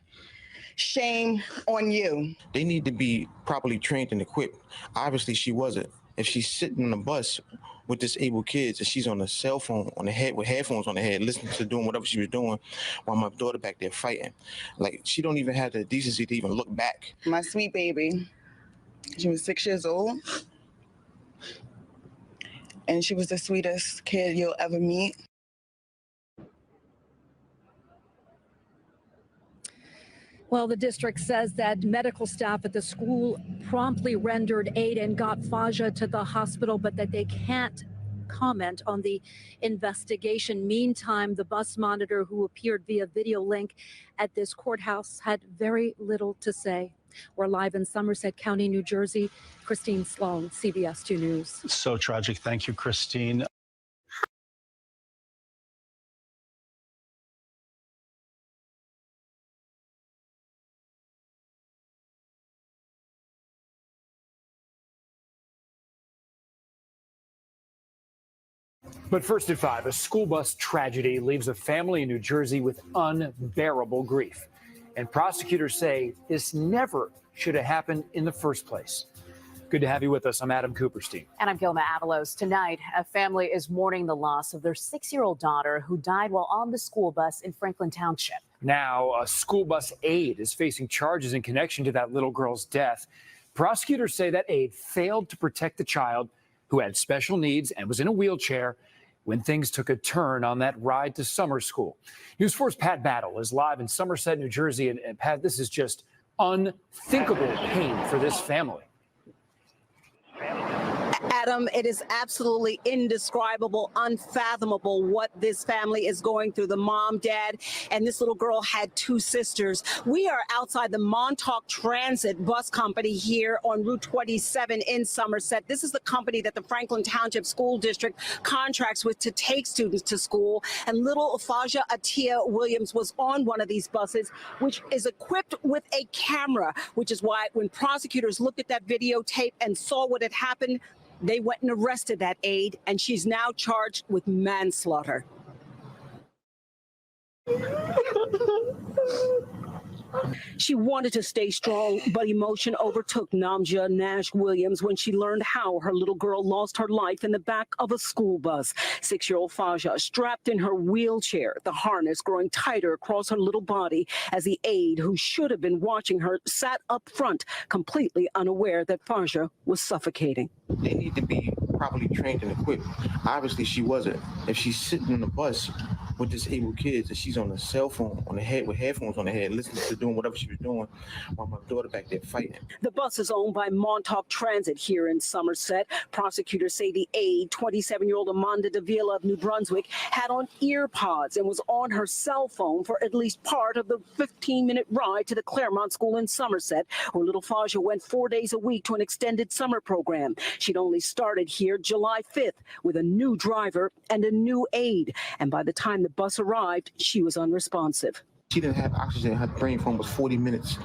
[SPEAKER 24] shame on you.
[SPEAKER 26] They need to be properly trained and equipped. Obviously, she wasn't. If she's sitting on a bus with disabled kids and she's on a cell phone on the head with headphones on the head, listening to doing whatever she was doing while my daughter back there fighting, like she don't even have the decency to even look back.
[SPEAKER 24] My sweet baby, she was 6 years old, and she was the sweetest kid you'll ever meet.
[SPEAKER 13] Well, the district says that medical staff at the school promptly rendered aid and got Faja to the hospital, but that they can't comment on the investigation. Meantime, the bus monitor who appeared via video link at this courthouse had very little to say. We're live in Somerset County, New Jersey. Christine Sloan, CBS 2 News.
[SPEAKER 9] So tragic. Thank you, Christine.
[SPEAKER 27] But first at 5, a school bus tragedy leaves a family in New Jersey with unbearable grief. And prosecutors say this never should have happened in the first place. Good to have you with us. I'm Adam Cooperstein.
[SPEAKER 17] And I'm Gilma Avalos. Tonight, a family is mourning the loss of their 6-year-old daughter who died while on the school bus in Franklin Township.
[SPEAKER 27] Now, a school bus aide is facing charges in connection to that little girl's death. Prosecutors say that aide failed to protect the child who had special needs and was in a wheelchair when things took a turn on that ride to summer school. News 4's Pat Battle is live in Somerset, New Jersey. And Pat, this is just unthinkable pain for this family.
[SPEAKER 28] Adam, it is absolutely indescribable, unfathomable what this family is going through. The mom, dad, and this little girl had 2 sisters. We are outside the Montauk Transit bus company here on Route 27 in Somerset. This is the company that the Franklin Township School District contracts with to take students to school. And little Faja Atia Williams was on one of these buses, which is equipped with a camera, which is why when prosecutors looked at that videotape and saw what had happened, they went and arrested that aide, and she's now charged with manslaughter. She wanted to stay strong, but emotion overtook Namja Nash Williams when she learned how her little girl lost her life in the back of a school bus. 6-year-old Faja strapped in her wheelchair, the harness growing tighter across her little body as the aide who should have been watching her sat up front, completely unaware that Faja was suffocating.
[SPEAKER 26] They need to be properly trained and equipped. Obviously, she wasn't. If she's sitting on the bus with disabled kids and she's on a cell phone on the head with headphones on the head, listening to doing whatever she was doing while my daughter back there fighting.
[SPEAKER 28] The bus is owned by Montauk Transit here in Somerset. Prosecutors say the aide, 27-year-old Amanda Davila of New Brunswick, had on ear pods and was on her cell phone for at least part of the 15-minute ride to the Claremont School in Somerset, where little Faja went 4 days a week to an extended summer program. She'd only started here July 5th with a new driver and a new aide. And by the time the bus arrived, she was unresponsive.
[SPEAKER 26] She didn't have oxygen. Her brain phone was 40 minutes.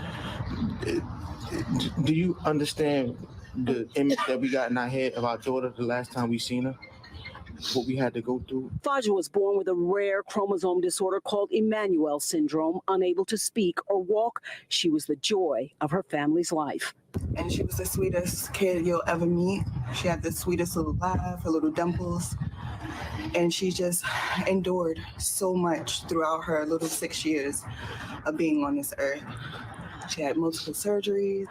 [SPEAKER 26] Do you understand the image that we got in our head of our daughter the last time we seen her? What we had to go through?
[SPEAKER 28] Faja was born with a rare chromosome disorder called Emmanuel syndrome. Unable to speak or walk, she was the joy of her family's life.
[SPEAKER 24] And she was the sweetest kid you'll ever meet. She had the sweetest little laugh, her little dimples. And she just endured so much throughout her little 6 years of being on this earth. She had multiple surgeries.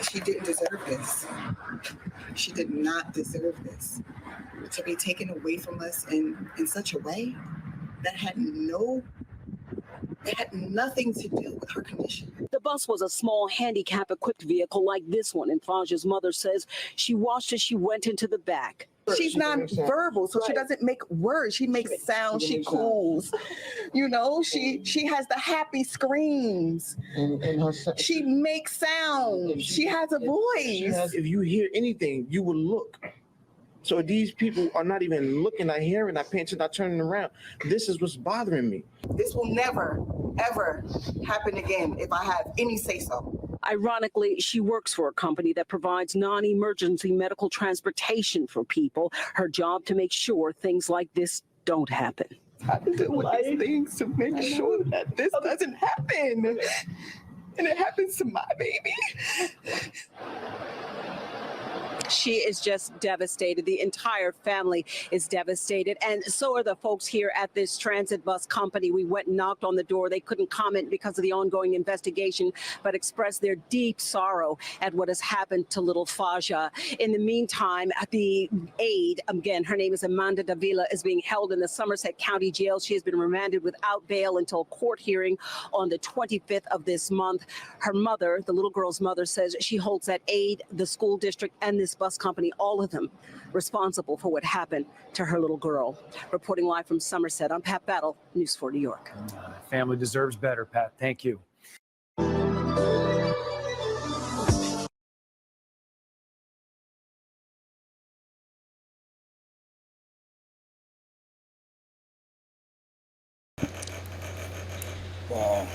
[SPEAKER 24] She didn't deserve this. She did not deserve this. To be taken away from us in such a way that had nothing to do with her condition.
[SPEAKER 28] The bus was a small handicap-equipped vehicle like this one, and Faja's mother says she watched as she went into the back.
[SPEAKER 24] She's non-verbal, so she doesn't make words. She makes sounds. She coos. You know, she has the happy screams. She makes sounds. She has a voice.
[SPEAKER 26] If you hear anything, you will look. So these people are not even looking, not hearing, not paying attention, not turning around. This is what's bothering me.
[SPEAKER 24] This will never, ever happen again if I have any say-so.
[SPEAKER 28] Ironically, she works for a company that provides non-emergency medical transportation for people. Her job to make sure things like this don't happen.
[SPEAKER 24] I do all these things to make sure that this doesn't happen. And it happens to my baby.
[SPEAKER 28] She is just devastated. The entire family is devastated. And so are the folks here at this transit bus company. We went and knocked on the door. They couldn't comment because of the ongoing investigation, but expressed their deep sorrow at what has happened to little Faja. In the meantime, the aide, again, her name is Amanda Davila, is being held in the Somerset County Jail. She has been remanded without bail until a court hearing on the 25th of this month. Her mother, the little girl's mother, says she holds that aide, the school district, and this bus company, all of them responsible for what happened to her little girl. Reporting live from Somerset, I'm Pat Battle, News 4 New York.
[SPEAKER 27] Family deserves better, Pat. Thank you.
[SPEAKER 4] Wow.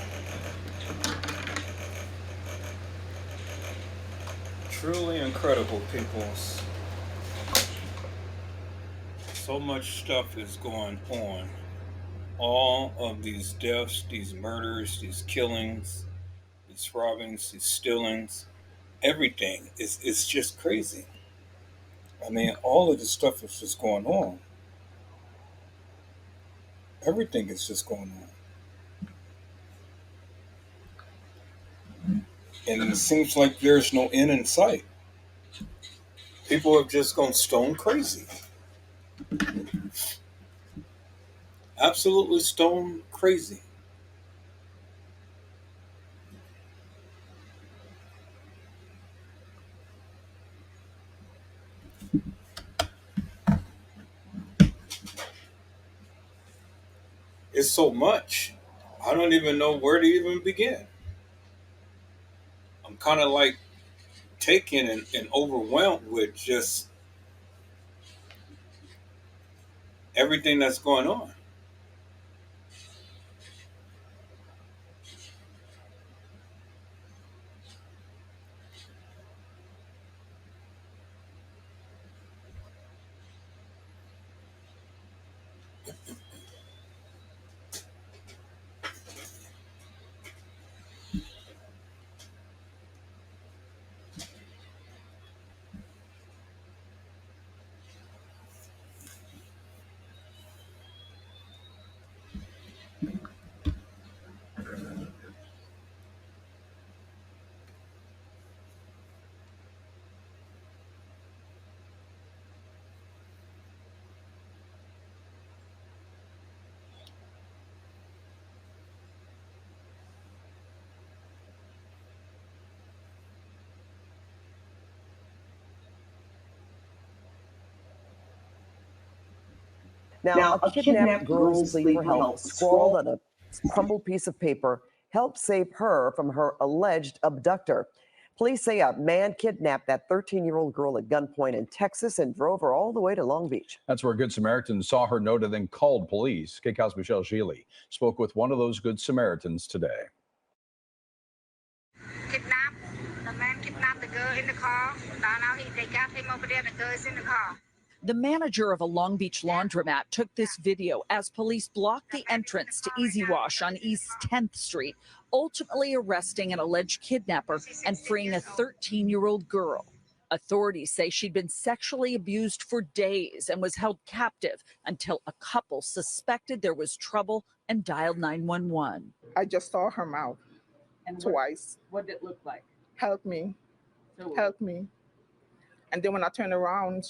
[SPEAKER 4] Truly incredible, peoples. So much stuff is going on. All of these deaths, these murders, these killings, these robbings, these stealings, everything is just crazy. I mean, all of this stuff is just going on. Everything is just going on. And it seems like there's no end in sight. People have just gone stone crazy. Absolutely stone crazy. It's so much. I don't even know where to even begin. I'm kind of like taken and overwhelmed with just everything that's going on.
[SPEAKER 1] Now, a kidnapped girl's plea for help, scrawled on a crumbled piece of paper, helped save her from her alleged abductor. Police say a man kidnapped that 13-year-old girl at gunpoint in Texas and drove her all the way to Long Beach.
[SPEAKER 5] That's where a Good Samaritan saw her note and then called police. KCAL's Michelle Gili spoke with one of those Good Samaritans today.
[SPEAKER 7] Kidnapped. The man kidnapped the girl in the car. Now they got him over there. The girl is in the car.
[SPEAKER 14] The manager of a Long Beach laundromat took this video as police blocked the entrance to Easy Wash on East 10th Street, ultimately arresting an alleged kidnapper and freeing a 13-year-old girl. Authorities say she'd been sexually abused for days and was held captive until a couple suspected there was trouble and dialed 911.
[SPEAKER 15] I just saw her mouth twice.
[SPEAKER 14] What did it look like?
[SPEAKER 15] Help me. Help me. And then when I turned around,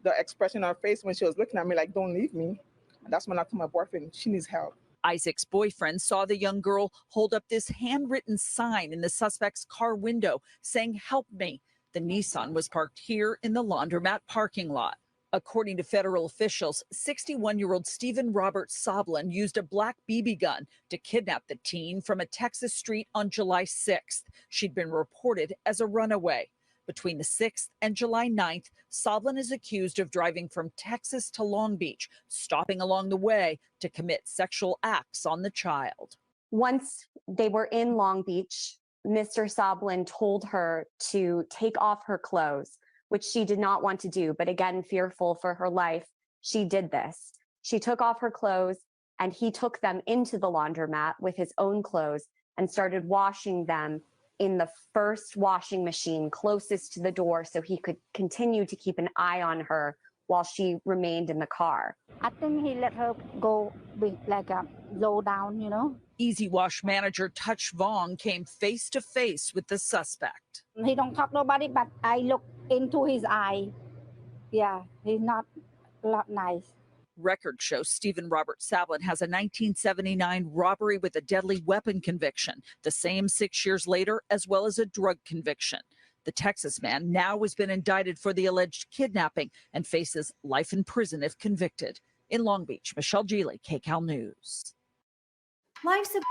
[SPEAKER 15] the expression on her face when she was looking at me like, don't leave me. And that's when I told my boyfriend, she needs help.
[SPEAKER 14] Isaac's boyfriend saw the young girl hold up this handwritten sign in the suspect's car window saying, "Help me." The Nissan was parked here in the laundromat parking lot. According to federal officials, 61-year-old Stephen Robert Soblin used a black BB gun to kidnap the teen from a Texas street on July 6th. She'd been reported as a runaway. Between the 6th and July 9th, Soblin is accused of driving from Texas to Long Beach, stopping along the way to commit sexual acts on the child.
[SPEAKER 20] Once they were in Long Beach, Mr. Soblin told her to take off her clothes, which she did not want to do. But again, fearful for her life, she did this. She took off her clothes and he took them into the laundromat with his own clothes and started washing them in the first washing machine closest to the door so he could continue to keep an eye on her while she remained in the car.
[SPEAKER 7] I think he let her go with like a low down, you know.
[SPEAKER 14] Easy Wash manager Touch Vong came face to face with the suspect.
[SPEAKER 7] He don't talk nobody, but I look into his eye. Yeah, he's not a lot nice.
[SPEAKER 14] Records show Stephen Robert Soblin has a 1979 robbery with a deadly weapon conviction, the same 6 years later, as well as a drug conviction. The Texas man now has been indicted for the alleged kidnapping and faces life in prison if convicted. In Long Beach, Michelle Gili, KCAL News.
[SPEAKER 22] Life's a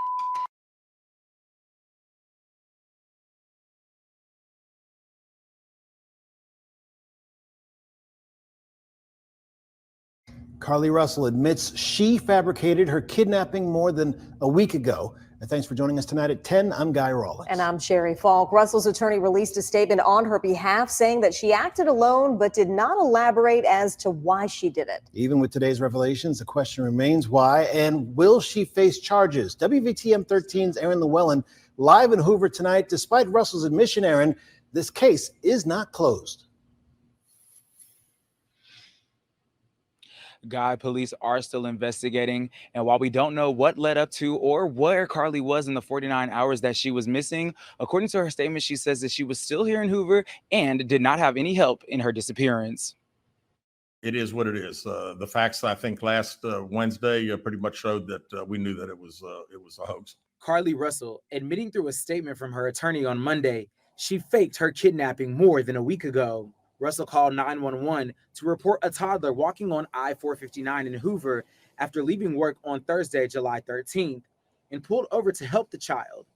[SPEAKER 23] Carly Russell admits she fabricated her kidnapping more than a week ago. And thanks for joining us tonight at 10. I'm Guy Rawlins.
[SPEAKER 29] And I'm Sherry Falk. Russell's attorney released a statement on her behalf saying that she acted alone but did not elaborate as to why she did it.
[SPEAKER 23] Even with today's revelations, the question remains why and will she face charges? WVTM 13's Aaron Llewellyn live in Hoover tonight. Despite Russell's admission, Aaron, this case is not closed.
[SPEAKER 30] Guy, police are still investigating, and while we don't know what led up to or where Carly was in the 49 hours that she was missing, according to her statement, she says that she was still here in Hoover and did not have any help in her disappearance.
[SPEAKER 31] It is what it is. The facts, I think, last Wednesday pretty much showed that we knew that it was a hoax.
[SPEAKER 32] Carly Russell admitting through a statement from her attorney on Monday, she faked her kidnapping more than a week ago. Russell called 911 to report a toddler walking on I-459 in Hoover after leaving work on Thursday, July 13th, and pulled over to help the child.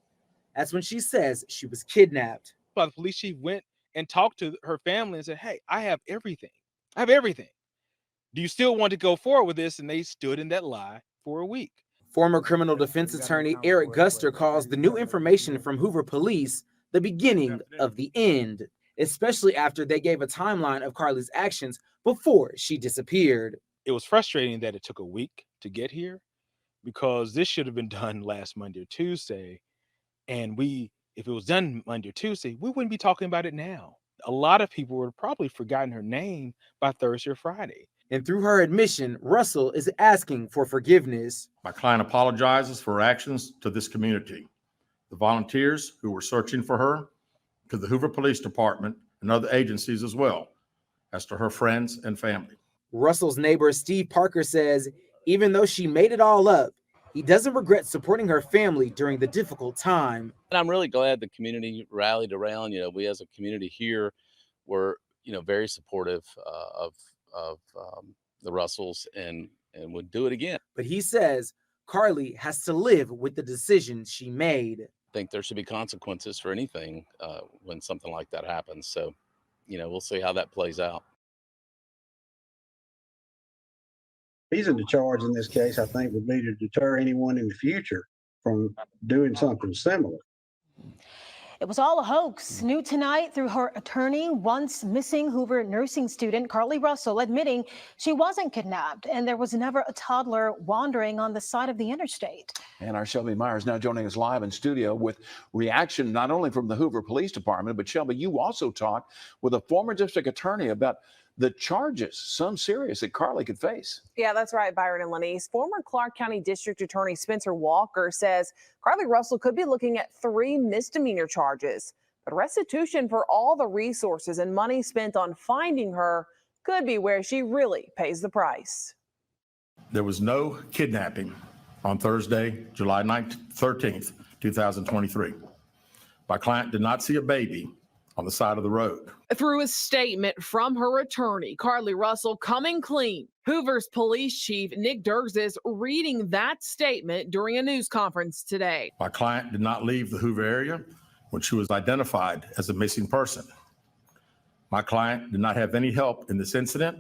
[SPEAKER 32] That's when she says she was kidnapped.
[SPEAKER 33] But the police chief went and talked to her family and said, "Hey, I have everything. I have everything. Do you still want to go forward with this?" And they stood in that lie for a week.
[SPEAKER 32] Former criminal defense attorney Eric Guster calls the new information from Hoover police the beginning of the end, especially after they gave a timeline of Carly's actions before she disappeared.
[SPEAKER 33] It was frustrating that it took a week to get here because this should have been done last Monday or Tuesday. And if it was done Monday or Tuesday, we wouldn't be talking about it now. A lot of people would have probably forgotten her name by Thursday or Friday.
[SPEAKER 32] And through her admission, Russell is asking for forgiveness.
[SPEAKER 31] My client apologizes for her actions to this community, the volunteers who were searching for her, to the Hoover Police Department and other agencies as well, as to her friends and family.
[SPEAKER 32] Russell's neighbor, Steve Parker, says even though she made it all up, he doesn't regret supporting her family during the difficult time.
[SPEAKER 34] And I'm really glad the community rallied around. We as a community here were, very supportive of the Russells and would do it again.
[SPEAKER 32] But he says Carly has to live with the decisions she made.
[SPEAKER 34] I think there should be consequences for anything when something like that happens. So, we'll see how that plays out.
[SPEAKER 2] Reason to charge in this case, I think, would be to deter anyone in the future from doing something similar.
[SPEAKER 3] It was all a hoax. New tonight through her attorney, once missing Hoover nursing student Carly Russell admitting she wasn't kidnapped and there was never a toddler wandering on the side of the interstate.
[SPEAKER 6] And our Shelby Myers now joining us live in studio with reaction not only from the Hoover Police Department, but Shelby, you also talked with a former district attorney about the charges, some serious, that Carly could face.
[SPEAKER 8] Yeah, that's right, Byron and Lenise. Former Clark County District Attorney Spencer Walker says Carly Russell could be looking at 3 misdemeanor charges. But restitution for all the resources and money spent on finding her could be where she really pays the price.
[SPEAKER 31] There was no kidnapping on Thursday, July 13th, 2023. My client did not see a baby on the side of the road.
[SPEAKER 9] Through a statement from her attorney, Carly Russell coming clean. Hoover's police chief, Nick Durzis, reading that statement during a news conference today.
[SPEAKER 31] My client did not leave the Hoover area when she was identified as a missing person. My client did not have any help in this incident,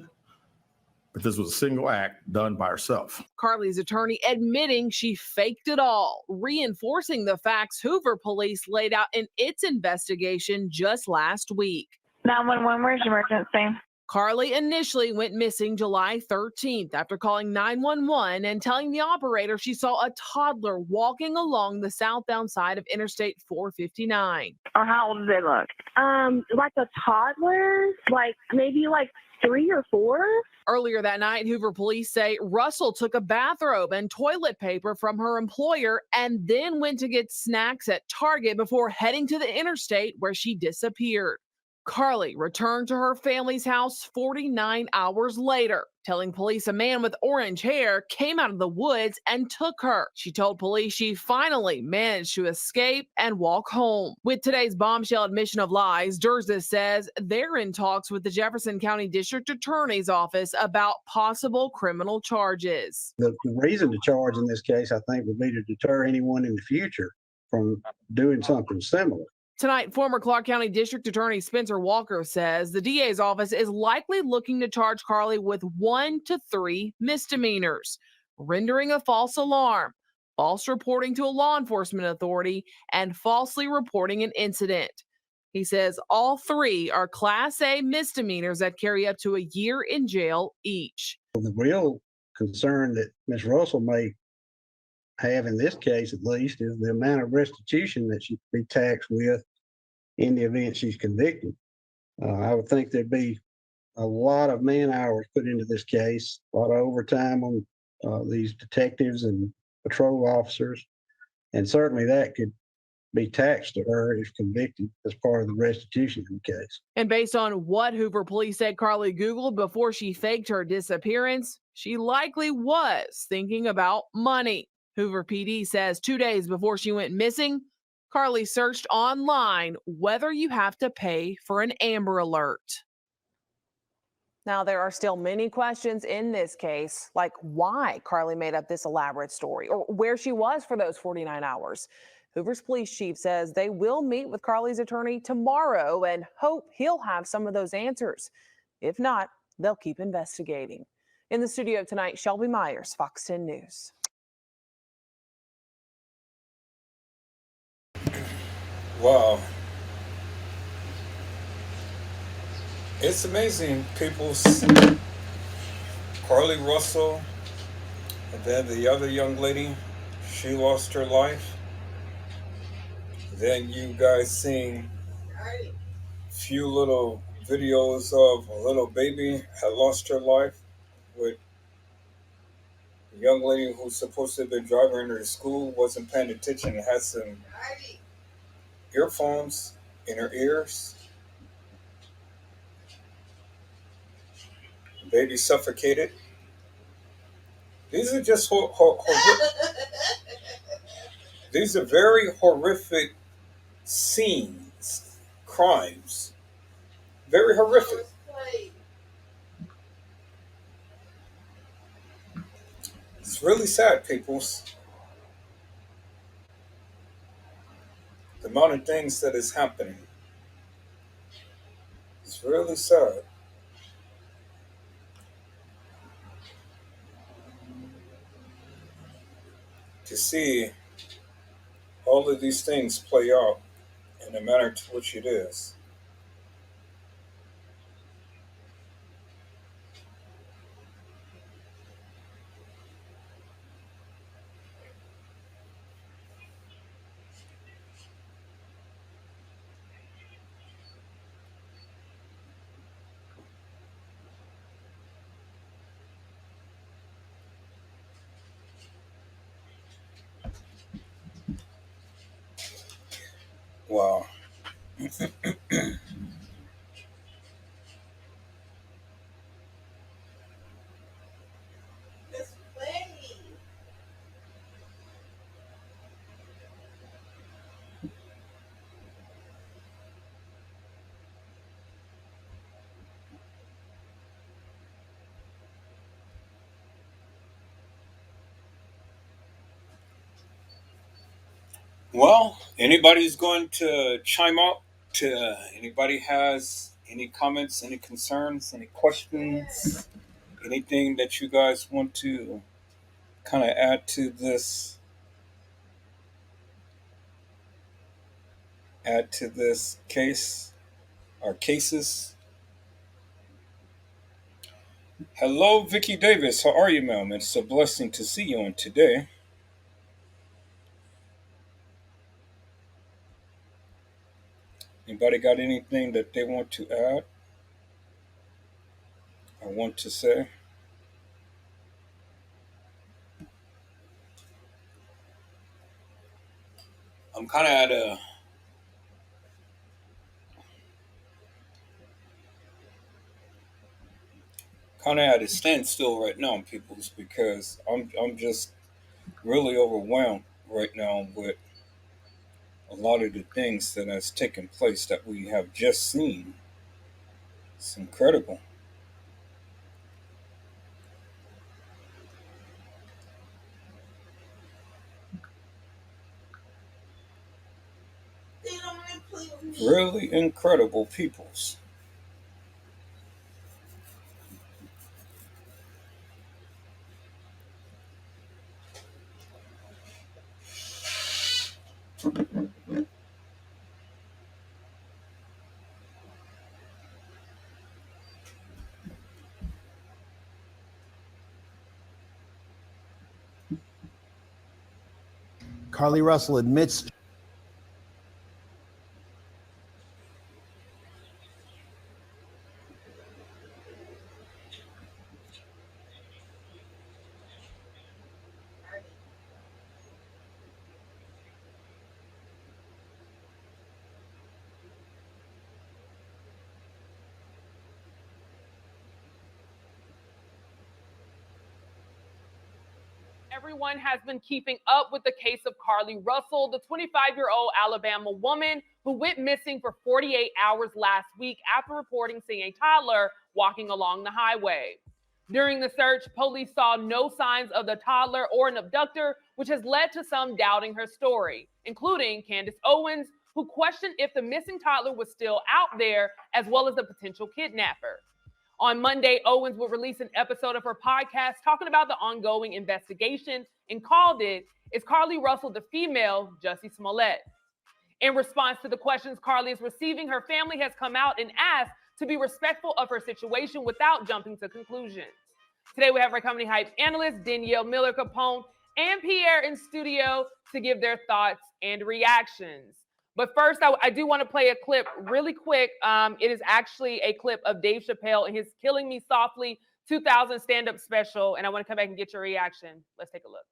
[SPEAKER 31] but this was a single act done by herself.
[SPEAKER 9] Carly's attorney admitting she faked it all, reinforcing the facts Hoover police laid out in its investigation just last week.
[SPEAKER 10] 911, where's your emergency?
[SPEAKER 9] Carly initially went missing July 13th after calling 911 and telling the operator she saw a toddler walking along the southbound side of Interstate 459.
[SPEAKER 10] Or how old did they look? Like a toddler, maybe 3 or 4.
[SPEAKER 9] Earlier that night, Hoover police say Russell took a bathrobe and toilet paper from her employer and then went to get snacks at Target before heading to the interstate where she disappeared. Carly returned to her family's house 49 hours later, telling police a man with orange hair came out of the woods and took her. She told police she finally managed to escape and walk home. With today's bombshell admission of lies, Durzis says they're in talks with the Jefferson County District Attorney's Office about possible criminal charges.
[SPEAKER 2] The reason to charge in this case, I think, would be to deter anyone in the future from doing something similar.
[SPEAKER 9] Tonight, former Clark County District Attorney Spencer Walker says the DA's office is likely looking to charge Carly with 1 to 3 misdemeanors: rendering a false alarm, false reporting to a law enforcement authority, and falsely reporting an incident. He says all 3 are Class A misdemeanors that carry up to a year in jail each.
[SPEAKER 2] The real concern that Ms. Russell may have in this case, at least, is the amount of restitution that she could be taxed with in the event she's convicted. I would think there'd be a lot of man hours put into this case, a lot of overtime on these detectives and patrol officers, and certainly that could be taxed to her if convicted as part of the restitution in the case.
[SPEAKER 9] And based on what Hoover police said Carly Googled before she faked her disappearance, she likely was thinking about money. Hoover PD says 2 days before she went missing, Carly searched online whether you have to pay for an Amber Alert.
[SPEAKER 8] Now, there are still many questions in this case, like why Carly made up this elaborate story or where she was for those 49 hours. Hoover's police chief says they will meet with Carly's attorney tomorrow and hope he'll have some of those answers. If not, they'll keep investigating. In the studio tonight, Shelby Myers, Fox 10 News.
[SPEAKER 4] Wow. It's amazing, people. Carly Russell, and then the other young lady, she lost her life. Then you guys seeing few little videos of a little baby had lost her life with a young lady who's supposed to have been driving her to school, wasn't paying attention, and had some earphones in her ears. The baby suffocated. These are just these are very horrific scenes, crimes. Very horrific. It's really sad, peoples. The amount of things that is happening. It's really sad. To see all of these things play out in the manner to which it is. Wow. Well, anybody's going to chime up? To anybody has any comments, any concerns, any questions, anything that you guys want to kind of add to this case or cases? Hello, Vicky Davis. How are you, ma'am? It's a blessing to see you on today. Anybody got anything that they want to add or want to say? I'm kind of at a standstill right now, peoples, because I'm just really overwhelmed right now with a lot of the things that has taken place that we have just seen. It's incredible. Really incredible peoples.
[SPEAKER 23] Carly Russell admits
[SPEAKER 9] Everyone has been keeping up with the case of Carly Russell, the 25-year-old Alabama woman who went missing for 48 hours last week after reporting seeing a toddler walking along the highway. During the search, police saw no signs of the toddler or an abductor, which has led to some doubting her story, including Candace Owens, who questioned if the missing toddler was still out there, as well as the potential kidnapper. On Monday, Owens would release an episode of her podcast talking about the ongoing investigation and called it, "Is Carly Russell the female Jussie Smollett?" In response to the questions Carly is receiving, her family has come out and asked to be respectful of her situation without jumping to conclusions. Today, we have our company hype analysts, Danielle Miller-Capone and Pierre in studio to give their thoughts and reactions. But first, I do want to play a clip really quick. It is actually a clip of Dave Chappelle in his Killing Me Softly 2000 stand-up special, and I want to come back and get your reaction. Let's take a look.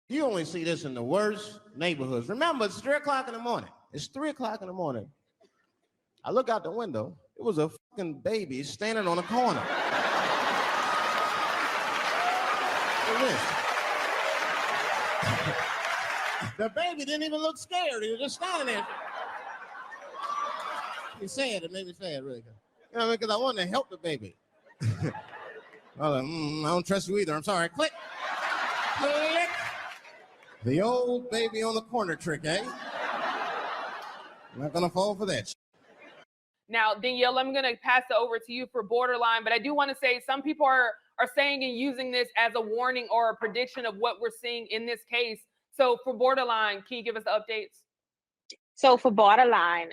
[SPEAKER 1] You only see this in the worst neighborhoods. Remember, it's 3 o'clock in the morning. It's 3 o'clock in the morning. I look out the window. It was a fucking baby standing on a corner. Look at this. The baby didn't even look scared. He was just standing there. He's sad. It made me sad, really. You know what I mean? Because I wanted to help the baby. I was like, I don't trust you either. I'm sorry. Click. Click. The old baby on the corner trick, eh? Not gonna fall for that.
[SPEAKER 9] Now, Danielle, I'm going to pass it over to you for borderline, but I do want to say some people are saying and using this as a warning or a prediction of what we're seeing in this case. So for borderline, can you give us the updates?
[SPEAKER 5] So for borderline,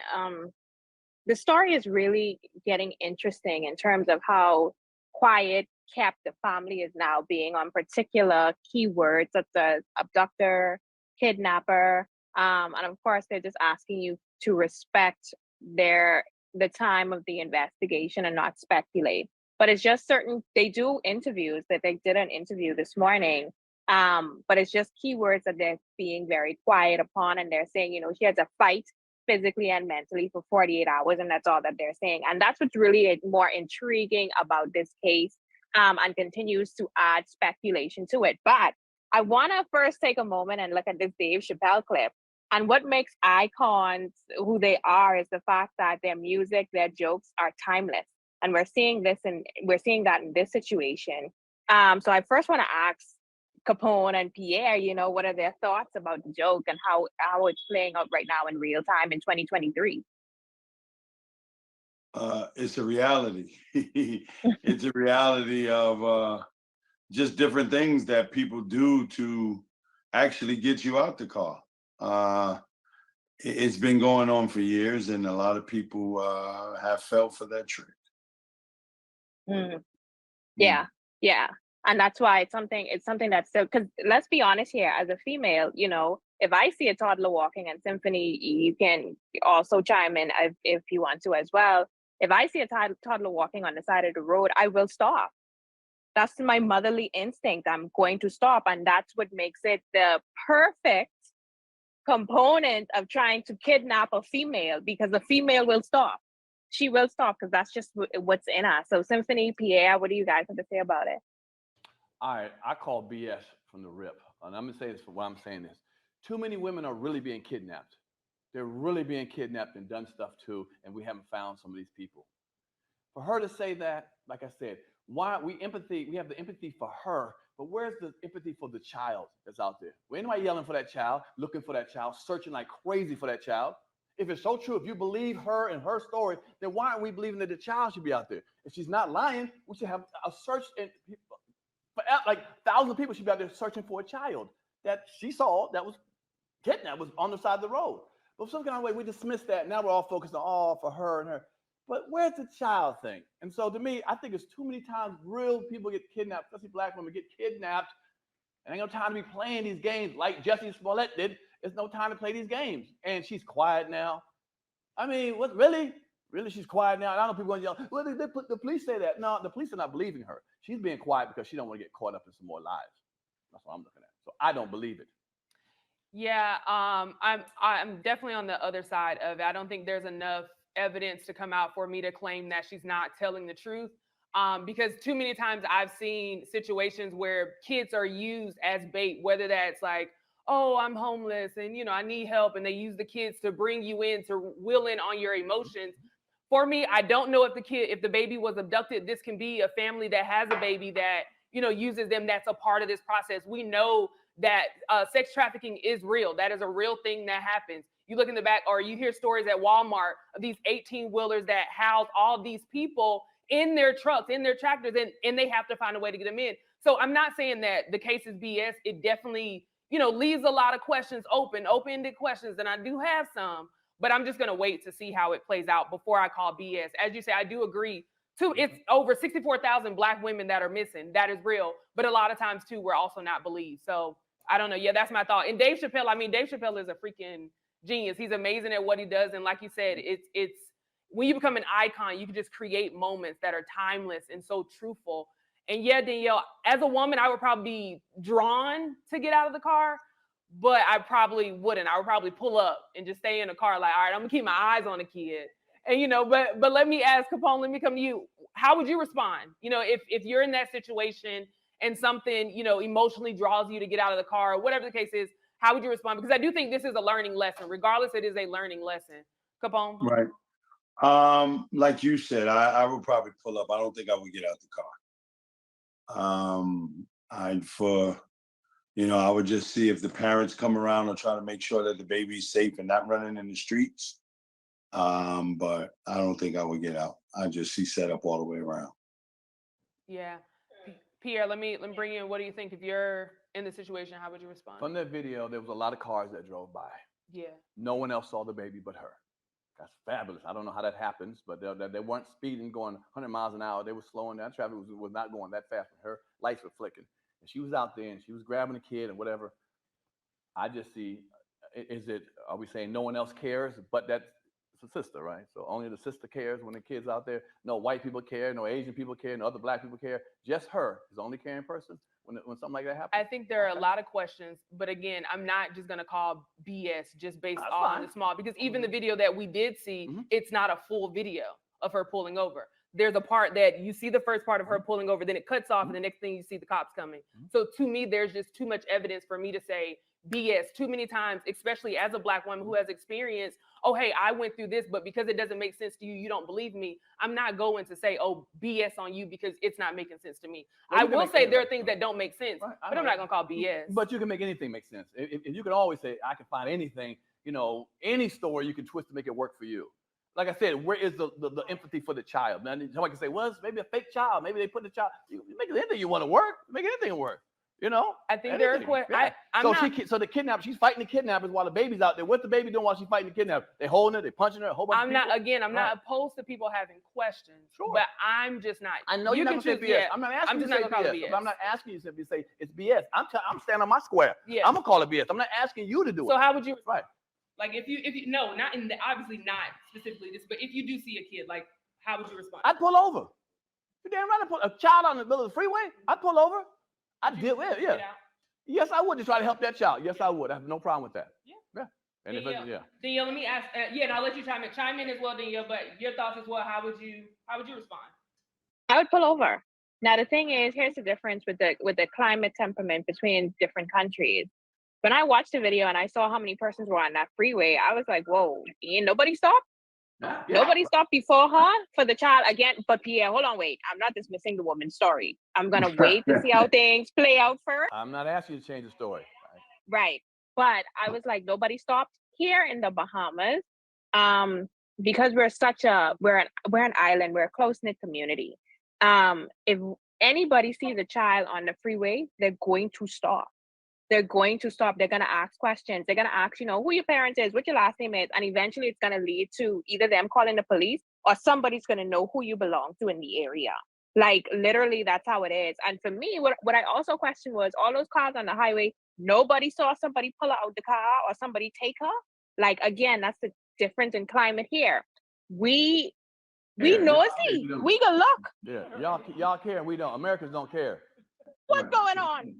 [SPEAKER 5] the story is really getting interesting in terms of how quiet kept the family is now being on particular keywords such as abductor, kidnapper, and of course they're just asking you to respect the time of the investigation and not speculate. But it's just certain, they do interviews, that they did an interview this morning, but it's just keywords that they're being very quiet upon, and they're saying, she has a fight physically and mentally for 48 hours, and that's all that they're saying. And that's what's really more intriguing about this case, and continues to add speculation to it. But I want to first take a moment and look at this Dave Chappelle clip. And what makes icons who they are is the fact that their music, their jokes are timeless. And we're seeing that in this situation. So I first want to ask Capone and Pierre, what are their thoughts about the joke and how it's playing out right now in real time in 2023?
[SPEAKER 11] It's a reality. It's a reality of just different things that people do to actually get you out the car. It's been going on for years, and a lot of people have fell for that trick.
[SPEAKER 5] Yeah. And that's why it's something that's so, because let's be honest here, as a female, if I see a toddler walking, and Symphony, you can also chime in if you want to as well. If I see a toddler walking on the side of the road, I will stop. That's my motherly instinct. I'm going to stop. And that's what makes it the perfect component of trying to kidnap a female, because the female will stop. She will stop because that's just what's in us. So Symphony, Pierre, what do you guys have to say about it?
[SPEAKER 12] All right, I call BS from the rip. And I'm gonna say this for what I'm saying is, too many women are really being kidnapped. They're really being kidnapped and done stuff too, and we haven't found some of these people. For her to say that, like I said, why we have the empathy for her, but where's the empathy for the child that's out there? Well, anybody yelling for that child, looking for that child, searching like crazy for that child? If it's so true, if you believe her and her story, then why aren't we believing that the child should be out there? If she's not lying, we should have a search, and like thousands of people should be out there searching for a child that she saw that was kidnapped, was on the side of the road. But some kind of way we dismiss that. Now we're all focused on for her and her. But where's the child thing? And so to me, I think it's too many times real people get kidnapped, especially black women get kidnapped, and ain't no time to be playing these games like Jussie Smollett did. There's no time to play these games. And she's quiet now. I mean, what really? Really, she's quiet now. And I know people going to yell, well, the police say that. No, the police are not believing her. She's being quiet because she don't want to get caught up in some more lies. That's what I'm looking at. So I don't believe it.
[SPEAKER 9] Yeah, I'm definitely on the other side of it. I don't think there's enough evidence to come out for me to claim that she's not telling the truth. Because too many times I've seen situations where kids are used as bait, whether that's like, oh, I'm homeless and I need help, and they use the kids to bring you in, to will in on your emotions. For me, I don't know if the baby was abducted. This can be a family that has a baby that uses them. That's a part of this process. We know that sex trafficking is real. That is a real thing that happens. You look in the back, or you hear stories at Walmart of these 18-wheelers that house all these people in their trucks, in their tractors, and they have to find a way to get them in. So I'm not saying that the case is BS. It definitely, leaves a lot of questions open-ended questions, and I do have some, but I'm just going to wait to see how it plays out before I call BS. As you say, I do agree. Too, it's over 64,000 Black women that are missing. That is real. But a lot of times, too, we're also not believed. So I don't know. Yeah, that's my thought. And Dave Chappelle is a freaking genius. He's amazing at what he does. And like you said, it's when you become an icon, you can just create moments that are timeless and so truthful. And yeah, Danielle, as a woman, I would probably be drawn to get out of the car, but I probably wouldn't. I would probably pull up and just stay in the car like, all right, I'm gonna keep my eyes on the kid. And but let me ask Capone, let me come to you. How would you respond? If you're in that situation and something, emotionally draws you to get out of the car, or whatever the case is, how would you respond? Because I do think this is a learning lesson. Regardless, it is a learning lesson. Capone?
[SPEAKER 11] Right. Like you said, I would probably pull up. I don't think I would get out the car. For You know, I would just see if the parents come around and try to make sure that the baby's safe and not running in the streets. But I don't think I would get out. I just see set up all the way around.
[SPEAKER 9] Yeah. Pierre, let me bring you in. What do you think if you're in the situation? How would you respond?
[SPEAKER 12] From that video, there was a lot of cars that drove by.
[SPEAKER 9] Yeah.
[SPEAKER 12] No one else saw the baby but her. That's fabulous. I don't know how that happens, but they weren't speeding, going 100 miles an hour. They were slowing down. Traffic was not going that fast. Her lights were flicking. And she was out there and she was grabbing the kid and whatever. I just see, are we saying no one else cares? But that's a sister, right? So only the sister cares when the kid's out there. No white people care, no Asian people care, no other black people care. Just her is the only caring person when something like that happens.
[SPEAKER 9] I think there are a lot of questions, but again, I'm not just going to call BS just based on the small, because even the video that we did see, it's not a full video of her pulling over. There's a part that you see the first part of her pulling over, then it cuts off, and the next thing you see the cops coming. So to me, there's just too much evidence for me to say BS too many times, especially as a black woman who has experienced, oh, hey, I went through this, but because it doesn't make sense to you, you don't believe me. I'm not going to say, oh, BS on you because it's not making sense to me.
[SPEAKER 12] Well,
[SPEAKER 9] I will say there are things that don't make sense,
[SPEAKER 12] right,
[SPEAKER 9] but I'm not going to call BS.
[SPEAKER 12] But you can make anything make sense. If you can always say, I can find anything, you know, any story you can twist to make it work for you. Like I said, where is the empathy for the child? Now, somebody can say, well, it's maybe a fake child. Maybe they put the child. You make anything you want to work. Make anything work. You know,
[SPEAKER 9] I think there are questions.
[SPEAKER 12] So the kidnapper, she's fighting the kidnappers while the baby's out there. What's the baby doing while she's fighting the kidnapper? They holding her, they punching her, a whole bunch of people.
[SPEAKER 9] I'm not opposed to people having questions, but I'm just not.
[SPEAKER 12] I know you can say BS. I'm not asking you to say BS. I'm not asking you to simply say it's BS. I'm standing on my square.
[SPEAKER 9] Yeah.
[SPEAKER 12] I'm gonna call it BS. I'm not asking you to do it.
[SPEAKER 9] So how would you?
[SPEAKER 12] Right.
[SPEAKER 9] Like if you no, not in the, obviously not specifically this, but if you do see a kid, like how would you respond?
[SPEAKER 12] I'd pull over. You damn right. I pull a child on the middle of the freeway. I'd pull over. I'd deal with it. Yeah. Yes, I would to try to help that child. Yes, I would. I have no problem with that. Yeah. And
[SPEAKER 9] Danielle, let me ask. And I'll let you chime in as well, Danielle. But your thoughts as well. How would you respond?
[SPEAKER 5] I would pull over. Now the thing is, here's the difference with the climate temperament between different countries. When I watched the video and I saw how many persons were on that freeway, I was like, whoa, ain't nobody stopped? Yeah. Nobody stopped before her for the child again. But Pierre, hold on, wait. I'm not dismissing the woman's story. I'm gonna wait to see how things play out first.
[SPEAKER 12] I'm not asking you to change the story.
[SPEAKER 5] Right. But I was like, nobody stopped here in the Bahamas. Because we're an island, we're a close-knit community. If anybody sees a child on the freeway, they're going to stop. They're going to stop. They're going to ask questions. They're going to ask, who your parent is, what your last name is. And eventually it's going to lead to either them calling the police or somebody's going to know who you belong to in the area. Like literally that's how it is. And for me, what I also questioned was all those cars on the highway, nobody saw somebody pull her out the car or somebody take her. Like, again, that's the difference in climate here. We nosy. We can look.
[SPEAKER 12] Yeah, y'all care and we don't. Americans don't care.
[SPEAKER 5] What's going on?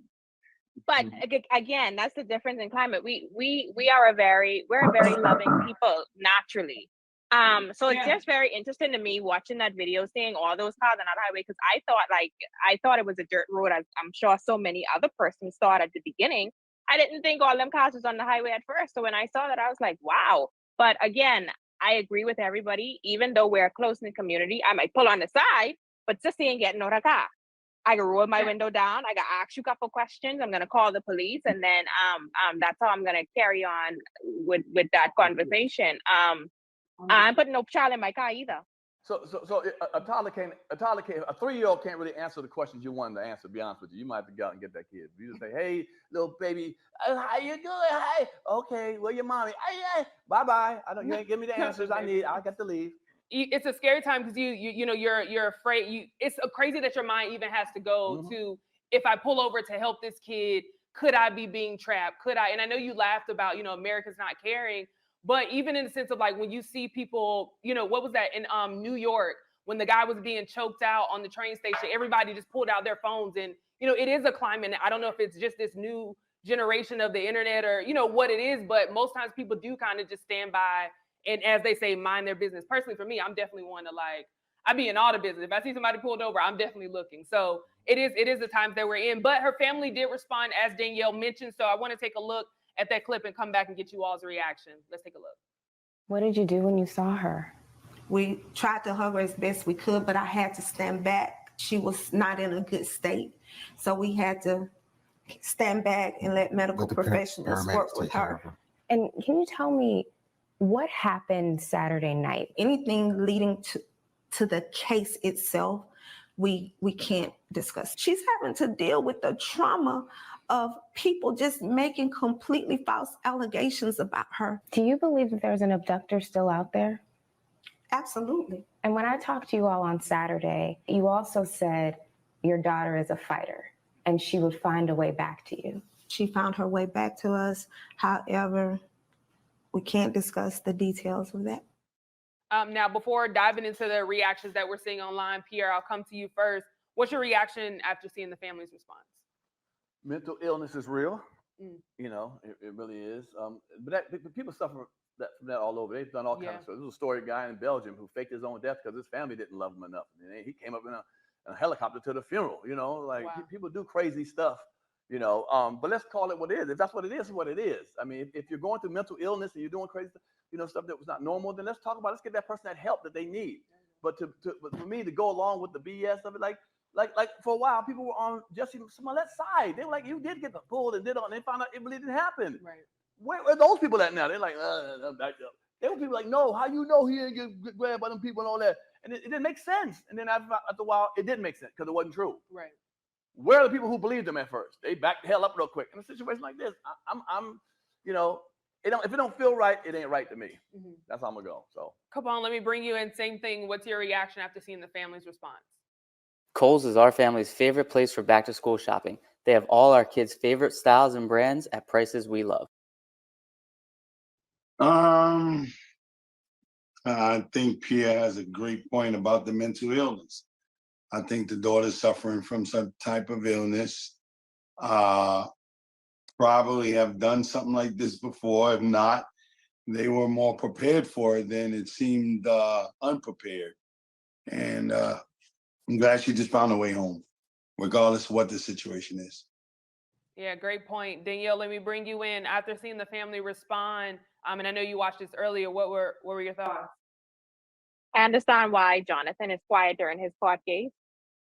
[SPEAKER 5] But again, that's the difference in climate. We're a very loving people naturally. So it's just very interesting to me watching that video, seeing all those cars on that highway, because I thought it was a dirt road. I'm sure so many other persons thought at the beginning. I didn't think all them cars was on the highway at first. So when I saw that, I was like, wow. But again, I agree with everybody. Even though we're a close-knit community, I might pull on the side, but just ain't getting out of the car. I can roll my window down. I can ask you a couple questions. I'm gonna call the police, and then that's how I'm gonna carry on with that conversation. I'm putting no child in my car either.
[SPEAKER 12] So a toddler can't, a 3-year-old can't really answer the questions you want to answer. To be honest with you, you might have to go out and get that kid. You just say, "Hey, little baby, how you doing? Hi, okay, where your mommy? Hey, bye bye. You ain't give me the answers I need. I got to leave."
[SPEAKER 9] It's a scary time because you're afraid. It's crazy that your mind even has to go to, if I pull over to help this kid, could I be being trapped? Could I? And I know you laughed about America's not caring, but even in the sense of like when you see people, what was that in New York when the guy was being choked out on the train station? Everybody just pulled out their phones, and it is a climate. I don't know if it's just this new generation of the internet or what it is, but most times people do kind of just stand by. And as they say, mind their business. Personally, for me, I'm definitely one to I be in all the business. If I see somebody pulled over, I'm definitely looking. So it is the times that we're in. But her family did respond, as Danielle mentioned. So I want to take a look at that clip and come back and get you all's reaction. Let's take a look.
[SPEAKER 7] What did you do when you saw her?
[SPEAKER 13] We tried to hug her as best we could, but I had to stand back. She was not in a good state. So we had to stand back and let medical professionals work with her.
[SPEAKER 7] And can you tell me what happened Saturday night?
[SPEAKER 13] Anything leading to the case itself, we can't discuss. She's having to deal with the trauma of people just making completely false allegations about her.
[SPEAKER 7] Do you believe that there's an abductor still out there?
[SPEAKER 13] Absolutely.
[SPEAKER 7] And when I talked to you all on Saturday, you also said your daughter is a fighter and she would find a way back to you.
[SPEAKER 13] She found her way back to us. However, we can't discuss the details of that.
[SPEAKER 8] Now, before diving into the reactions that we're seeing online, Pierre, I'll come to you first. What's your reaction after seeing the family's response?
[SPEAKER 12] Mental illness is real.
[SPEAKER 8] Mm.
[SPEAKER 12] You know, it really is. But people suffer from that all over. They've done all kinds of stuff. There was a story guy in Belgium who faked his own death because his family didn't love him enough. And he came up in a helicopter to the funeral. You know, like people do crazy stuff. You know, but let's call it what it is. If that's what it is, what it is. I mean, if you're going through mental illness and you're doing crazy stuff, you know, stuff that was not normal, then let's talk about it. Let's get that person that help that they need. But but for me to go along with the BS of it, like for a while, people were on Jussie Smollett's side. They were like, you did get pulled and did all, and they found out it really didn't happen.
[SPEAKER 8] Right.
[SPEAKER 12] Where are those people at now? They're like, they were people like, no, how you know he didn't get grabbed by them people and all that? And it didn't make sense. And then after a while, it didn't make sense because it wasn't true.
[SPEAKER 8] Right.
[SPEAKER 12] Where are the people who believed them at first? They backed the hell up real quick. In a situation like this, I'm you know, if it don't feel right, it ain't right to me.
[SPEAKER 8] Mm-hmm.
[SPEAKER 12] That's how I'm gonna go. So
[SPEAKER 8] Come on, let me bring you in. Same thing. What's your reaction after seeing the family's response?
[SPEAKER 14] Kohl's is our family's favorite place for back to school shopping. They have all our kids' favorite styles and brands at prices we love.
[SPEAKER 11] I think Pierre has a great point about the mental illness. I think the daughter's suffering from some type of illness. Probably have done something like this before. If not, they were more prepared for it than it seemed unprepared. And I'm glad she just found a way home, regardless of what the situation is.
[SPEAKER 8] Yeah, great point. Danielle, let me bring you in. After seeing the family respond, and I know you watched this earlier, what were your thoughts?
[SPEAKER 5] I understand why Jonathan is quiet during his court case.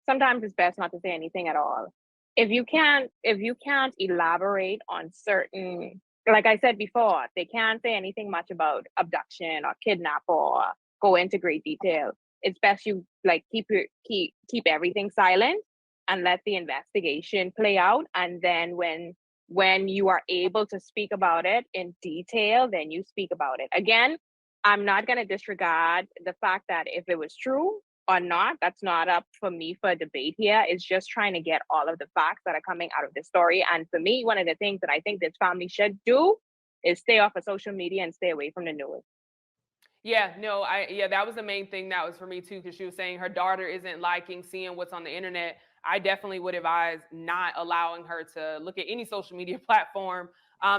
[SPEAKER 5] Sometimes it's best not to say anything at all. If you can't elaborate on certain, like I said before, they can't say anything much about abduction or kidnap or go into great detail. It's best you like keep everything silent and let the investigation play out. And then when you are able to speak about it in detail, then you speak about it. Again, I'm not going to disregard the fact that if it was true or not, that's not up for me for debate here. It's just trying to get all of the facts that are coming out of the story. And for me, one of the things that I think this family should do is stay off of social media and stay away from the news.
[SPEAKER 8] Yeah, no, that was the main thing that was for me too, because she was saying her daughter isn't liking seeing what's on the internet. I definitely would advise not allowing her to look at any social media platform.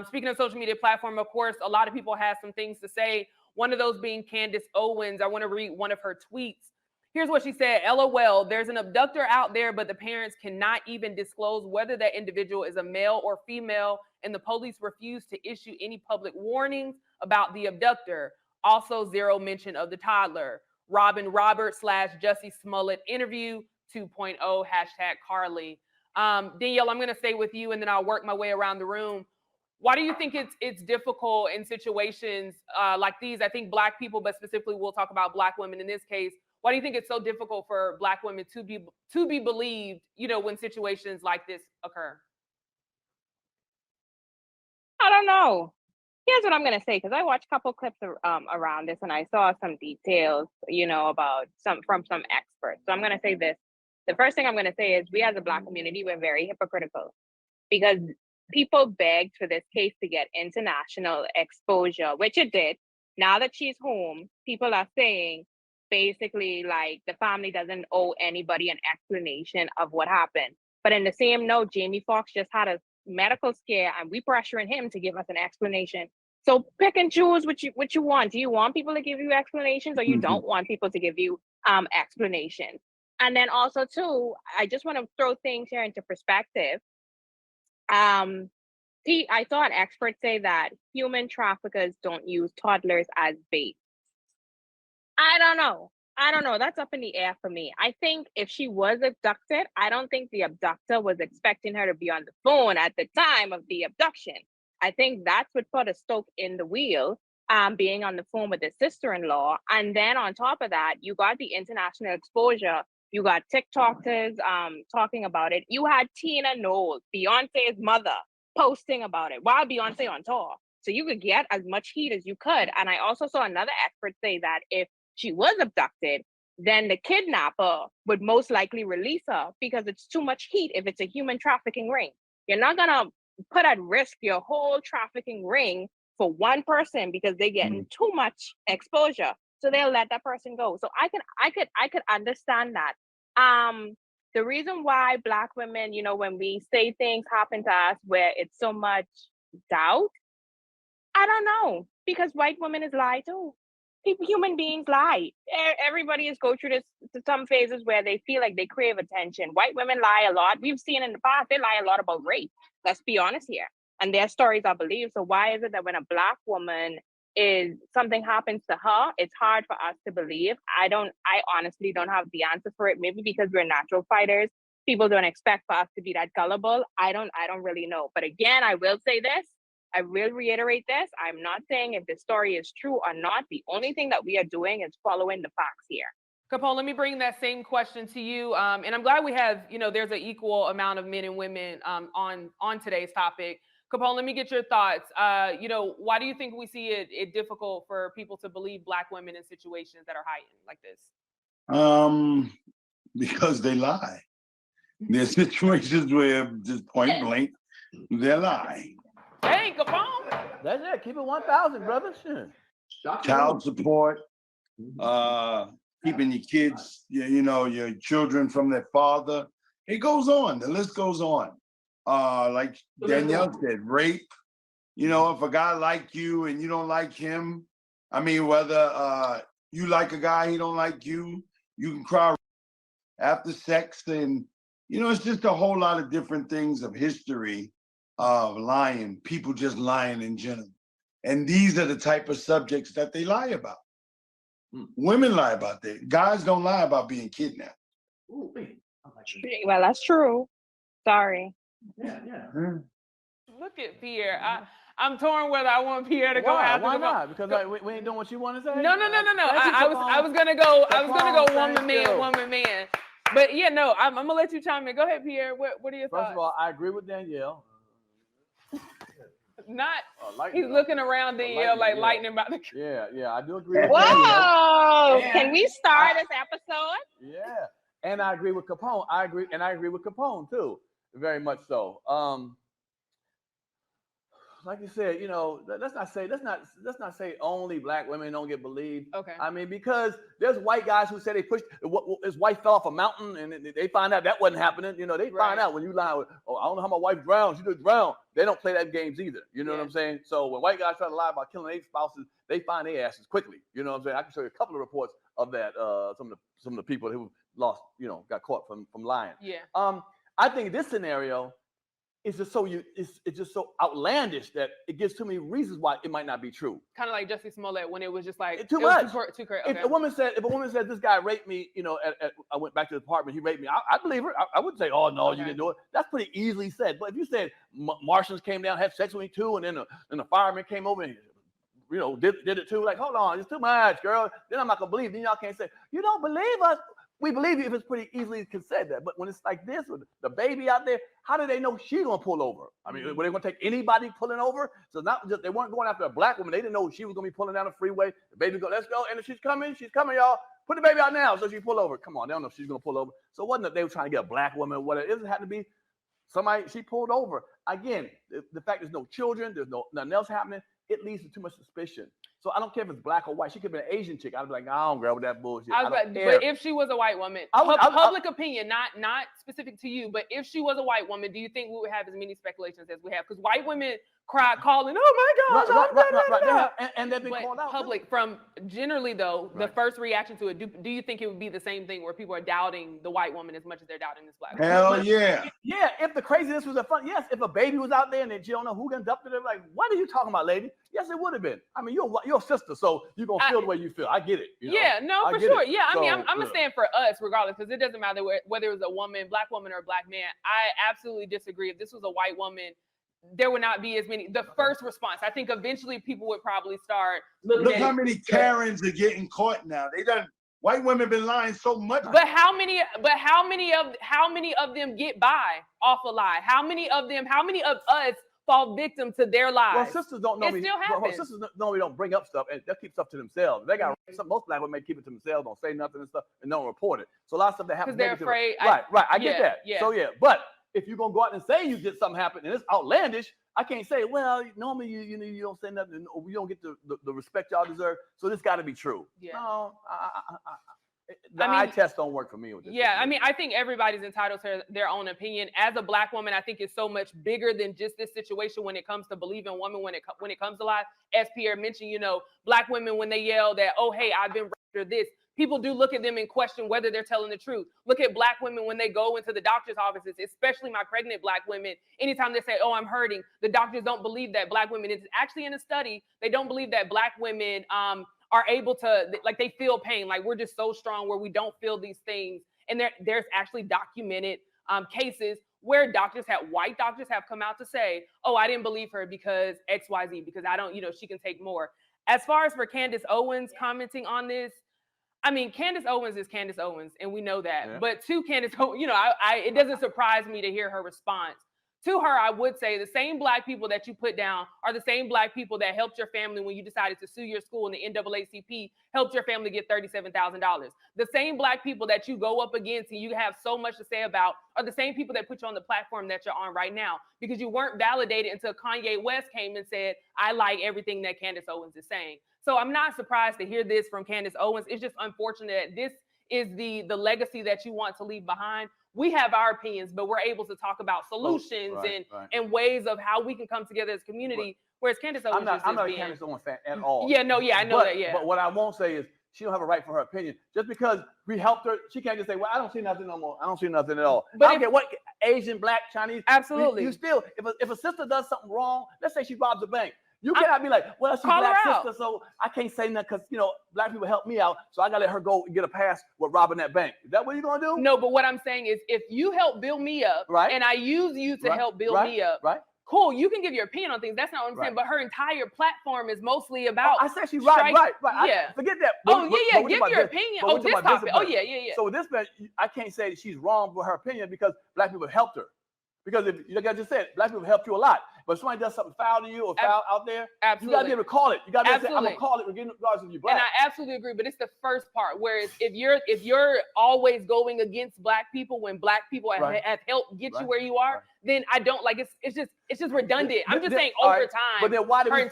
[SPEAKER 8] Speaking of social media platform, of course, a lot of people have some things to say. One of those being Candace Owens. I want to read one of her tweets. Here's what she said. LOL, there's an abductor out there, but the parents cannot even disclose whether that individual is a male or female, and the police refuse to issue any public warnings about the abductor. Also, zero mention of the toddler. Robin Roberts / Jussie Smollett interview 2.0 #Carly. Danielle, I'm going to stay with you and then I'll work my way around the room. Why do you think it's difficult in situations like these? I think Black people, but specifically we'll talk about Black women in this case. Why do you think it's so difficult for Black women to be believed, when situations like this occur?
[SPEAKER 5] I don't know. Here's what I'm going to say, because I watched a couple clips around this and I saw some details, about from some experts. So I'm going to say this. The first thing I'm going to say is we as a Black community, we're very hypocritical because people begged for this case to get international exposure, which it did. Now that she's home, people are saying basically like the family doesn't owe anybody an explanation of what happened. But in the same note, Jamie Foxx just had a medical scare and we pressuring him to give us an explanation. So pick and choose what you want. Do you want people to give you explanations or you don't want people to give you explanations? And then also too, I just want to throw things here into perspective. I saw an expert say that human traffickers don't use toddlers as bait. I don't know. I don't know. That's up in the air for me. I think if she was abducted, I don't think the abductor was expecting her to be on the phone at the time of the abduction. I think that's what put a spoke in the wheel, being on the phone with his sister-in-law. And then on top of that, you got the international exposure. You got TikTokers talking about it. You had Tina Knowles, Beyonce's mother, posting about it while Beyonce on tour. So you could get as much heat as you could. And I also saw another expert say that if she was abducted, then the kidnapper would most likely release her because it's too much heat if it's a human trafficking ring. You're not gonna put at risk your whole trafficking ring for one person because they're getting too much exposure. So they'll let that person go. So I could understand that. The reason why Black women, you know, when we say things happen to us where it's so much doubt, I don't know, because white women is lie too. People, human beings lie. Everybody is go through this to some phases where they feel like they crave attention. White women lie a lot. We've seen in the past they lie a lot about rape. Let's be honest here, and their stories are believed. So why is it that when a Black woman is something happens to her, it's hard for us to believe? I honestly don't have the answer for it. Maybe because we're natural fighters, people don't expect for us to be that gullible. I don't really know. But again, I will say this. I will reiterate this. I'm not saying if the story is true or not. The only thing that we are doing is following the facts here.
[SPEAKER 8] Capone, let me bring that same question to you. And I'm glad we have, you know, there's an equal amount of men and women on today's topic. Capone, let me get your thoughts. You know, why do you think we see it difficult for people to believe Black women in situations that are heightened like this?
[SPEAKER 11] Because they lie. There's situations where just point blank, they lie.
[SPEAKER 8] Hey, Capone.
[SPEAKER 12] That's it. Keep it 1,000, brother. Sure.
[SPEAKER 11] Child support, keeping your kids, you know, your children from their father. It goes on. The list goes on. Like Danielle said, rape. You know, if a guy like you and you don't like him, I mean, whether you like a guy, he don't like you, you can cry after sex. And, you know, it's just a whole lot of different things of history of lying, people just lying in general. And these are the type of subjects that they lie about. Women lie about that. Guys don't lie about being kidnapped.
[SPEAKER 5] Well, that's true. Sorry.
[SPEAKER 8] Look at Pierre. I'm torn whether I want Pierre to go after.
[SPEAKER 12] Why not? Because we ain't doing what you want to say.
[SPEAKER 8] No. I was gonna go woman man. But yeah, no, I'm gonna let you chime in. Go ahead, Pierre. What are your thoughts?
[SPEAKER 12] First of all, I agree with Danielle.
[SPEAKER 8] He's looking around Danielle like lightning about to.
[SPEAKER 12] Yeah, I do agree with
[SPEAKER 5] Whoa!
[SPEAKER 12] Danielle.
[SPEAKER 5] Can we start this episode?
[SPEAKER 12] Yeah, and I agree with Capone. I agree with Capone too, very much so. Like you said, you know, let's not say only Black women don't get believed.
[SPEAKER 8] Okay.
[SPEAKER 12] I mean, because there's white guys who say they pushed his wife fell off a mountain and they find out that wasn't happening. You know, they find out when you lie. Oh, I don't know how my wife drowned. She just drowned. They don't play that games either. You know what I'm saying? So when white guys try to lie about killing 8 spouses, they find their asses quickly. You know what I'm saying? I can show you a couple of reports of that. Some of the people who lost, you know, got caught from lying.
[SPEAKER 8] Yeah.
[SPEAKER 12] I think this scenario. It's just so outlandish that it gives too many reasons why it might not be true.
[SPEAKER 8] Kind of like Jussie Smollett when it was just like
[SPEAKER 12] too much.
[SPEAKER 8] Too crazy.
[SPEAKER 12] Okay. If a woman said this guy raped me, you know, I went back to the apartment, he raped me, I believe her. I wouldn't say, oh no, you didn't do it. That's pretty easily said. But if you said Martians came down, had sex with me too, and then the fireman came over and, you know, did it too, like, hold on, it's too much, girl. Then I'm not gonna believe. Then y'all can't say you don't believe us. We believe you if it's pretty easily said that. But when it's like this with the baby out there, how do they know she's gonna pull over? I mean, were they gonna take anybody pulling over? So not just they weren't going after a Black woman. They didn't know she was gonna be pulling down the freeway. The baby go, let's go. And if she's coming, y'all. Put the baby out now so she pull over. Come on, they don't know if she's gonna pull over. So it wasn't that they were trying to get a Black woman or whatever. It just had to be somebody she pulled over. Again, the fact there's no children, there's nothing else happening, it leads to too much suspicion. So I don't care if it's Black or white. She could be an Asian chick. I'd be like, I don't grab with that bullshit.
[SPEAKER 8] But if she was a white woman, public opinion, not specific to you, but if she was a white woman, do you think we would have as many speculations as we have? Because white women
[SPEAKER 9] calling, oh my gosh,
[SPEAKER 12] And they've been
[SPEAKER 9] but
[SPEAKER 12] called out.
[SPEAKER 9] public from generally though, the first reaction to it, do you think it would be the same thing where people are doubting the white woman as much as they're doubting this black woman?
[SPEAKER 11] Hell yeah.
[SPEAKER 12] Yeah, if the craziness was a fun, yes, if a baby was out there and then you don't know who abducted her, like, what are you talking about, lady? Yes, it would have been. I mean, you're a sister, so you're going to feel the way you feel. I get it. You know?
[SPEAKER 9] Yeah, no,
[SPEAKER 12] I
[SPEAKER 9] for
[SPEAKER 12] get
[SPEAKER 9] sure.
[SPEAKER 12] it.
[SPEAKER 9] Yeah, I mean,
[SPEAKER 12] So,
[SPEAKER 9] I'm going to stand for us regardless because it doesn't matter whether it was a woman, black woman, or a black man. I absolutely disagree. If this was a white woman, there would not be as many. The first response, I think eventually people would probably start looking
[SPEAKER 11] Look
[SPEAKER 9] at
[SPEAKER 11] how
[SPEAKER 9] it.
[SPEAKER 11] many Karens are getting caught now. They done. White women been lying so much.
[SPEAKER 9] But how many of them get by off a lie? How many of us fall victim to their lies?
[SPEAKER 12] Well, sisters don't know
[SPEAKER 9] It
[SPEAKER 12] me.
[SPEAKER 9] still
[SPEAKER 12] Well,
[SPEAKER 9] happens.
[SPEAKER 12] sisters normally don't bring up stuff, and they keep stuff to themselves. They got most black women keep it to themselves, don't say nothing and stuff, and don't report it. So a lot of stuff that happens
[SPEAKER 9] Because they're
[SPEAKER 12] negatively.
[SPEAKER 9] afraid.
[SPEAKER 12] Right. I get
[SPEAKER 9] yeah,
[SPEAKER 12] that.
[SPEAKER 9] Yeah.
[SPEAKER 12] So yeah, but if you're gonna go out and say you did something happen and it's outlandish, I can't say, well, normally you don't say nothing, or you don't get the respect y'all deserve. So this got to be true.
[SPEAKER 9] Yeah.
[SPEAKER 12] No, the
[SPEAKER 9] I mean,
[SPEAKER 12] eye test don't work for me with this.
[SPEAKER 9] Yeah, I mean, I think everybody's entitled to their own opinion. As a black woman, I think it's so much bigger than just this situation when it comes to believing women when it comes to lies. As Pierre mentioned, black women when they yell that, oh, hey, I've been raped or this, people do look at them and question whether they're telling the truth. Look at black women when they go into the doctor's offices, especially my pregnant black women. Anytime they say, oh, I'm hurting, the doctors don't believe that black women, it's actually in a study, they don't believe that black women are able to, like, they feel pain. Like, we're just so strong where we don't feel these things. And there's actually documented cases where white doctors have come out to say, oh, I didn't believe her because XYZ, because I don't, she can take more. As far as for Candace Owens commenting on this, I mean, Candace Owens is Candace Owens, and we know that.
[SPEAKER 12] Yeah.
[SPEAKER 9] But to Candace Owens, it doesn't surprise me to hear her response. To her, I would say the same black people that you put down are the same black people that helped your family when you decided to sue your school and the NAACP helped your family get $37,000. The same black people that you go up against and you have so much to say about are the same people that put you on the platform that you're on right now, because you weren't validated until Kanye West came and said, I like everything that Candace Owens is saying. So I'm not surprised to hear this from Candace Owens. It's just unfortunate that this is the legacy that you want to leave behind. We have our opinions, but we're able to talk about solutions and ways of how we can come together as a community. Whereas Candace Owens,
[SPEAKER 12] I'm not a Candace Owens fan at all.
[SPEAKER 9] Yeah, no, yeah, I know that. Yeah,
[SPEAKER 12] but what I won't say is she don't have a right for her opinion. Just because we helped her, she can't just say, "Well, I don't see nothing no more. I don't see nothing at all." But I don't care what Asian, Black, Chinese.
[SPEAKER 9] Absolutely.
[SPEAKER 12] You still, if a sister does something wrong, let's say she robs a bank. You cannot be like, well, she's Black sister, so I can't say nothing because, Black people help me out, so I got to let her go and get a pass with robbing that bank. Is that what you're going to do?
[SPEAKER 9] No, but what I'm saying is if you help build me up and I use you to help build me up, cool, you can give your opinion on things. That's not what I'm saying. But her entire platform is mostly about.
[SPEAKER 12] I said she's right.
[SPEAKER 9] Yeah.
[SPEAKER 12] Forget that.
[SPEAKER 9] Give your opinion. Oh, this topic. Oh, yeah.
[SPEAKER 12] So with this man, I can't say that she's wrong with her opinion because Black people helped her. Because if, like I just said, Black people help you a lot. But if somebody does something foul to you or foul out there, you got to be able to call it. You got to be able to say, I'm going to call it regardless of you Black.
[SPEAKER 9] And I absolutely agree. But it's the first part. Whereas if you're always going against Black people when Black people have helped get you where you are, then I don't like it's just redundant. I'm just saying over time.
[SPEAKER 12] But then why do we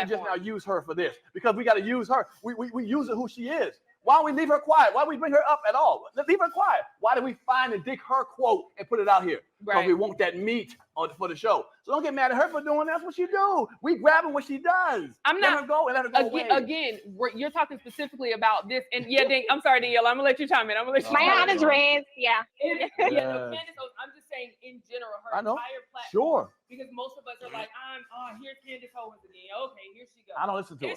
[SPEAKER 12] just now use her for this? Because we got to use her. We use her who she is. Why don't we leave her quiet? Why don't we bring her up at all? Let's leave her quiet. Why do we find and dig her quote and put it out here? Because we want that meat for the show. So don't get mad at her for doing that. That's what she do. We grabbing what she does.
[SPEAKER 9] I'm
[SPEAKER 12] let
[SPEAKER 9] not
[SPEAKER 12] her go and let her go away.
[SPEAKER 9] Again, you're talking specifically about this, and I'm sorry, Danielle. I'm gonna let you chime in.
[SPEAKER 5] My hand is raised. Yeah.
[SPEAKER 9] Candace, I'm just saying in general, her entire platform.
[SPEAKER 12] Sure.
[SPEAKER 9] Because most of us are like, here's Candace Owens again. Okay, here she goes.
[SPEAKER 12] I don't listen to her.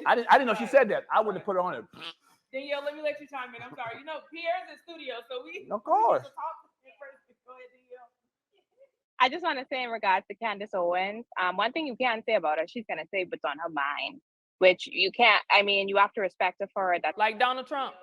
[SPEAKER 12] I didn't know she said that. I wouldn't have put her on it.
[SPEAKER 9] Danielle, let me let you chime in. I'm sorry. Pierre's in studio, so we.
[SPEAKER 12] Of course.
[SPEAKER 9] Go ahead, Danielle.
[SPEAKER 5] I just want to say in regards to Candace Owens, one thing you can't say about her, she's going to say what's on her mind, which you can't, you have to respect her for it. That's
[SPEAKER 9] like Donald Trump.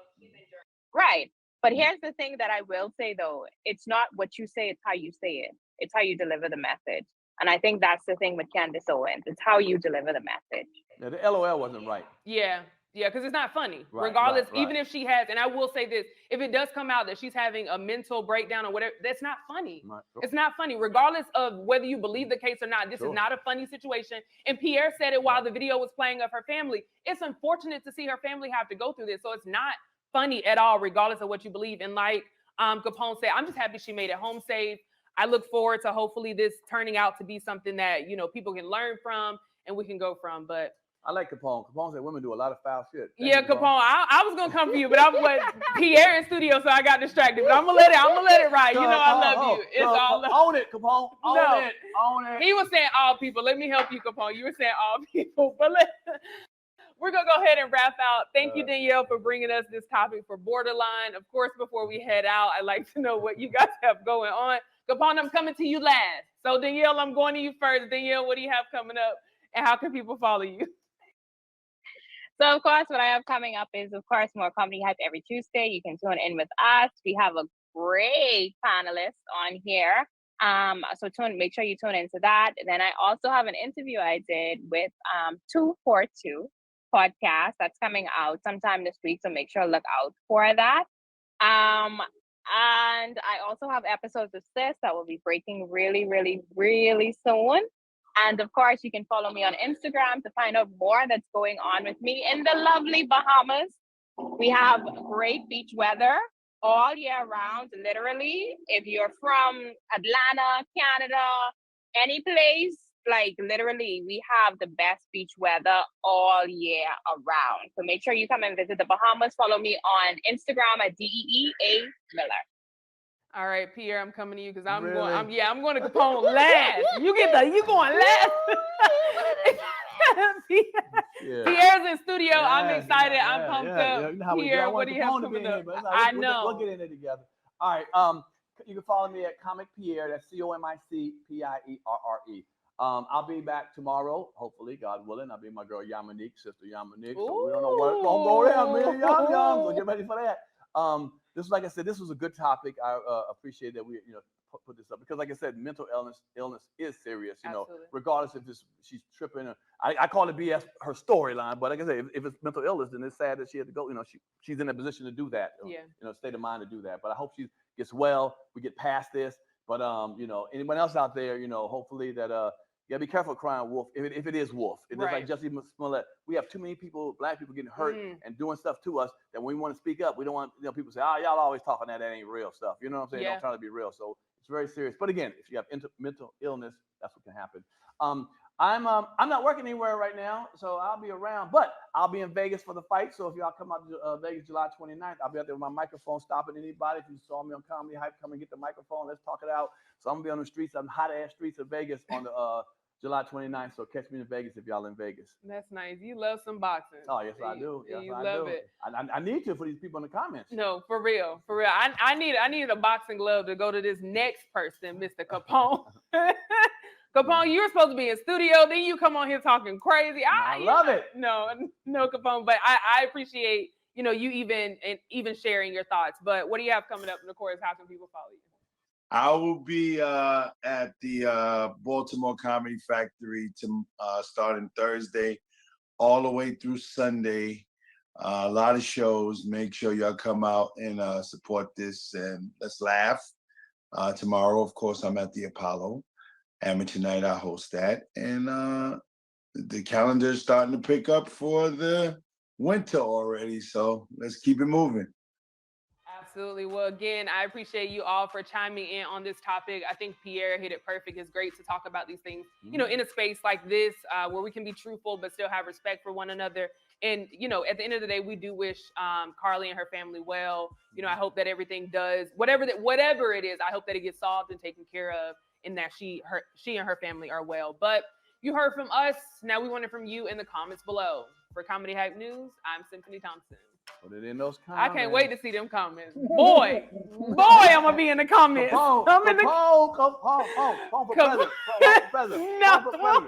[SPEAKER 5] Right. But here's the thing that I will say, though. It's not what you say, it's how you say it. It's how you deliver the message. And I think that's the thing with Candace Owens. It's how you deliver the message.
[SPEAKER 12] Yeah, the LOL wasn't right.
[SPEAKER 9] Yeah. Yeah, because it's not funny. Regardless, even if she has, and I will say this, if it does come out that she's having a mental breakdown or whatever, that's not funny. It's not funny. Regardless of whether you believe the case or not, this is not a funny situation. And Pierre said it while the video was playing of her family. It's unfortunate to see her family have to go through this. So it's not funny at all, regardless of what you believe. And like Capone said, I'm just happy she made it home safe.
[SPEAKER 8] I look forward to hopefully this turning out to be something that, people can learn from and we can go from. But
[SPEAKER 12] I like Capone. Capone said women do a lot of foul shit.
[SPEAKER 8] yeah, Capone, I was gonna come for you, but I'm with Pierre in studio, so I got distracted. But I'm gonna let it ride. You know I love you. It's all love.
[SPEAKER 12] Own it, Capone. Own it.
[SPEAKER 8] He was saying all people. Let me help you, Capone. You were saying all people, but we're gonna go ahead and wrap out. Thank you, Danielle, for bringing us this topic for Borderline. Of course, before we head out, I'd like to know what you guys have going on. Capone, I'm coming to you last. So Danielle, I'm going to you first. Danielle, what do you have coming up, and how can people follow you?
[SPEAKER 5] So, of course, what I have coming up is, of course, more Comedy Hype every Tuesday. You can tune in with us. We have a great panelist on here. So make sure you tune into that. And then I also have an interview I did with 242 podcast that's coming out sometime this week. So make sure to look out for that. And I also have episodes of Sis that will be breaking really, really, really soon. And of course, you can follow me on Instagram to find out more that's going on with me in the lovely Bahamas. We have great beach weather all year round, literally. If you're from Atlanta, Canada, any place, like literally, we have the best beach weather all year around. So make sure you come and visit the Bahamas. Follow me on Instagram at DEEA Miller.
[SPEAKER 8] All right, Pierre, I'm coming to you because I'm going to Capone last. You going last. Pierre's in studio. Yeah, I'm excited. I'm pumped up.
[SPEAKER 12] You know
[SPEAKER 8] Pierre, what do you have coming up? I know.
[SPEAKER 12] We'll get in it together. All right. You can follow me at Comic Pierre. That's COMICPIERRE. I'll be back tomorrow, hopefully, God willing. I'll be my girl Yamanique, sister Yamanique. So we don't know what's gonna go down, man. Yum. So get ready for that. This, like I said, this was a good topic. I appreciate that we, put this up because, like I said, mental illness is serious. Regardless if she's tripping. I call it BS her storyline, but like I said, if it's mental illness, then it's sad that she had to go. She's in a position to do that. State of mind to do that. But I hope she gets well. We get past this. But anyone else out there, hopefully that you gotta be careful crying wolf if it is wolf. It is like Jussie Smollett. We have too many people, black people, getting hurt and doing stuff to us that when we want to speak up, we don't want people say, y'all always talking that ain't real stuff. You know what I'm saying? Don't try to be real. So it's very serious. But again, if you have mental illness, that's what can happen. I'm not working anywhere right now, so I'll be around, but I'll be in Vegas for the fight. So if y'all come out to Vegas July 29th, I'll be out there with my microphone, stopping anybody. If you saw me on Comedy Hype, come and get the microphone. Let's talk it out. So I'm gonna be on the streets, hot ass streets of Vegas on the July 29th. So catch me in Vegas if y'all in Vegas.
[SPEAKER 8] That's nice. You love some boxing.
[SPEAKER 12] Oh, yes, I do. Yes,
[SPEAKER 8] you
[SPEAKER 12] I
[SPEAKER 8] love
[SPEAKER 12] do.
[SPEAKER 8] it.
[SPEAKER 12] I need to for these people in the comments.
[SPEAKER 8] No, for real. I need a boxing glove to go to this next person, Mr. Capone. Capone, you were supposed to be in studio, then you come on here talking crazy.
[SPEAKER 12] I love it.
[SPEAKER 8] No, Capone, but I appreciate you even sharing your thoughts. But what do you have coming up? And of course, how can people follow you?
[SPEAKER 11] I will be at the Baltimore Comedy Factory starting Thursday all the way through Sunday. A lot of shows. Make sure y'all come out and support this and let's laugh. Tomorrow, of course, I'm at the Apollo. Amateur Night, I host that. And the calendar is starting to pick up for the winter already. So let's keep it moving.
[SPEAKER 8] Absolutely. Well, again, I appreciate you all for chiming in on this topic. I think Pierre hit it perfect. It's great to talk about these things, in a space like this where we can be truthful but still have respect for one another. And, at the end of the day, we do wish Carly and her family well. I hope that everything does, whatever it is, I hope that it gets solved and taken care of and that she and her family are well. But you heard from us. Now we want it from you in the comments below. For Comedy Hype News, I'm Symphony Thompson.
[SPEAKER 12] Put it in those comments.
[SPEAKER 8] I can't wait to see them comments. Boy, I'm gonna be in the comments.
[SPEAKER 12] Capone for president.
[SPEAKER 8] No.